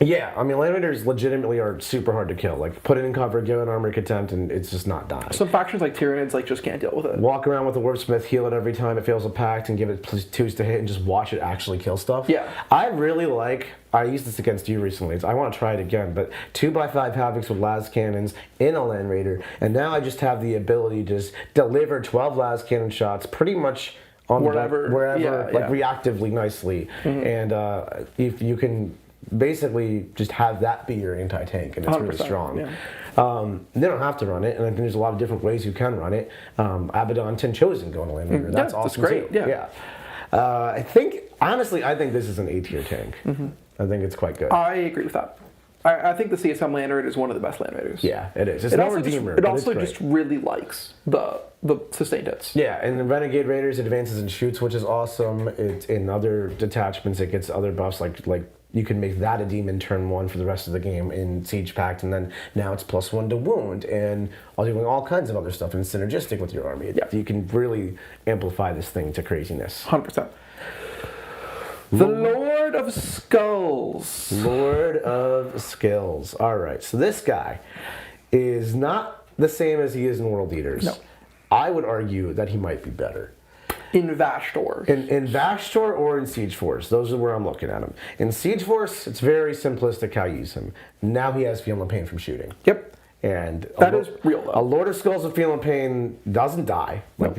Yeah, I mean, Land Raiders legitimately are super hard to kill. Like, put it in cover, give it Armor Contempt, and it's just not dying.
Some factions like Tyranids like just can't deal with it.
Walk around with a Warpsmith, heal it every time it fails a pact, and give it +2s to hit, and just watch it actually kill stuff.
Yeah.
I really like, I used this against you recently, I want to try it again, but 2x5 Havocs with las cannons in a Land Raider, and now I just have the ability to just deliver 12 las cannon shots pretty much on wherever, reactively nicely. And if you can basically just have that be your anti-tank, and it's really strong.
Yeah.
They don't have to run it, and I think there's a lot of different ways you can run it. Abaddon 10 Chosen going to Land Raider. That's awesome.
That's great.
Too. Yeah. I think this is an A-tier tank. I think it's quite good.
I agree with that. I think the CSM Land Raider is one of the best Land Raiders.
Yeah, it is. It's no Redeemer.
It also just really likes the sustained hits.
Yeah, and the Renegade Raiders advances and shoots, which is awesome. It's in other detachments, it gets other buffs, like you can make that a demon turn 1 for the rest of the game in Siege Pact, and then now it's +1 to wound, and doing all kinds of other stuff, and it's synergistic with your army.
Yeah.
You can really amplify this thing to craziness.
100%. The Lord Lord of Skulls.
Lord of Skills. All right, so this guy is not the same as he is in World Eaters.
No.
I would argue that he might be better.
In Trashtorr.
In Trashtorr or in Siege Force, those are where I'm looking at him. In Siege Force, it's very simplistic how you use him. Now he has Feel and Pain from shooting.
Yep.
And
that is real, though.
A Lord of Skulls with Feel and Pain doesn't die. Like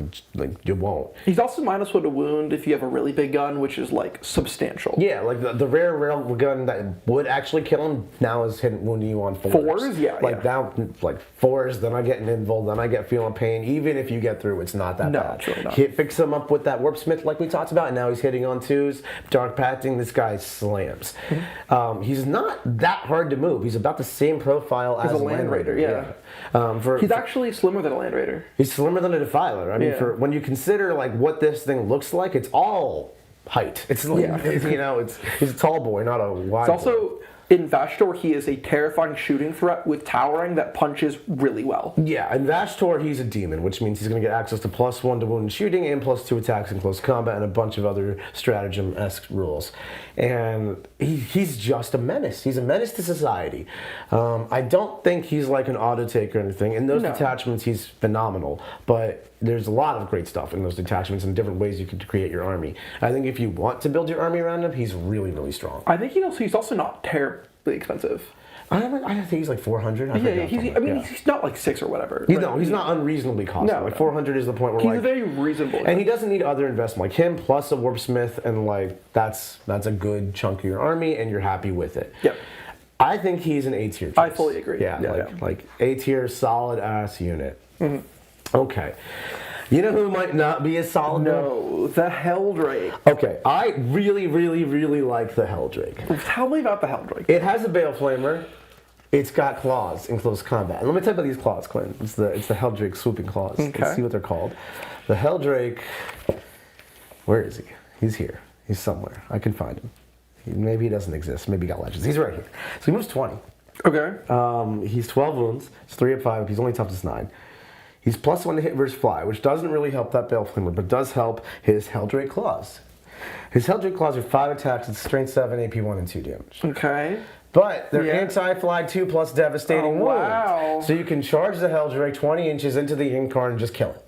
you won't.
He's also -1 to wound if you have a really big gun, which is like substantial.
Yeah, like the rare gun that would actually kill him now is wounding you on 4s.
4s? Yeah.
Now, like 4s, then I get an invul, then I get Feel and Pain. Even if you get through, it's not that bad.
No, it's really not.
Fix him up with that Warpsmith like we talked about, and now he's hitting on 2s. Dark Pathing, this guy slams.
Mm-hmm.
He's not that hard to move. He's about the same profile as
a Land Raider, yeah. He's actually slimmer than a Land Raider.
He's slimmer than a Defiler. I mean, for when you consider like what this thing looks like, it's all height. It's like, he's a tall boy, not a wide.
It's also in Trashtorr, he is a terrifying shooting threat with towering that punches really well.
Yeah, in Trashtorr, he's a demon, which means he's going to get access to +1 to wound and shooting and +2 attacks in close combat and a bunch of other stratagem-esque rules. And he's just a menace. He's a menace to society. I don't think he's like an auto take or anything. In those detachments, he's phenomenal. But there's a lot of great stuff in those detachments and different ways you can create your army. I think if you want to build your army around him, he's really, really strong.
I think he's also not terribly expensive.
I think he's like 400.
He's not like 6 or whatever.
He's not unreasonably costly.
No,
400 is the point where
he's a very reasonable.
And he doesn't need other investment like him plus a Warpsmith, and like that's a good chunk of your army, and you're happy with it.
Yep.
I think he's an A tier.
I fully agree.
Like A tier, solid ass unit.
Mm-hmm.
Okay. You know who might not be as solid?
No, the Heldrake.
Okay, I really, really, really like the Heldrake.
Tell me about the Heldrake.
It has a Bale Flamer. It's got claws in close combat. And let me tell you about these claws, Clint. It's the Heldrake swooping claws.
Okay.
Let's see what they're called. The Heldrake, where is he? He's here. He's somewhere. I can find him. Maybe he doesn't exist. Maybe he got legends. He's right here. So he moves 20.
Okay.
He's 12 wounds. He's 3 of 5. He's only toughness 9. He's +1 to hit versus fly, which doesn't really help that Bale Flamer, but does help his Heldrake claws. His Heldrake claws are 5 attacks, it's strength 7, AP 1, and 2 damage.
Okay.
But they're anti-fly 2 plus devastating wound.
Wow.
So you can charge the Heldrake 20 inches into the Incarn and just kill it.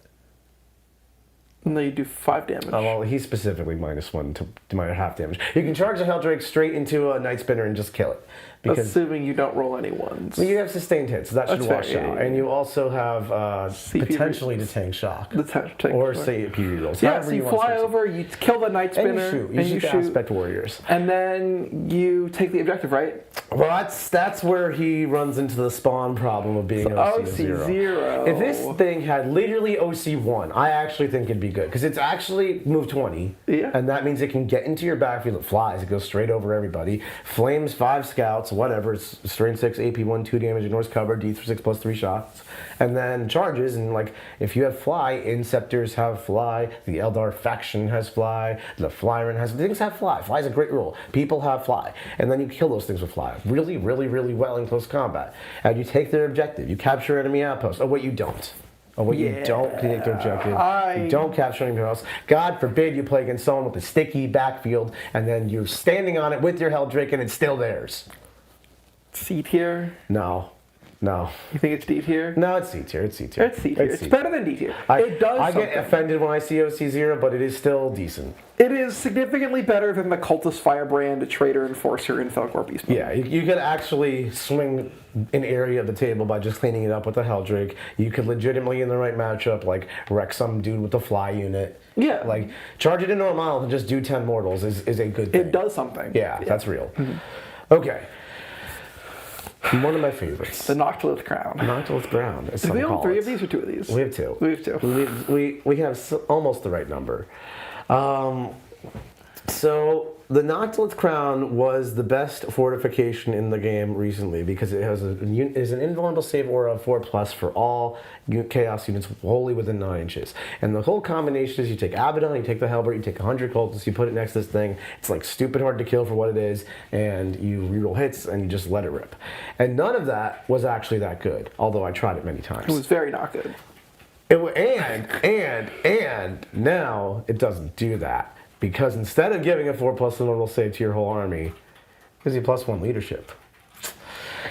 And then you do 5 damage.
Oh, well, he's specifically -1 to -1/2 damage. You can charge the Heldrake straight into a Night Spinner and just kill it. Because
assuming you don't roll any ones.
Well, you have sustained hits, so that should wash out. And you also have potentially to tank shock. Or say PV rolls.
Yeah, so you fly over, you kill the Night Spinner,
and you shoot. Aspect Warriors.
And then you take the objective, right?
Well, that's where he runs into the spawn problem of being OC0. If this thing had literally OC1, I actually think it'd be good. Because it's actually move 20.
Yeah.
And that means it can get into your backfield. It flies. It goes straight over everybody. Flames 5 scouts, whatever. It's strength 6, AP 1, 2 damage, ignores cover, D6 plus 3 shots. And then charges. And like, if you have fly, Inceptors have fly. The Eldar faction has fly. The Flyron has. Things have fly. Fly is a great rule. People have fly. And then you kill those things with fly. Really, really, really well in close combat. And you take their objective. You capture enemy outposts. Oh, wait, you don't. Oh, wait, you don't take their objective. You don't capture anything else. God forbid you play against someone with a sticky backfield, and then you're standing on it with your Heldrake, and it's still theirs.
C tier?
No.
You think it's D tier?
No, it's C tier. It's C tier.
It's C tier. It's better than D tier. It does
I
something.
get offended when I see OC0, but it is still decent.
It is significantly better than the Occultist Firebrand, Traitor Enforcer, and Felgore Beastmen.
Yeah, you could actually swing an area of the table by just cleaning it up with a Heldrake. You could legitimately, in the right matchup, like wreck some dude with the fly unit.
Yeah.
Like, charge it into a mile and just do 10 mortals is a good thing.
It does something.
Yeah, that's real.
Mm-hmm.
Okay. One of my favorites.
The Noctilith Crown.
Noctilith Crown.
Do we own 3 of these or 2 of these?
We have 2.
We have 2.
We have almost the right number. So the Noctilith Crown was the best fortification in the game recently because it has is an invulnerable save aura of 4+ for all chaos units wholly within 9 inches. And the whole combination is you take Abaddon, you take the Helbrute, you take 100 cultists, you put it next to this thing. It's like stupid hard to kill for what it is, and you reroll hits and you just let it rip. And none of that was actually that good, although I tried it many times.
It was very not good.
And now it doesn't do that. because instead of giving a 4+ normal save to your whole army, gives you +1 leadership.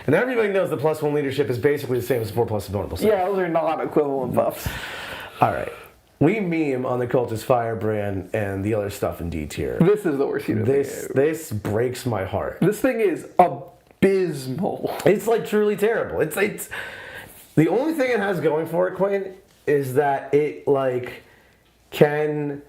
And everybody knows the +1 leadership is basically the same as 4+ vulnerable save.
Yeah, those are not equivalent buffs.
All right. We meme on the Occultist Firebrand and the other stuff in D tier.
This is the worst unit.
This breaks my heart.
This thing is abysmal.
It's like truly terrible. It's the only thing it has going for it, Quinn, is that it like can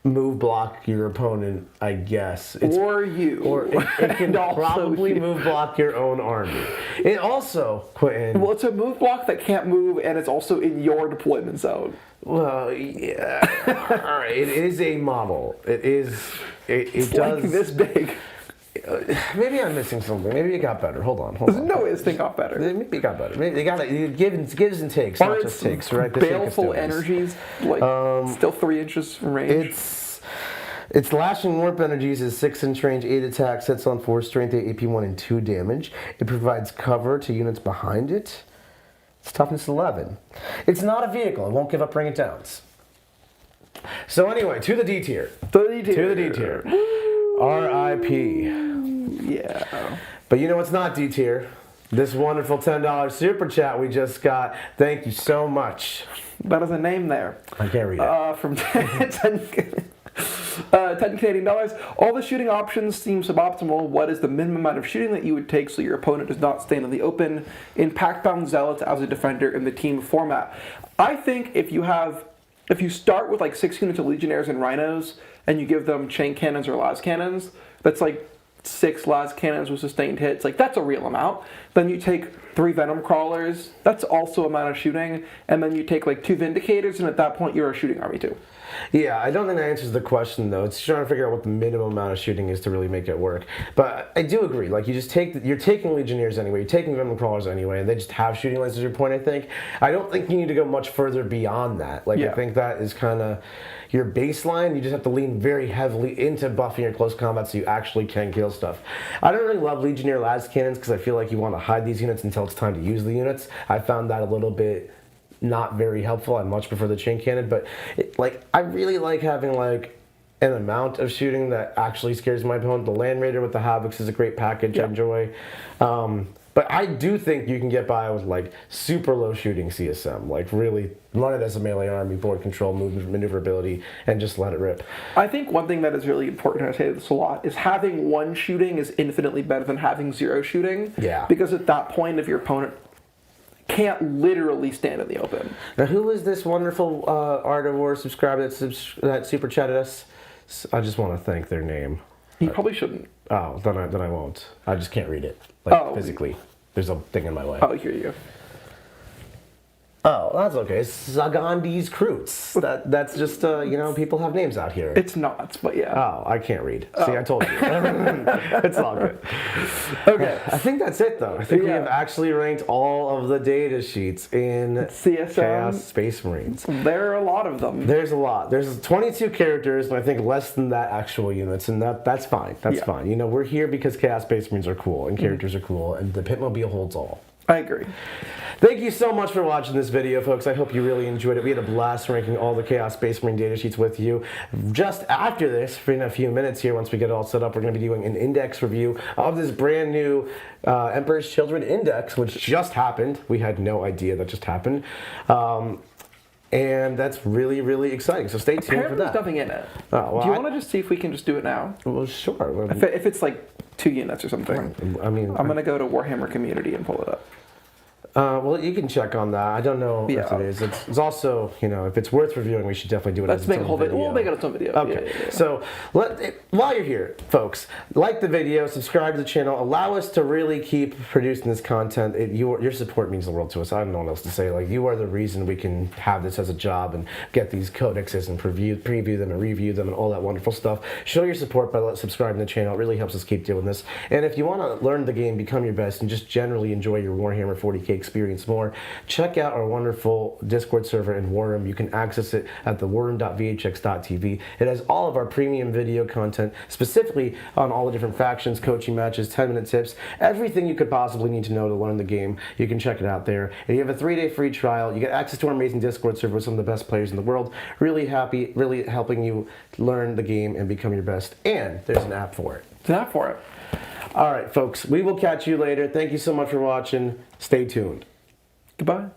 move block your opponent, I guess.
Or you.
Or it can
Also
probably
you.
move block your own army. It also, Quentin.
Well, it's a move block that can't move, and it's also in your deployment zone.
Well, yeah. All right. It is a model. It is. It
It's
does.
like this big.
Maybe I'm missing something. Maybe it got better. Hold on.
There's no way this thing got better.
Maybe it got better. Maybe they got it. Gives and takes,
Or
not
it's
just takes, right? This
baleful
thing is
energies, like still 3 inches from range.
Its lashing warp energies is 6-inch range, 8 attack, sets on 4 strength, 8 AP 1, and 2 damage. It provides cover to units behind it. Its toughness 11. It's not a vehicle. It won't give up ring it downs. So anyway, to the D tier. To the D tier. R.I.P.
Yeah.
But you know what's not D tier? This wonderful $10 super chat we just got. Thank you so much.
That is a name there.
I can't read it.
From 10 Canadian dollars. All the shooting options seem suboptimal. What is the minimum amount of shooting that you would take so your opponent does not stand in the open in Pact-Bound Zealots as a defender in the team format? I think if you start with like 6 units of Legionaries and Rhinos and you give them chain cannons or las cannons, that's like 6 las cannons with sustained hits. Like that's a real amount. Then you take 3 Venomcrawlers. That's also amount of shooting. And then you take like 2 Vindicators, and at that point you're a shooting army too.
Yeah, I don't think that answers the question though. It's trying to figure out what the minimum amount of shooting is to really make it work. But I do agree. Like you're taking Legionnaires anyway, you're taking Venomcrawlers anyway, and they just have shooting lanes as your point. I think. I don't think you need to go much further beyond that. Like I think that is kind of your baseline. You just have to lean very heavily into buffing your close combat so you actually can kill stuff. I don't really love Legionnaire las cannons because I feel like you want to hide these units until it's time to use the units. I found that a little bit not very helpful. I much prefer the chain cannon, but I really like having like an amount of shooting that actually scares my opponent. The Land Raider with the Havocs is a great package. I enjoy. But I do think you can get by with like super low shooting CSM, like really run it as a melee army, board control, movement, maneuverability, and just let it rip.
I think one thing that is really important, and I say this a lot, is having 1 shooting is infinitely better than having 0 shooting.
Yeah.
Because at that point, if your opponent can't literally stand in the open.
Now, who is this wonderful Art of War subscriber that super chatted us? I just want to thank their name.
You probably shouldn't.
Oh, then I won't. I just can't read it physically. There's a thing in my way.
Oh, here you go.
Oh, that's okay. Zagandi's Kroots. That's just, people have names out here.
It's not, but yeah.
Oh, I can't read. See, I told you. It's all good. Okay, I think that's it, though. I think we have actually ranked all of the data sheets in
CSM.
Chaos Space Marines.
There are a lot of them.
There's a lot. There's 22 characters, and I think less than that actual units, and that's fine. That's fine. We're here because Chaos Space Marines are cool, and characters are cool, and the Pitmobile holds all.
I agree.
Thank you so much for watching this video, folks. I hope you really enjoyed it. We had a blast ranking all the Chaos Space Marine data sheets with you. Just after this, in a few minutes here, once we get it all set up, we're going to be doing an index review of this brand new Emperor's Children Index, which just happened. We had no idea that just happened. And that's really, really exciting. So stay tuned for
Apparently
that.
there's nothing in it.
Oh, well,
do you want to just see if we can just do it now?
Well, sure.
If it's like 2 units or something.
I mean,
I'm going to go to Warhammer Community and pull it up.
Well, you can check on that. I don't know if it is. It's also, if it's worth reviewing, we should definitely do it.
Let's make a whole video. We'll make it its own video.
Okay.
Yeah.
So while you're here, folks, like the video, subscribe to the channel, allow us to really keep producing this content. Your support means the world to us. I don't know what else to say. Like, you are the reason we can have this as a job and get these codexes and preview them and review them and all that wonderful stuff. Show your support by subscribing to the channel. It really helps us keep doing this. And if you want to learn the game, become your best, and just generally enjoy your Warhammer 40k experience more, check out our wonderful Discord server in War Room. You can access it at the warroom.vhx.tv. It has all of our premium video content, specifically on all the different factions, coaching matches, 10-minute tips, everything you could possibly need to know to learn the game. You can check it out there. And you have a 3-day free trial. You get access to our amazing Discord server with some of the best players in the world. Really happy, really helping you learn the game and become your best. And there's an app for it.
There's an app for it.
All right, folks, we will catch you later. Thank you so much for watching. Stay tuned.
Goodbye.